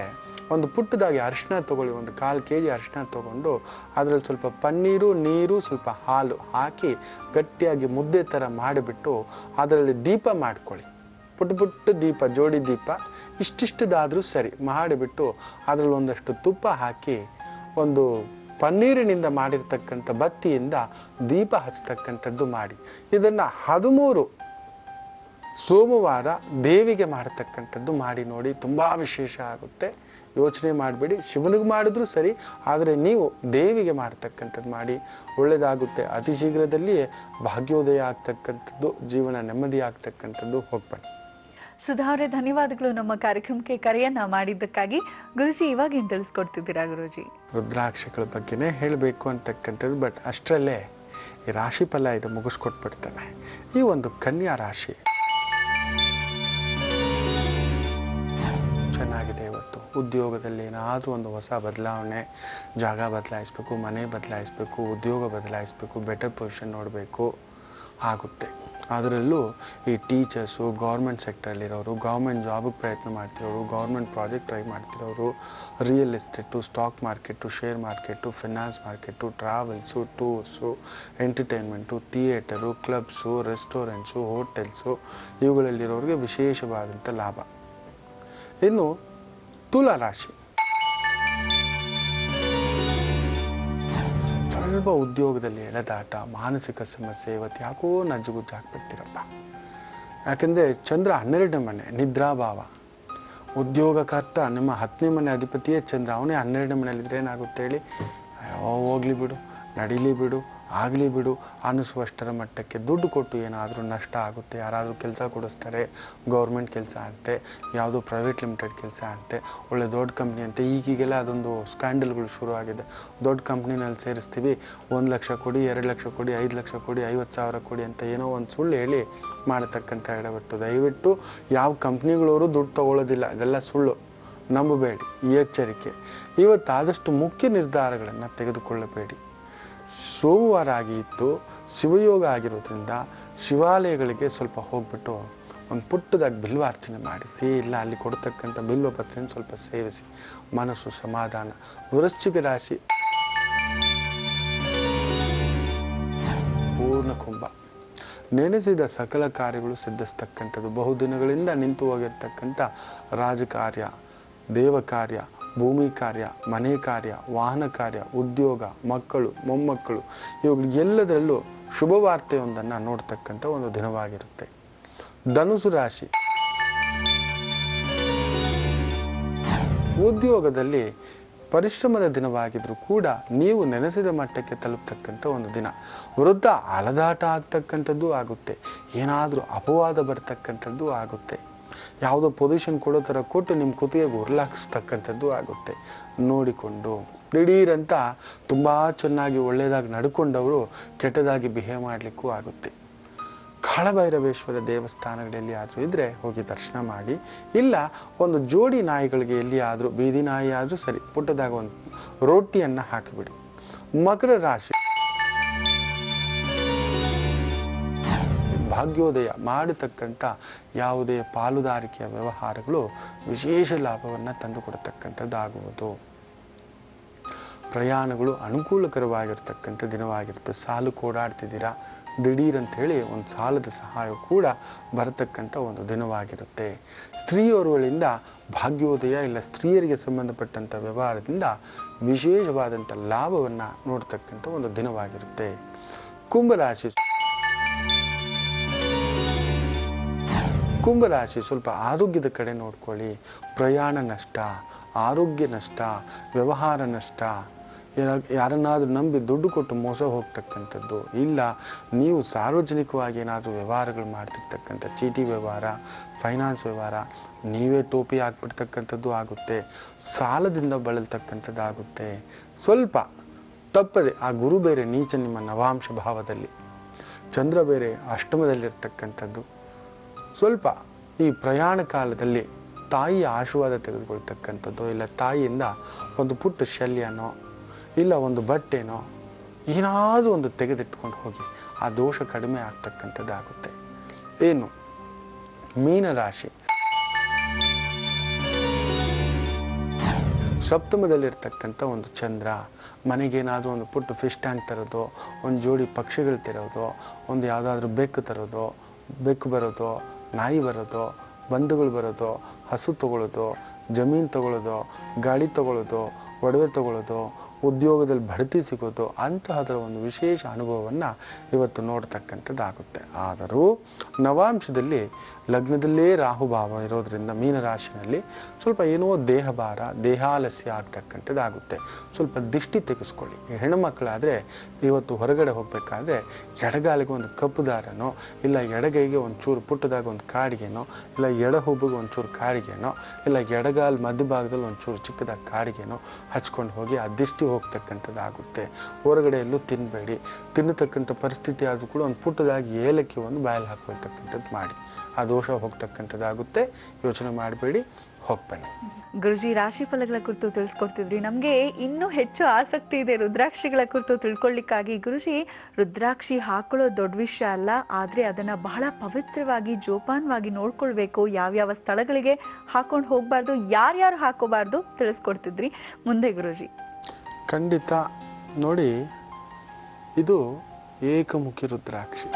ಒಂದು ಪುಟ್ಟದಾಗಿ ಅರಿಶಿನ ತಗೊಳ್ಳಿ, ಒಂದು 1/4 kg ಅರಿಶಿನ ತಗೊಂಡು ಅದರಲ್ಲಿ ಸ್ವಲ್ಪ ಪನ್ನೀರು, ನೀರು, ಸ್ವಲ್ಪ ಹಾಲು ಹಾಕಿ ಗಟ್ಟಿಯಾಗಿ ಮುದ್ದೆ ಥರ ಮಾಡಿಬಿಟ್ಟು ಅದರಲ್ಲಿ ದೀಪ ಮಾಡ್ಕೊಳ್ಳಿ. ಪುಟ್ಟ ದೀಪ, ಜೋಡಿ ದೀಪ, ಇಷ್ಟಿಷ್ಟದಾದ್ರೂ ಸರಿ ಮಾಡಿಬಿಟ್ಟು ಅದರಲ್ಲಿ ಒಂದಷ್ಟು ತುಪ್ಪ ಹಾಕಿ ಒಂದು ಪನ್ನೀರಿನಿಂದ ಮಾಡಿರ್ತಕ್ಕಂಥ ಬತ್ತಿಯಿಂದ ದೀಪ ಹಚ್ಚತಕ್ಕಂಥದ್ದು ಮಾಡಿ. ಇದನ್ನ 13 ಸೋಮವಾರ ದೇವಿಗೆ ಮಾಡತಕ್ಕಂಥದ್ದು ಮಾಡಿ ನೋಡಿ, ತುಂಬಾ ವಿಶೇಷ ಆಗುತ್ತೆ. ಯೋಚನೆ ಮಾಡಬೇಡಿ, ಶಿವನಿಗೆ ಮಾಡಿದ್ರು ಸರಿ, ಆದರೆ ನೀವು ದೇವಿಗೆ ಮಾಡತಕ್ಕಂಥದ್ದು ಮಾಡಿ, ಒಳ್ಳೇದಾಗುತ್ತೆ. ಅತಿ ಶೀಘ್ರದಲ್ಲಿಯೇ ಭಾಗ್ಯೋದಯ ಆಗ್ತಕ್ಕಂಥದ್ದು, ಜೀವನ ನೆಮ್ಮದಿ ಆಗ್ತಕ್ಕಂಥದ್ದು. ಹೋಗ್ಬನ್ನಿ. ಸುಧಾ ಅವರೇ, ಧನ್ಯವಾದಗಳು ನಮ್ಮ ಕಾರ್ಯಕ್ರಮಕ್ಕೆ ಕರೆಯನ್ನ ಮಾಡಿದ್ದಕ್ಕಾಗಿ. ಗುರುಜಿ, ಇವಾಗ ಏನ್ ತಿಳಿಸ್ಕೊಡ್ತಿದ್ದೀರಾ ಗುರುಜಿ? ರುದ್ರಾಕ್ಷಿಗಳ ಬಗ್ಗೆನೇ ಹೇಳಬೇಕು ಅಂತಕ್ಕಂಥದ್ದು. ಬಟ್ ಅಷ್ಟರಲ್ಲೇ ಈ ರಾಶಿ ಫಲ ಇದು ಮುಗಿಸ್ಕೊಟ್ಬಿಡ್ತಾನೆ. ಈ ಒಂದು ಕನ್ಯಾ ರಾಶಿ ಚೆನ್ನಾಗಿದೆ. ಇವತ್ತು ಉದ್ಯೋಗದಲ್ಲಿ ಏನಾದರೂ ಒಂದು ಹೊಸ ಬದಲಾವಣೆ, ಜಾಗ ಬದಲಾಯಿಸ್ಬೇಕು, ಮನೆ ಬದಲಾಯಿಸ್ಬೇಕು, ಉದ್ಯೋಗ ಬದಲಾಯಿಸ್ಬೇಕು, ಬೆಟರ್ ಪೊಸಿಷನ್ ನೋಡಬೇಕು ಆಗುತ್ತೆ. ಅದರಲ್ಲೂ ಈ ಟೀಚರ್ಸು, ಗೌರ್ಮೆಂಟ್ ಸೆಕ್ಟರಲ್ಲಿರೋರು, ಗೌರ್ಮೆಂಟ್ ಜಾಬಿಗೆ ಪ್ರಯತ್ನ ಮಾಡ್ತಿರೋರು, ಗೌರ್ಮೆಂಟ್ ಪ್ರಾಜೆಕ್ಟ್ ಟ್ರೈ ಮಾಡ್ತಿರೋರು, real estate, stock market, share market, finance market, travels, tours, entertainment, theatre, clubs, restaurants, hotels, ಇವುಗಳಲ್ಲಿರೋರಿಗೆ ವಿಶೇಷವಾದಂಥ ಲಾಭ. ಇನ್ನು ತುಲಾ ರಾಶಿ, ಸ್ವಲ್ಪ ಉದ್ಯೋಗದಲ್ಲಿ ಎಳೆದಾಟ, ಮಾನಸಿಕ ಸಮಸ್ಯೆ. ಇವತ್ತು ಯಾಕೋ ನಜ್ಜುಗುಜ್ಜಾಗ್ಬಿಡ್ತೀರಪ್ಪ. ಯಾಕೆಂದ್ರೆ ಚಂದ್ರ 12ನೇ ಮನೆ, ನಿದ್ರಾಭಾವ. ಉದ್ಯೋಗಕರ್ತ ನಿಮ್ಮ 10ನೇ ಮನೆ ಅಧಿಪತಿಯೇ ಚಂದ್ರ, ಅವನೇ 12ನೇ ಮನೆಯಲ್ಲಿದ್ರೆ ಏನಾಗುತ್ತೆ ಹೇಳಿ? ಹೋಗ್ಲಿ ಬಿಡು, ನಡೀಲಿ ಬಿಡು, ಆಗಲಿ ಬಿಡು ಅನ್ನಿಸುವಷ್ಟರ ಮಟ್ಟಕ್ಕೆ ದುಡ್ಡು ಕೊಟ್ಟು ಏನಾದರೂ ನಷ್ಟ ಆಗುತ್ತೆ. ಯಾರಾದರೂ ಕೆಲಸ ಕೊಡಿಸ್ತಾರೆ, ಗೌರ್ಮೆಂಟ್ ಕೆಲಸ ಅಂತೆ, ಯಾವುದೋ ಪ್ರೈವೇಟ್ ಲಿಮಿಟೆಡ್ ಕೆಲಸ ಅಂತೆ, ಒಳ್ಳೆ ದೊಡ್ಡ ಕಂಪ್ನಿ ಅಂತೆ. ಈಗೀಗೆಲ್ಲ ಅದೊಂದು ಸ್ಕ್ಯಾಂಡಲ್ಗಳು ಶುರು ಆಗಿದೆ. ದೊಡ್ಡ ಕಂಪ್ನಿನಲ್ಲಿ ಸೇರಿಸ್ತೀವಿ, 1 ಲಕ್ಷ ಕೊಡಿ, 2 ಲಕ್ಷ ಕೊಡಿ, 5 ಲಕ್ಷ ಕೊಡಿ, 50,000 ಕೊಡಿ ಅಂತ ಏನೋ ಒಂದು ಸುಳ್ಳು ಹೇಳಿ ಮಾಡತಕ್ಕಂಥ ಎಡವಟ್ಟು. ದಯವಿಟ್ಟು ಯಾವ ಕಂಪ್ನಿಗಳವರು ದುಡ್ಡು ತಗೊಳ್ಳೋದಿಲ್ಲ, ಇದೆಲ್ಲ ಸುಳ್ಳು, ನಂಬಬೇಡಿ. ಈ ಎಚ್ಚರಿಕೆ. ಇವತ್ತು ಆದಷ್ಟು ಮುಖ್ಯ ನಿರ್ಧಾರಗಳನ್ನು ತೆಗೆದುಕೊಳ್ಳಬೇಡಿ. ಸೋಮವಾರ ಆಗಿತ್ತು, ಶಿವಯೋಗ ಆಗಿರೋದ್ರಿಂದ ಶಿವಾಲಯಗಳಿಗೆ ಸ್ವಲ್ಪ ಹೋಗ್ಬಿಟ್ಟು ಒಂದು ಪುಟ್ಟದಾಗಿ ಬಿಲ್ವಾರ್ಚನೆ ಮಾಡಿಸಿ, ಇಲ್ಲ ಅಲ್ಲಿ ಕೊಡ್ತಕ್ಕಂಥ ಬಿಲ್ವ ಪತ್ರೆನ ಸ್ವಲ್ಪ ಸೇವಿಸಿ, ಮನಸ್ಸು ಸಮಾಧಾನ. ವೃಶ್ಚಿಕ ರಾಶಿ, ಪೂರ್ಣ ಕುಂಭ. ನೆನೆಸಿದ ಸಕಲ ಕಾರ್ಯಗಳು ಸಿದ್ಧಿಸ್ತಕ್ಕಂಥದ್ದು. ಬಹುದಿನಗಳಿಂದ ನಿಂತು ಹೋಗಿರ್ತಕ್ಕಂಥ ರಾಜಕಾರ್ಯ, ದೇವ ಕಾರ್ಯ, ಭೂಮಿ ಕಾರ್ಯ, ಮನೆ ಕಾರ್ಯ, ವಾಹನ ಕಾರ್ಯ, ಉದ್ಯೋಗ, ಮಕ್ಕಳು, ಮೊಮ್ಮಕ್ಕಳು, ಇವುಗಳಿಗೆಲ್ಲದರಲ್ಲೂ ಶುಭವಾರ್ತೆಯೊಂದನ್ನು ನೋಡ್ತಕ್ಕಂಥ ಒಂದು ದಿನವಾಗಿರುತ್ತೆ. ಧನುಸು ರಾಶಿ, ಉದ್ಯೋಗದಲ್ಲಿ ಪರಿಶ್ರಮದ ದಿನವಾಗಿದ್ರೂ ಕೂಡ ನೀವು ನೆನೆಸಿದ ಮಟ್ಟಕ್ಕೆ ತಲುಪತಕ್ಕಂಥ ಒಂದು ದಿನ. ವಿರುದ್ಧ ಅಲದಾಟ ಆಗ್ತಕ್ಕಂಥದ್ದು ಆಗುತ್ತೆ, ಏನಾದರೂ ಅಪವಾದ ಬರ್ತಕ್ಕಂಥದ್ದು ಆಗುತ್ತೆ, ಯಾವುದೋ ಪೊಸಿಷನ್ ಕೊಡೋ ಥರ ಕೊಟ್ಟು ನಿಮ್ಮ ಕುತ್ತಿಗೆಗೆ ಉರ್ಲಾಕ್ಸ್ತಕ್ಕಂಥದ್ದು ಆಗುತ್ತೆ. ನೋಡಿಕೊಂಡು ದಿಢೀರಂತ ತುಂಬ ಚೆನ್ನಾಗಿ ಒಳ್ಳೆಯದಾಗಿ ನಡ್ಕೊಂಡವರು ಕೆಟ್ಟದಾಗಿ ಬಿಹೇವ್ ಮಾಡಲಿಕ್ಕೂ ಆಗುತ್ತೆ. ಕಾಳಭೈರವೇಶ್ವರ ದೇವಸ್ಥಾನಗಳಲ್ಲಿ ಆದರೂ ಇದ್ರೆ ಹೋಗಿ ದರ್ಶನ ಮಾಡಿ, ಇಲ್ಲ ಒಂದು ಜೋಡಿ ನಾಯಿಗಳಿಗೆ ಎಲ್ಲಿ ಆದರೂ, ಬೀದಿ ನಾಯಿ ಆದರೂ ಸರಿ, ಪುಟ್ಟದಾಗ ಒಂದು ರೊಟ್ಟಿಯನ್ನು ಹಾಕಿಬಿಡಿ. ಮಕರ ರಾಶಿ, ಭಾಗ್ಯೋದಯ ಮಾಡತಕ್ಕಂಥ ಯಾವುದೇ ಪಾಲುದಾರಿಕೆಯ ವ್ಯವಹಾರಗಳು ವಿಶೇಷ ಲಾಭವನ್ನು ತಂದುಕೊಡತಕ್ಕಂಥದ್ದಾಗುವುದು. ಪ್ರಯಾಣಗಳು ಅನುಕೂಲಕರವಾಗಿರ್ತಕ್ಕಂಥ ದಿನವಾಗಿರುತ್ತೆ. ಸಾಲು ಕೋಡಾಡ್ತಿದ್ದೀರಾ, ದಿಢೀರಂತ ಹೇಳಿ ಒಂದು ಸಾಲದ ಸಹಾಯ ಕೂಡ ಬರತಕ್ಕಂಥ ಒಂದು ದಿನವಾಗಿರುತ್ತೆ. ಸ್ತ್ರೀಯರುಗಳಿಂದ ಭಾಗ್ಯೋದಯ, ಇಲ್ಲ ಸ್ತ್ರೀಯರಿಗೆ ಸಂಬಂಧಪಟ್ಟಂಥ ವ್ಯವಹಾರದಿಂದ ವಿಶೇಷವಾದಂಥ ಲಾಭವನ್ನು ನೋಡ್ತಕ್ಕಂಥ ಒಂದು ದಿನವಾಗಿರುತ್ತೆ. ಕುಂಭರಾಶಿ, ಕುಂಭರಾಶಿ ಸ್ವಲ್ಪ ಆರೋಗ್ಯದ ಕಡೆ ನೋಡ್ಕೊಳ್ಳಿ. ಪ್ರಯಾಣ ನಷ್ಟ, ಆರೋಗ್ಯ ನಷ್ಟ, ವ್ಯವಹಾರ ನಷ್ಟ, ಯಾರನ್ನಾದ್ರೂ ನಂಬಿ ದುಡ್ಡು ಕೊಟ್ಟು ಮೋಸ ಹೋಗ್ತಕ್ಕಂಥದ್ದು, ಇಲ್ಲ ನೀವು ಸಾರ್ವಜನಿಕವಾಗಿ ಏನಾದರೂ ವ್ಯವಹಾರಗಳು ಮಾಡ್ತಿರ್ತಕ್ಕಂಥ ಚೀಟಿ ವ್ಯವಹಾರ, ಫೈನಾನ್ಸ್ ವ್ಯವಹಾರ, ನೀವೇ ಟೋಪಿ ಹಾಕ್ಬಿಡ್ತಕ್ಕಂಥದ್ದು ಆಗುತ್ತೆ. ಸಾಲದಿಂದ ಬಳಲ್ತಕ್ಕಂಥದ್ದಾಗುತ್ತೆ. ಸ್ವಲ್ಪ ತಪ್ಪದೆ ಆ ಗುರು ಬೇರೆ ನೀಚ ನಿಮ್ಮ ನವಾಂಶ ಭಾವದಲ್ಲಿ, ಚಂದ್ರ ಬೇರೆ ಅಷ್ಟಮದಲ್ಲಿರ್ತಕ್ಕಂಥದ್ದು. ಸ್ವಲ್ಪ ಈ ಪ್ರಯಾಣ ಕಾಲದಲ್ಲಿ ತಾಯಿಯ ಆಶೀರ್ವಾದ ತೆಗೆದುಕೊಳ್ತಕ್ಕಂಥದ್ದು, ಇಲ್ಲ ತಾಯಿಯಿಂದ ಒಂದು ಪುಟ್ಟ ಶಲ್ಯನೋ, ಇಲ್ಲ ಒಂದು ಬಟ್ಟೆನೋ, ಏನಾದರೂ ಒಂದು ತೆಗೆದಿಟ್ಕೊಂಡು ಹೋಗಿ, ಆ ದೋಷ ಕಡಿಮೆ ಆಗ್ತಕ್ಕಂಥದ್ದಾಗುತ್ತೆ. ಏನು ಮೀನರಾಶಿ, ಸಪ್ತಮದಲ್ಲಿರ್ತಕ್ಕಂಥ ಒಂದು ಚಂದ್ರ, ಮನೆಗೇನಾದರೂ ಒಂದು ಪುಟ್ಟ ಫಿಶ್ ಟ್ಯಾಂಕ್ ತರೋದು, ಒಂದು ಜೋಡಿ ಪಕ್ಷಿಗಳು ತರೋದು, ಒಂದು ಯಾವುದಾದ್ರೂ ಬೆಕ್ಕು ತರೋದು, ಬೆಕ್ಕು ಬರೋದು, ನಾಯಿ ಬರೋದು, ಬಂಧುಗಳು ಬರೋದು, ಹಸು ತಗೊಳ್ಳೋದು, ಜಮೀನು ತಗೊಳ್ಳೋದು, ಗಾಡಿ ತಗೊಳ್ಳೋದು, ಒಡವೆ ತಗೊಳ್ಳೋದು, ಉದ್ಯೋಗದಲ್ಲಿ ಬಡ್ತಿ ಸಿಗೋದು ಅಂತಹದರ ಒಂದು ವಿಶೇಷ ಅನುಭವವನ್ನು ಇವತ್ತು ನೋಡ್ತಕ್ಕಂಥದ್ದಾಗುತ್ತೆ. ಆದರೂ ನವಾಂಶದಲ್ಲಿ ಲಗ್ನದಲ್ಲೇ ರಾಹುಭಾವ ಇರೋದ್ರಿಂದ ಮೀನರಾಶಿನಲ್ಲಿ ಸ್ವಲ್ಪ ಏನೋ ದೇಹಭಾರ ದೇಹಾಲಸ್ಯ ಆಗ್ತಕ್ಕಂಥದ್ದಾಗುತ್ತೆ. ಸ್ವಲ್ಪ ದಿಷ್ಟಿ ತೆಗೆಸ್ಕೊಳ್ಳಿ. ಹೆಣ್ಣುಮಕ್ಕಳಾದರೆ ಇವತ್ತು ಹೊರಗಡೆ ಹೋಗ್ಬೇಕಾದ್ರೆ ಎಡಗಾಲಿಗೆ ಒಂದು ಕಪ್ಪು ದಾರನೋ ಇಲ್ಲ ಎಡಗೈಗೆ ಒಂಚೂರು ಪುಟ್ಟದಾಗ ಒಂದು ಕಾಡಿಗೆನೋ ಇಲ್ಲ ಎಡಹುಬ್ಬಿಗೆ ಒಂಚೂರು ಕಾಡಿಗೆನೋ ಇಲ್ಲ ಎಡಗಾಲ್ ಮಧ್ಯಭಾಗದಲ್ಲಿ ಒಂಚೂರು ಚಿಕ್ಕದಾಗಿ ಕಾಡಿಗೆನೋ ಹಚ್ಕೊಂಡು ಹೋಗಿ ಆ ದಿಷ್ಟಿ ಹೋಗ್ತಕ್ಕಂಥದ್ದಾಗುತ್ತೆ. ಹೊರಗಡೆ ಎಲ್ಲೂ ತಿನ್ನಬೇಡಿ. ತಿನ್ನತಕ್ಕಂಥ ಪರಿಸ್ಥಿತಿ ಆದರೂ ಕೂಡ ಒಂದು ಪುಟ್ಟದಾಗಿ ಏಲಕ್ಕಿ ಒಂದು ಬಾಯಲ್ಲಿ ಹಾಕೊಳ್ತಕ್ಕಂಥದ್ದು ಮಾಡಿ. ಆ ದೋಷ ಹೋಗ್ತಕ್ಕಂಥದ್ದಾಗುತ್ತೆ. ಯೋಚನೆ ಮಾಡಬೇಡಿ, ಹೋಗ್ಬನ್ನಿ. ಗುರುಜಿ, ರಾಶಿ ಫಲಗಳ ಕುರಿತು ತಿಳಿಸ್ಕೊಡ್ತಿದ್ರಿ. ನಮ್ಗೆ ಇನ್ನೂ ಹೆಚ್ಚು ಆಸಕ್ತಿ ಇದೆ ರುದ್ರಾಕ್ಷಿಗಳ ಕುರಿತು ತಿಳ್ಕೊಳ್ಳಿಕ್ಕಾಗಿ. ಗುರುಜಿ, ರುದ್ರಾಕ್ಷಿ ಹಾಕೊಳ್ಳೋ ದೊಡ್ಡ ವಿಷಯ ಅಲ್ಲ, ಆದ್ರೆ ಅದನ್ನ ಬಹಳ ಪವಿತ್ರವಾಗಿ ಜೋಪಾನವಾಗಿ ನೋಡ್ಕೊಳ್ಬೇಕು. ಯಾವ್ಯಾವ ಸ್ಥಳಗಳಿಗೆ ಹಾಕೊಂಡು ಹೋಗ್ಬಾರ್ದು, ಯಾರ್ಯಾರು ಹಾಕೋಬಾರ್ದು ತಿಳಿಸ್ಕೊಡ್ತಿದ್ರಿ. ಮುಂದೆ ಗುರುಜಿ. ಖಂಡಿತ ನೋಡಿ, ಇದು ಏಕಮುಖಿ ರುದ್ರಾಕ್ಷಿ.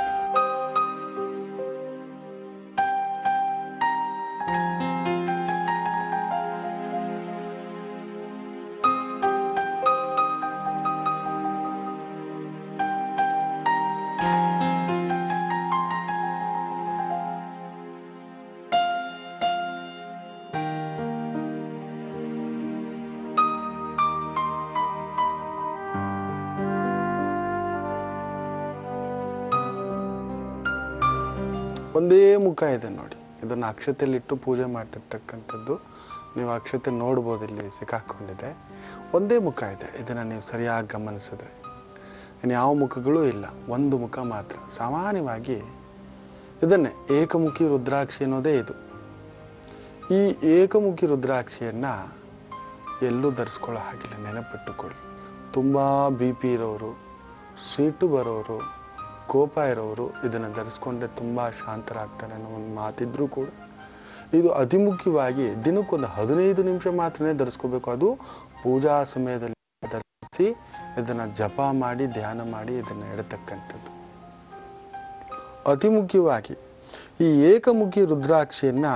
ಒಂದೇ ಮುಖ ಇದೆ ನೋಡಿ. ಇದನ್ನು ಅಕ್ಷತೆಯಲ್ಲಿಟ್ಟು ಪೂಜೆ ಮಾಡ್ತಿರ್ತಕ್ಕಂಥದ್ದು. ನೀವು ಅಕ್ಷತೆ ನೋಡ್ಬೋದು, ಇಲ್ಲಿ ಸಿಕ್ಕಾಕೊಂಡಿದೆ. ಒಂದೇ ಮುಖ ಇದೆ. ಇದನ್ನು ನೀವು ಸರಿಯಾಗಿ ಗಮನಿಸಿದ್ರೆ ಇನ್ನು ಯಾವ ಮುಖಗಳೂ ಇಲ್ಲ, ಒಂದು ಮುಖ ಮಾತ್ರ. ಸಾಮಾನ್ಯವಾಗಿ ಇದನ್ನೇ ಏಕಮುಖಿ ರುದ್ರಾಕ್ಷಿ ಅನ್ನೋದೇ ಇದು. ಈ ಏಕಮುಖಿ ರುದ್ರಾಕ್ಷಿಯನ್ನ ಎಲ್ಲೂ ಧರಿಸ್ಕೊಳ್ಳೋ ಹಾಗಿಲ್ಲ, ನೆನಪಿಟ್ಟುಕೊಳ್ಳಿ. ತುಂಬಾ BP ಇರೋರು, ಸಿಟ್ಟು ಬರೋರು, ಕೋಪ ಇರೋರು ಇದನ್ನು ಧರಿಸ್ಕೊಂಡ್ರೆ ತುಂಬಾ ಶಾಂತರಾಗ್ತಾರೆ ಅನ್ನೋ ಒಂದು ಮಾತಿದ್ರೂ ಕೂಡ ಇದು ಅತಿ ಮುಖ್ಯವಾಗಿ ದಿನಕ್ಕೊಂದು 15 ನಿಮಿಷ ಮಾತ್ರನೇ ಧರಿಸ್ಕೋಬೇಕು. ಅದು ಪೂಜಾ ಸಮಯದಲ್ಲಿ ಧರಿಸಿ ಇದನ್ನ ಜಪ ಮಾಡಿ ಧ್ಯಾನ ಮಾಡಿ ಇದನ್ನ ಇಡತಕ್ಕಂಥದ್ದು. ಅತಿ ಮುಖ್ಯವಾಗಿ ಈ ಏಕಮುಖಿ ರುದ್ರಾಕ್ಷಿಯನ್ನ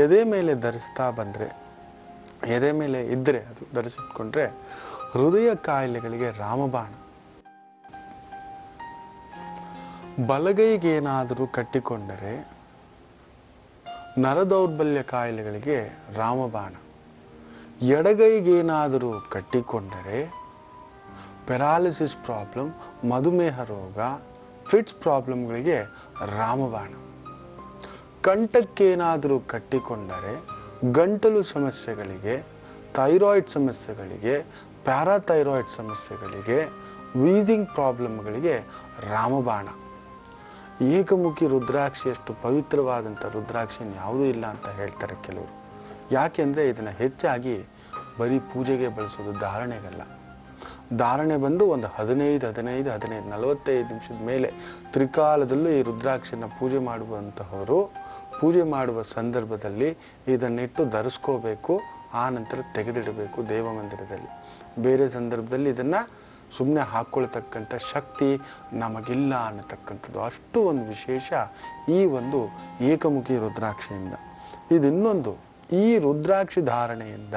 ಎದೆ ಮೇಲೆ ಧರಿಸ್ತಾ ಬಂದ್ರೆ, ಎದೆ ಮೇಲೆ ಇದ್ರೆ ಅದು ಧರಿಸಿಟ್ಕೊಂಡ್ರೆ ಹೃದಯ ಕಾಯಿಲೆಗಳಿಗೆ ರಾಮಬಾಣ. ಬಲಗೈಗೇನಾದರೂ ಕಟ್ಟಿಕೊಂಡರೆ ನರದೌರ್ಬಲ್ಯ ಕಾಯಿಲೆಗಳಿಗೆ ರಾಮಬಾಣ. ಎಡಗೈಗೇನಾದರೂ ಕಟ್ಟಿಕೊಂಡರೆ ಪೆರಾಲಿಸಿಸ್ ಪ್ರಾಬ್ಲಮ್, ಮಧುಮೇಹ ರೋಗ, ಫಿಟ್ಸ್ ಪ್ರಾಬ್ಲಮ್ಗಳಿಗೆ ರಾಮಬಾಣ. ಕಂಠಕ್ಕೇನಾದರೂ ಕಟ್ಟಿಕೊಂಡರೆ ಗಂಟಲು ಸಮಸ್ಯೆಗಳಿಗೆ, ಥೈರಾಯ್ಡ್ ಸಮಸ್ಯೆಗಳಿಗೆ, ಪ್ಯಾರಾಥೈರಾಯ್ಡ್ ಸಮಸ್ಯೆಗಳಿಗೆ, ವೀಸಿಂಗ್ ಪ್ರಾಬ್ಲಮ್ಗಳಿಗೆ ರಾಮಬಾಣ. ಏಕಮುಖಿ ರುದ್ರಾಕ್ಷಿಯಷ್ಟು ಪವಿತ್ರವಾದಂಥ ರುದ್ರಾಕ್ಷಿ ಯಾವುದೂ ಇಲ್ಲ ಅಂತ ಹೇಳ್ತಾರೆ ಕೆಲವರು. ಯಾಕೆಂದ್ರೆ ಇದನ್ನ ಹೆಚ್ಚಾಗಿ ಬರೀ ಪೂಜೆಗೆ ಬಳಸೋದು, ಧಾರಣೆಗಲ್ಲ. ಧಾರಣೆ ಬಂದು ಒಂದು 45 ನಿಮಿಷದ ಮೇಲೆ ತ್ರಿಕಾಲದಲ್ಲೂ ಈ ರುದ್ರಾಕ್ಷಿನ ಪೂಜೆ ಮಾಡುವಂತಹವರು ಪೂಜೆ ಮಾಡುವ ಸಂದರ್ಭದಲ್ಲಿ ಇದನ್ನಿಟ್ಟು ಧರಿಸ್ಕೋಬೇಕು. ಆ ನಂತರ ತೆಗೆದಿಡಬೇಕು ದೇವ ಮಂದಿರದಲ್ಲಿ. ಬೇರೆ ಸಂದರ್ಭದಲ್ಲಿ ಇದನ್ನ ಸುಮ್ಮನೆ ಹಾಕೊಳ್ತಕ್ಕಂಥ ಶಕ್ತಿ ನಮಗಿಲ್ಲ ಅನ್ನತಕ್ಕಂಥದ್ದು. ಅಷ್ಟು ಒಂದು ವಿಶೇಷ ಈ ಒಂದು ಏಕಮುಖಿ ರುದ್ರಾಕ್ಷಿಯಿಂದ. ಇದು ಇನ್ನೊಂದು, ಈ ರುದ್ರಾಕ್ಷಿ ಧಾರಣೆಯಿಂದ,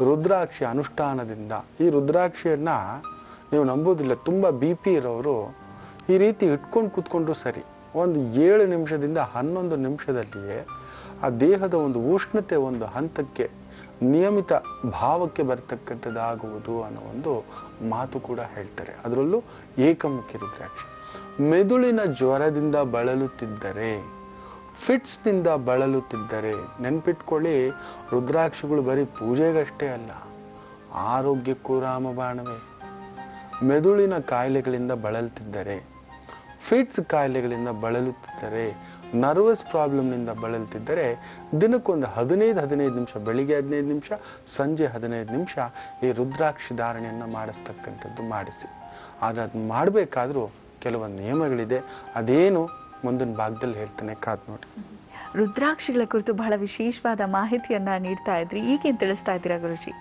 ರುದ್ರಾಕ್ಷಿ ಅನುಷ್ಠಾನದಿಂದ, ಈ ರುದ್ರಾಕ್ಷಿಯನ್ನ ನೀವು ನಂಬೋದಿಲ್ಲ, ತುಂಬಾ BP ಇರೋರು ಈ ರೀತಿ ಇಟ್ಕೊಂಡು ಕೂತ್ಕೊಂಡ್ರು ಸರಿ, ಒಂದು 7 ನಿಮಿಷದಿಂದ 11 ನಿಮಿಷದಲ್ಲಿಯೇ ಆ ದೇಹದ ಒಂದು ಉಷ್ಣತೆ ಒಂದು ಹಂತಕ್ಕೆ ನಿಯಮಿತ ಭಾವಕ್ಕೆ ಬರ್ತಕ್ಕಂಥದ್ದಾಗುವುದು ಅನ್ನೋ ಒಂದು ಮಾತು ಕೂಡ ಹೇಳ್ತಾರೆ. ಅದರಲ್ಲೂ ಏಕಮುಖಿ ರುದ್ರಾಕ್ಷಿ. ಮೆದುಳಿನ ಜ್ವರದಿಂದ ಬಳಲುತ್ತಿದ್ದರೆ, ಫಿಟ್ಸ್ನಿಂದ ಬಳಲುತ್ತಿದ್ದರೆ, ನೆನ್ಪಿಟ್ಕೊಳ್ಳಿ, ರುದ್ರಾಕ್ಷಿಗಳು ಬರೀ ಪೂಜೆಗಷ್ಟೇ ಅಲ್ಲ, ಆರೋಗ್ಯಕ್ಕೂ ರಾಮಬಾಣವೇ. ಮೆದುಳಿನ ಕಾಯಿಲೆಗಳಿಂದ ಬಳಲುತ್ತಿದ್ದರೆ, ಫಿಟ್ಸ್ ಕಾಯಿಲೆಗಳಿಂದ ಬಳಲುತ್ತಿದ್ದರೆ, ನರ್ವಸ್ ಪ್ರಾಬ್ಲಮ್ನಿಂದ ಬಳಲುತ್ತಿದ್ದರೆ ದಿನಕ್ಕೊಂದು 15 ನಿಮಿಷ, ಬೆಳಿಗ್ಗೆ 15 ನಿಮಿಷ, ಸಂಜೆ 15 ನಿಮಿಷ ಈ ರುದ್ರಾಕ್ಷಿ ಧಾರಣೆಯನ್ನು ಮಾಡಿಸ್ತಕ್ಕಂಥದ್ದು ಮಾಡಿಸಿ. ಆದರೆ ಅದು ಮಾಡಬೇಕಾದ್ರೂ ಕೆಲವೊಂದು ನಿಯಮಗಳಿದೆ. ಅದೇನು ಮುಂದಿನ ಭಾಗದಲ್ಲಿ ಹೇಳ್ತಾನೆ, ಕಾದ್ ನೋಡಿ. ರುದ್ರಾಕ್ಷಿಗಳ ಕುರಿತು ಬಹಳ ವಿಶೇಷವಾದ ಮಾಹಿತಿಯನ್ನ ನೀಡ್ತಾ ಇದ್ರಿ. ಈಗೇನ್ ತಿಳಿಸ್ತಾ ಇದ್ದೀರಾ ಗುರುಜಿ?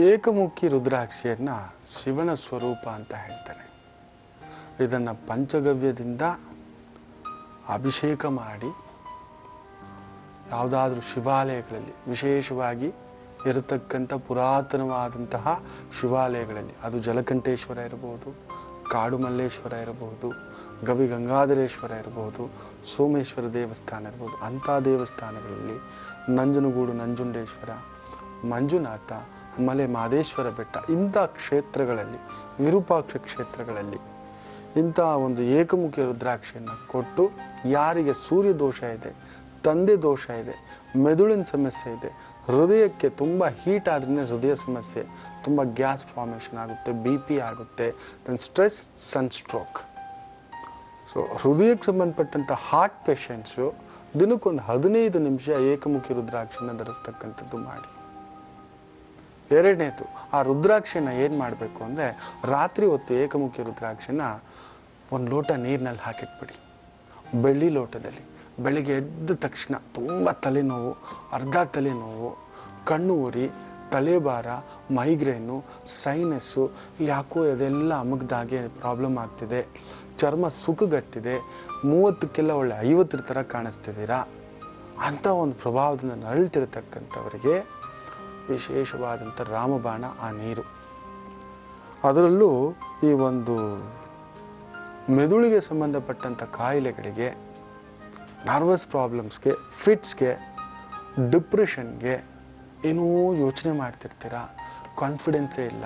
ಏಕಮುಖಿ ರುದ್ರಾಕ್ಷಿಯನ್ನ ಶಿವನ ಸ್ವರೂಪ ಅಂತ ಹೇಳ್ತಾರೆ. ಇದನ್ನ ಪಂಚಗವ್ಯದಿಂದ ಅಭಿಷೇಕ ಮಾಡಿ ಯಾವುದಾದ್ರೂ ಶಿವಾಲಯಗಳಲ್ಲಿ, ವಿಶೇಷವಾಗಿ ಇರತಕ್ಕಂಥ ಪುರಾತನವಾದಂತಹ ಶಿವಾಲಯಗಳಲ್ಲಿ, ಅದು ಜಲಕಂಠೇಶ್ವರ ಇರಬಹುದು, ಕಾಡು ಮಲ್ಲೇಶ್ವರ ಇರಬಹುದು, ಗವಿ ಗಂಗಾಧರೇಶ್ವರ ಇರಬಹುದು, ಸೋಮೇಶ್ವರ ದೇವಸ್ಥಾನ ಇರಬಹುದು, ಅಂಥ ದೇವಸ್ಥಾನಗಳಲ್ಲಿ ನಂಜನಗೂಡು ನಂಜುಂಡೇಶ್ವರ, ಮಂಜುನಾಥ, ಮಲೆ ಮಾದೇಶ್ವರ ಬೆಟ್ಟ, ಇಂಥ ಕ್ಷೇತ್ರಗಳಲ್ಲಿ, ವಿರೂಪಾಕ್ಷ ಕ್ಷೇತ್ರಗಳಲ್ಲಿ ಇಂಥ ಒಂದು ಏಕಮುಖಿ ರುದ್ರಾಕ್ಷಿಯನ್ನು ಕೊಟ್ಟು ಯಾರಿಗೆ ಸೂರ್ಯ ದೋಷ ಇದೆ, ತಂದೆ ದೋಷ ಇದೆ, ಮೆದುಳಿನ ಸಮಸ್ಯೆ ಇದೆ, ಹೃದಯಕ್ಕೆ ತುಂಬ ಹೀಟ್ ಆದ್ರೇ ಹೃದಯ ಸಮಸ್ಯೆ, ತುಂಬ ಗ್ಯಾಸ್ ಫಾರ್ಮೇಷನ್ ಆಗುತ್ತೆ, BP ಆಗುತ್ತೆ, ಸ್ಟ್ರೆಸ್, ಸನ್ಸ್ಟ್ರೋಕ್. ಸೊ ಹೃದಯಕ್ಕೆ ಸಂಬಂಧಪಟ್ಟಂಥ ಹಾರ್ಟ್ ಪೇಷಂಟ್ಸು ದಿನಕ್ಕೊಂದು 15 ನಿಮಿಷ ಏಕಮುಖಿ ರುದ್ರಾಕ್ಷಿನ ಧರಿಸ್ತಕ್ಕಂಥದ್ದು ಮಾಡಿ. ಎರಡನೇದು, ಆ ರುದ್ರಾಕ್ಷಿನ ಏನ್ ಮಾಡಬೇಕು ಅಂದ್ರೆ ರಾತ್ರಿ ಹೊತ್ತು ಏಕಮುಖಿ ರುದ್ರಾಕ್ಷಿನ ಒಂದು ಲೋಟ ನೀರಿನಲ್ಲಿ ಹಾಕಿಟ್ಬಿಡಿ, ಬೆಳ್ಳಿ ಲೋಟದಲ್ಲಿ. ಬೆಳಿಗ್ಗೆ ಎದ್ದ ತಕ್ಷಣ ತುಂಬ ತಲೆನೋವು, ಅರ್ಧ ತಲೆನೋವು, ಕಣ್ಣು ಉರಿ, ತಲೆಭಾರ, ಮೈಗ್ರೇನು, ಸೈನಸ್ಸು, ಯಾಕೋ ಅದೆಲ್ಲ ಅಮಗ್ದಾಗೆ ಪ್ರಾಬ್ಲಮ್ ಆಗ್ತಿದೆ, ಚರ್ಮ ಸುಕ್ಕುಗಟ್ಟಿದೆ, 30ಕ್ಕೆಲ್ಲ ಒಳ್ಳೆ 50 ಥರ ಕಾಣಿಸ್ತಿದ್ದೀರಾ ಅಂತ ಒಂದು ಪ್ರಭಾವದಿಂದ ನರಳ್ತಿರ್ತಕ್ಕಂಥವರಿಗೆ ವಿಶೇಷವಾದಂಥ ರಾಮಬಾಣ ಆ ನೀರು. ಅದರಲ್ಲೂ ಈ ಒಂದು ಮೆದುಳಿಗೆ ಸಂಬಂಧಪಟ್ಟಂಥ ಕಾಯಿಲೆಗಳಿಗೆ, ನರ್ವಸ್ ಪ್ರಾಬ್ಲಮ್ಸ್ಗೆ, ಫಿಟ್ಸ್ಗೆ, ಡಿಪ್ರೆಷನ್ಗೆ, ಏನೋ ಯೋಚನೆ ಮಾಡ್ತಿರ್ತೀರಾ, ಕಾನ್ಫಿಡೆನ್ಸೇ ಇಲ್ಲ,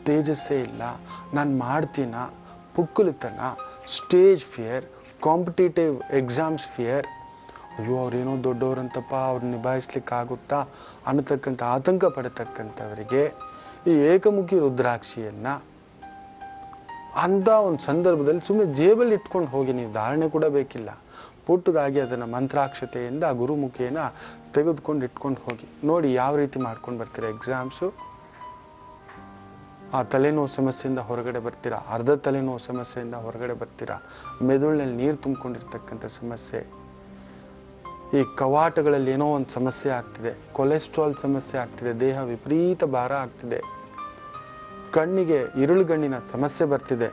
ತೇಜಸ್ಸೇ ಇಲ್ಲ, ನಾನು ಮಾಡ್ತೀನ, ಪುಕ್ಕಲುತನ, stage fear, competitive exams fear, ಅಯ್ಯೋ ಅವ್ರೇನೋ ದೊಡ್ಡವರಂತಪ್ಪ, ಅವ್ರು ನಿಭಾಯಿಸ್ಲಿಕ್ಕಾಗುತ್ತಾ ಅನ್ನತಕ್ಕಂಥ ಆತಂಕ ಪಡತಕ್ಕಂಥವರಿಗೆ ಈ ಏಕಮುಖಿ ರುದ್ರಾಕ್ಷಿಯನ್ನ ಅಂತ ಒಂದು ಸಂದರ್ಭದಲ್ಲಿ ಸುಮ್ಮನೆ ಜೇಬಲ್ಲಿ ಇಟ್ಕೊಂಡು ಹೋಗಿ, ನೀವು ಧಾರಣೆ ಕೂಡ ಬೇಕಿಲ್ಲ, ಪುಟ್ಟದಾಗಿ ಅದನ್ನು ಮಂತ್ರಾಕ್ಷತೆಯಿಂದ ಗುರುಮುಖೇನ ತೆಗೆದುಕೊಂಡು ಇಟ್ಕೊಂಡು ಹೋಗಿ ನೋಡಿ ಯಾವ ರೀತಿ ಮಾಡ್ಕೊಂಡು ಬರ್ತೀರಾ. ಎಕ್ಸಾಮ್ಸು ಆ ತಲೆನೋವು ಸಮಸ್ಯೆಯಿಂದ ಹೊರಗಡೆ ಬರ್ತೀರಾ, ಅರ್ಧ ತಲೆನೋವು ಸಮಸ್ಯೆಯಿಂದ ಹೊರಗಡೆ ಬರ್ತೀರಾ, ಮೆದುಳಿನಲ್ಲಿ ನೀರು ತುಂಬಿಕೊಂಡಿರ್ತಕ್ಕಂಥ ಸಮಸ್ಯೆ, ಈ ಕವಾಟಗಳಲ್ಲಿ ಏನೋ ಒಂದು ಸಮಸ್ಯೆ ಆಗ್ತಿದೆ, ಕೊಲೆಸ್ಟ್ರಾಲ್ ಸಮಸ್ಯೆ ಆಗ್ತಿದೆ, ದೇಹ ವಿಪರೀತ ಭಾರ ಆಗ್ತಿದೆ, ಕಣ್ಣಿಗೆ ಇರುಳುಗಣ್ಣಿನ ಸಮಸ್ಯೆ ಬರ್ತಿದೆ,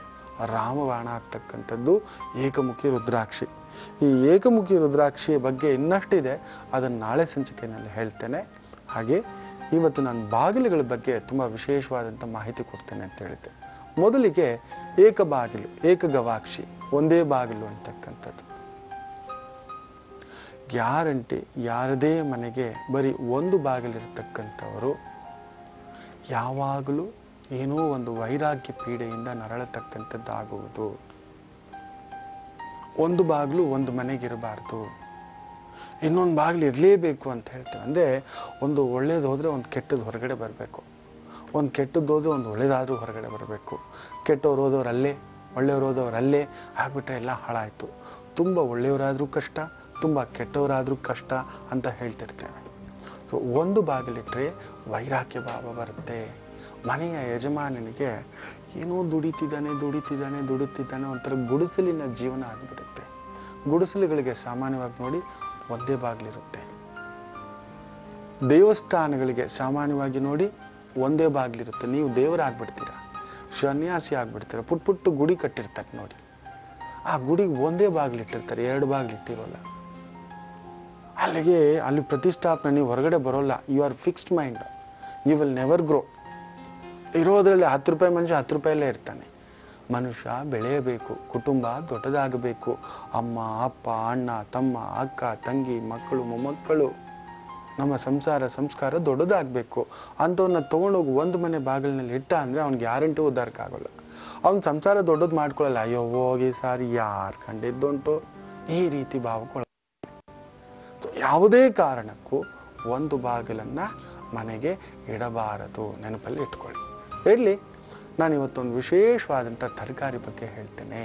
ರಾಮಬಾಣ ಆಗ್ತಕ್ಕಂಥದ್ದು ಏಕಮುಖಿ ರುದ್ರಾಕ್ಷಿ. ಈ ಏಕಮುಖಿ ರುದ್ರಾಕ್ಷಿಯ ಬಗ್ಗೆ ಇನ್ನಷ್ಟಿದೆ, ಅದನ್ನು ನಾಳೆ ಸಂಚಿಕೆಯಲ್ಲಿ ಹೇಳ್ತೇನೆ. ಹಾಗೆ ಇವತ್ತು ನಾನು ಬಾಗಿಲುಗಳ ಬಗ್ಗೆ ತುಂಬ ವಿಶೇಷವಾದಂಥ ಮಾಹಿತಿ ಕೊಡ್ತೇನೆ ಅಂತ ಹೇಳಿದ್ದೆ. ಮೊದಲಿಗೆ ಏಕ ಬಾಗಿಲು, ಏಕ ಗವಾಕ್ಷಿ, ಒಂದೇ ಬಾಗಿಲು ಅಂತಕ್ಕಂಥದ್ದು ಗ್ಯಾರಂಟಿ. ಯಾರದೇ ಮನೆಗೆ ಬರೀ ಒಂದು ಬಾಗಿಲಿರ್ತಕ್ಕಂಥವರು ಯಾವಾಗಲೂ ಏನೋ ಒಂದು ವೈರಾಗ್ಯ ಪೀಡೆಯಿಂದ ನರಳತಕ್ಕಂಥದ್ದಾಗುವುದು. ಒಂದು ಬಾಗಿಲು ಒಂದು ಮನೆಗಿರಬಾರ್ದು, ಇನ್ನೊಂದು ಬಾಗಿಲು ಇರಲೇಬೇಕು ಅಂತ ಹೇಳ್ತೇವೆ. ಅಂದರೆ ಒಂದು ಒಳ್ಳೇದು ಹೋದರೆ ಒಂದು ಕೆಟ್ಟದ್ದು ಹೊರಗಡೆ ಬರಬೇಕು, ಒಂದು ಕೆಟ್ಟದ್ದು ಹೋದರೆ ಒಂದು ಒಳ್ಳೇದಾದರೂ ಹೊರಗಡೆ ಬರಬೇಕು. ಕೆಟ್ಟವ್ರು ಹೋದವ್ರು ಅಲ್ಲೇ, ಒಳ್ಳೆಯವ್ರು ಹೋದವ್ರು ಅಲ್ಲೇ ಆಗ್ಬಿಟ್ರೆ ಎಲ್ಲ ಹಾಳಾಯಿತು. ತುಂಬ ಒಳ್ಳೆಯವರಾದರೂ ಕಷ್ಟ, ತುಂಬ ಕೆಟ್ಟವರಾದರೂ ಕಷ್ಟ ಅಂತ ಹೇಳ್ತಿರ್ತೇವೆ. ಸೊ ಒಂದು ಬಾಗಿಲಿಟ್ರೆ ವೈರಾಗ್ಯ ಭಾವ ಬರುತ್ತೆ. ಮನೆಯ ಯಜಮಾನನಿಗೆ ಏನೋ ದುಡಿತಿದ್ದಾನೆ ಒಂಥರ ಗುಡಿಸಲಿನ ಜೀವನ ಆಗಿಬಿಡುತ್ತೆ. ಗುಡಿಸಲುಗಳಿಗೆ ಸಾಮಾನ್ಯವಾಗಿ ನೋಡಿ ಒಂದೇ ಬಾಗಿಲಿರುತ್ತೆ. ದೇವಸ್ಥಾನಗಳಿಗೆ ಸಾಮಾನ್ಯವಾಗಿ ನೋಡಿ ಒಂದೇ ಬಾಗಿಲಿರುತ್ತೆ. ನೀವು ದೇವರಾಗ್ಬಿಡ್ತೀರಾ, ಸನ್ಯಾಸಿ ಆಗ್ಬಿಡ್ತೀರಾ, ಪುಟ್ಟು ಗುಡಿ ಕಟ್ಟಿರ್ತಾರೆ ನೋಡಿ, ಆ ಗುಡಿಗೆ ಒಂದೇ ಬಾಗಿಲಿಟ್ಟಿರ್ತಾರೆ, 2 ಬಾಗಿಲಿಟ್ಟಿರೋಲ್ಲ. ಅಲ್ಲಿ ಪ್ರತಿಷ್ಠಾಪನೆ, ನೀವು ಹೊರಗಡೆ ಬರೋಲ್ಲ. You are fixed mind, you will never grow. ಇರೋದ್ರಲ್ಲಿ 10 ರೂಪಾಯಿ ಮನುಷ್ಯ 10 ರೂಪಾಯಲ್ಲೇ ಇರ್ತಾನೆ. ಮನುಷ್ಯ ಬೆಳೆಯಬೇಕು, ಕುಟುಂಬ ದೊಡ್ಡದಾಗಬೇಕು, ಅಮ್ಮ ಅಪ್ಪ ಅಣ್ಣ ತಮ್ಮ ಅಕ್ಕ ತಂಗಿ ಮಕ್ಕಳು ಮೊಮ್ಮಕ್ಕಳು, ನಮ್ಮ ಸಂಸ್ಕಾರ ದೊಡ್ಡದಾಗಬೇಕು. ಅಂಥವನ್ನ ತಗೊಂಡೋಗಿ ಒಂದು ಮನೆ ಬಾಗಿಲಿನಲ್ಲಿ ಇಟ್ಟ ಅಂದ್ರೆ ಅವ್ನಿಗೆ ಗ್ಯಾರಂಟಿ ಉದ್ಧಾರಕ್ಕಾಗಲ್ಲ. ಅವ್ನ ಸಂಸಾರ ದೊಡ್ಡದು ಮಾಡ್ಕೊಳ್ಳಲ್ಲ. ಅಯ್ಯೋ ಹೋಗಿ ಸಾರಿ ಯಾರು ಕಂಡಿದ್ದುಂಟು, ಈ ರೀತಿ ಭಾವಗಳು. ಯಾವುದೇ ಕಾರಣಕ್ಕೂ ಒಂದು ಬಾಗಿಲನ್ನ ಮನೆಗೆ ಇಡಬಾರದು, ನೆನಪಲ್ಲಿ ಇಟ್ಕೊಳ್ಳಿ. ಇರಲಿ, ನಾನು ಇವತ್ತೊಂದು ವಿಶೇಷವಾದಂಥ ತರಕಾರಿ ಬಗ್ಗೆ ಹೇಳ್ತೇನೆ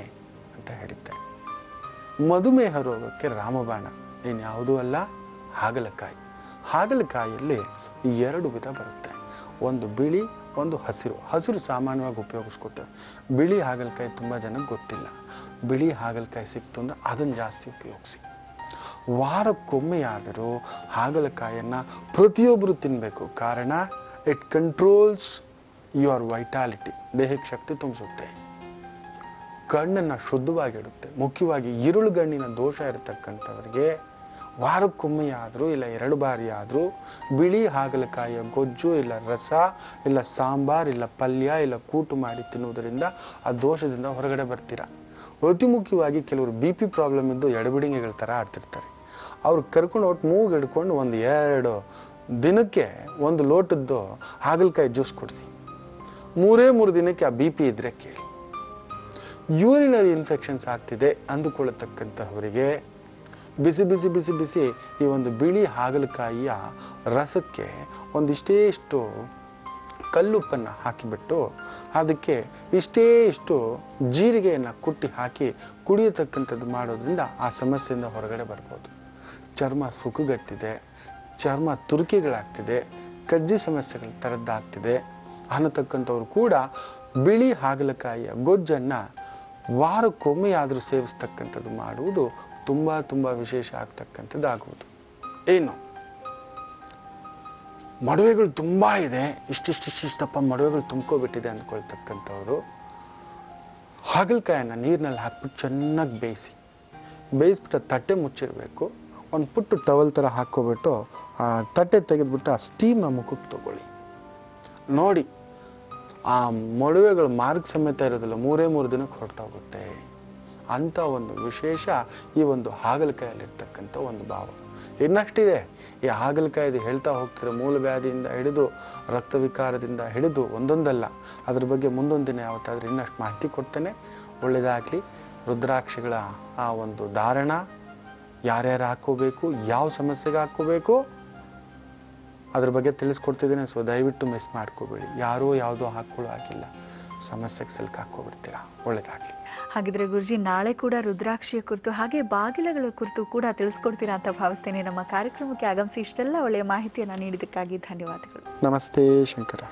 ಅಂತ ಹೇಳಿದ್ದೆ. ಮಧುಮೇಹ ರೋಗಕ್ಕೆ ರಾಮಬಾಣ ಇನ್ಯಾವುದೂ ಅಲ್ಲ, ಹಾಗಲಕಾಯಿ. ಹಾಗಲಕಾಯಿಯಲ್ಲಿ 2 ವಿಧ ಬರುತ್ತೆ, ಒಂದು ಬಿಳಿ, ಒಂದು ಹಸಿರು. ಹಸಿರು ಸಾಮಾನ್ಯವಾಗಿ ಉಪಯೋಗಿಸ್ಕೊತೇವೆ. ಬಿಳಿ ಹಾಗಲಕಾಯಿ ತುಂಬ ಜನಕ್ಕೆ ಗೊತ್ತಿಲ್ಲ. ಬಿಳಿ ಹಾಗಲಕಾಯಿ ಸಿಕ್ತು ಅಂದ್ರೆ ಅದನ್ನು ಜಾಸ್ತಿ ಉಪಯೋಗಿಸಿ. ವಾರಕ್ಕೊಮ್ಮೆಯಾದರೂ ಹಾಗಲಕಾಯಿಯನ್ನ ಪ್ರತಿಯೊಬ್ಬರು ತಿನ್ನಬೇಕು. ಕಾರಣ ಇಟ್ ಕಂಟ್ರೋಲ್ಸ್ ಯುವರ್ ವೈಟಾಲಿಟಿ, ದೇಹಕ್ಕೆ ಶಕ್ತಿ ತುಂಬಿಸುತ್ತೆ, ಕಣ್ಣನ್ನು ಶುದ್ಧವಾಗಿಡುತ್ತೆ. ಮುಖ್ಯವಾಗಿ ಇರುಳುಗಣ್ಣಿನ ದೋಷ ಇರತಕ್ಕಂಥವರಿಗೆ ವಾರಕ್ಕೊಮ್ಮೆ ಆದರೂ ಇಲ್ಲ 2 ಬಾರಿ ಆದರೂ ಬಿಳಿ ಹಾಗಲಕಾಯಿಯ ಗೊಜ್ಜು ಇಲ್ಲ ರಸ ಇಲ್ಲ ಸಾಂಬಾರ್ ಇಲ್ಲ ಪಲ್ಯ ಇಲ್ಲ ಕೂಟು ಮಾಡಿ ತಿನ್ನುವುದರಿಂದ ಆ ದೋಷದಿಂದ ಹೊರಗಡೆ ಬರ್ತೀರಾ. ಅತಿ ಮುಖ್ಯವಾಗಿ ಕೆಲವರು BP ಪ್ರಾಬ್ಲಮ್ ಇದ್ದು ಎಡಬಿಡಿಂಗೆಗಳ ಥರ ಆಡ್ತಿರ್ತಾರೆ. ಅವ್ರು ಕರ್ಕೊಂಡು ಹೊಟ್ಟು ಮೂಗು ಹಿಡ್ಕೊಂಡು 1-2 ದಿನಕ್ಕೆ 1 ಲೋಟದ್ದು ಹಾಗಲಕಾಯಿ ಜ್ಯೂಸ್ ಕೊಡಿಸಿ. 3 ದಿನಕ್ಕೆ ಆ BP ಇದ್ರೆ ಕೇಳಿ. ಯೂರಿನರಿ ಇನ್ಫೆಕ್ಷನ್ಸ್ ಆಗ್ತಿದೆ ಅಂದುಕೊಳ್ಳತಕ್ಕಂತಹವರಿಗೆ ಬಿಸಿ ಬಿಸಿ ಬಿಸಿ ಬಿಸಿ ಈ ಒಂದು ಬಿಳಿ ಹಾಗಲಕಾಯಿಯ ರಸಕ್ಕೆ ಇಷ್ಟು ಕಲ್ಲುಪ್ಪನ್ನು ಹಾಕಿಬಿಟ್ಟು ಅದಕ್ಕೆ ಇಷ್ಟು ಜೀರಿಗೆಯನ್ನು ಕುಟ್ಟಿ ಹಾಕಿ ಕುಡಿಯತಕ್ಕಂಥದ್ದು ಮಾಡೋದ್ರಿಂದ ಆ ಸಮಸ್ಯೆಯಿಂದ ಹೊರಗಡೆ ಬರ್ಬೋದು. ಚರ್ಮ ಸುಕ್ಕುಗಟ್ಟಿದೆ, ಚರ್ಮ ತುರಿಕೆಗಳಾಗ್ತಿದೆ, ಕಜ್ಜಿ ಸಮಸ್ಯೆಗಳ ಥರದ್ದಾಗ್ತಿದೆ ಅನ್ನತಕ್ಕಂಥವ್ರು ಕೂಡ ಬಿಳಿ ಹಾಗಲಕಾಯಿಯ ಗೊಜ್ಜನ್ನು ವಾರಕ್ಕೊಮ್ಮೆ ಆದರೂ ಸೇವಿಸ್ತಕ್ಕಂಥದ್ದು ಮಾಡುವುದು ತುಂಬಾ ವಿಶೇಷ ಆಗ್ತಕ್ಕಂಥದ್ದು ಆಗುವುದು. ಏನು ಮಡುವೆಗಳು ತುಂಬಾ ಇದೆ, ಇಷ್ಟಿಷ್ಟಪ್ಪ ಮಡುವೆಗಳು ತುಂಬ್ಕೋಬಿಟ್ಟಿದೆ ಅಂದ್ಕೊಳ್ತಕ್ಕಂಥವ್ರು ಹಾಗಲಕಾಯನ್ನು ನೀರಿನಲ್ಲಿ ಹಾಕ್ಬಿಟ್ಟು ಚೆನ್ನಾಗಿ ಬೇಯಿಸ್ಬಿಟ್ಟು ತಟ್ಟೆ ಮುಚ್ಚಿರಬೇಕು. ಒಂದು ಪುಟ್ಟು ಟವಲ್ ಥರ ಹಾಕ್ಕೊಬಿಟ್ಟು ಆ ತಟ್ಟೆ ತೆಗೆದ್ಬಿಟ್ಟು ಆ ಸ್ಟೀಮ್ನ ಮುಖಕ್ಕೆ ತಗೊಳ್ಳಿ. ನೋಡಿ ಆ ಮಡುವೆಗಳು ಮಾರ್ಗ ಸಮೇತ ಇರೋದಿಲ್ಲ, 3 ದಿನಕ್ಕೆ ಹೊರಟೋಗುತ್ತೆ. ಅಂತ ಒಂದು ವಿಶೇಷ ಈ ಒಂದು ಹಾಗಲಕಾಯಲ್ಲಿರ್ತಕ್ಕಂಥ ಒಂದು ಭಾವ. ಇನ್ನಷ್ಟಿದೆ ಈ ಹಾಗಲಕಾಯಿದು ಹೇಳ್ತಾ ಹೋಗ್ತಿರೋ ಮೂಲವ್ಯಾಧಿಯಿಂದ ಹಿಡಿದು ರಕ್ತವಿಕಾರದಿಂದ ಹಿಡಿದು ಒಂದೊಂದಲ್ಲ. ಅದ್ರ ಬಗ್ಗೆ ಮುಂದೊಂದು ದಿನ ಯಾವತ್ತಾದ್ರೂ ಇನ್ನಷ್ಟು ಮಾಹಿತಿ ಕೊಡ್ತೇನೆ. ಒಳ್ಳೆಯದಾಗಲಿ. ರುದ್ರಾಕ್ಷಿಗಳ ಆ ಒಂದು ಧಾರಣ ಯಾರ್ಯಾರು ಹಾಕೋಬೇಕು, ಯಾವ ಸಮಸ್ಯೆಗೆ ಹಾಕೋಬೇಕು ಅದ್ರ ಬಗ್ಗೆ ತಿಳಿಸ್ಕೊಡ್ತಿದ್ದೇನೆ. ಸೊ ದಯವಿಟ್ಟು ಮಿಸ್ ಮಾಡ್ಕೋಬೇಡಿ. ಯಾರೋ ಯಾವುದೋ ಹಾಕೊಳ್ಳೋ ಆಗಿಲ್ಲ, ಸಮಸ್ಯೆಗೆ ಸಿಲ್ಕ್ ಹಾಕೋಬಿಡ್ತೀರಾ. ಒಳ್ಳೆಯದಾಗಲಿ. ಹಾಗಿದ್ರೆ ಗುರುಜಿ ನಾಳೆ ಕೂಡ ರುದ್ರಾಕ್ಷಿಯ ಕುರಿತು ಹಾಗೆ ಬಾಗಿಲಗಳ ಕುರಿತು ಕೂಡ ತಿಳಿಸ್ಕೊಡ್ತೀರಾ ಅಂತ ಭಾವಿಸ್ತೇನೆ. ನಮ್ಮ ಕಾರ್ಯಕ್ರಮಕ್ಕೆ ಆಗಮಿಸಿ ಇಷ್ಟೆಲ್ಲ ಒಳ್ಳೆಯ ಮಾಹಿತಿಯನ್ನು ನೀಡಿದ್ದಕ್ಕಾಗಿ ಧನ್ಯವಾದಗಳು. ನಮಸ್ತೆ ಶಂಕರ.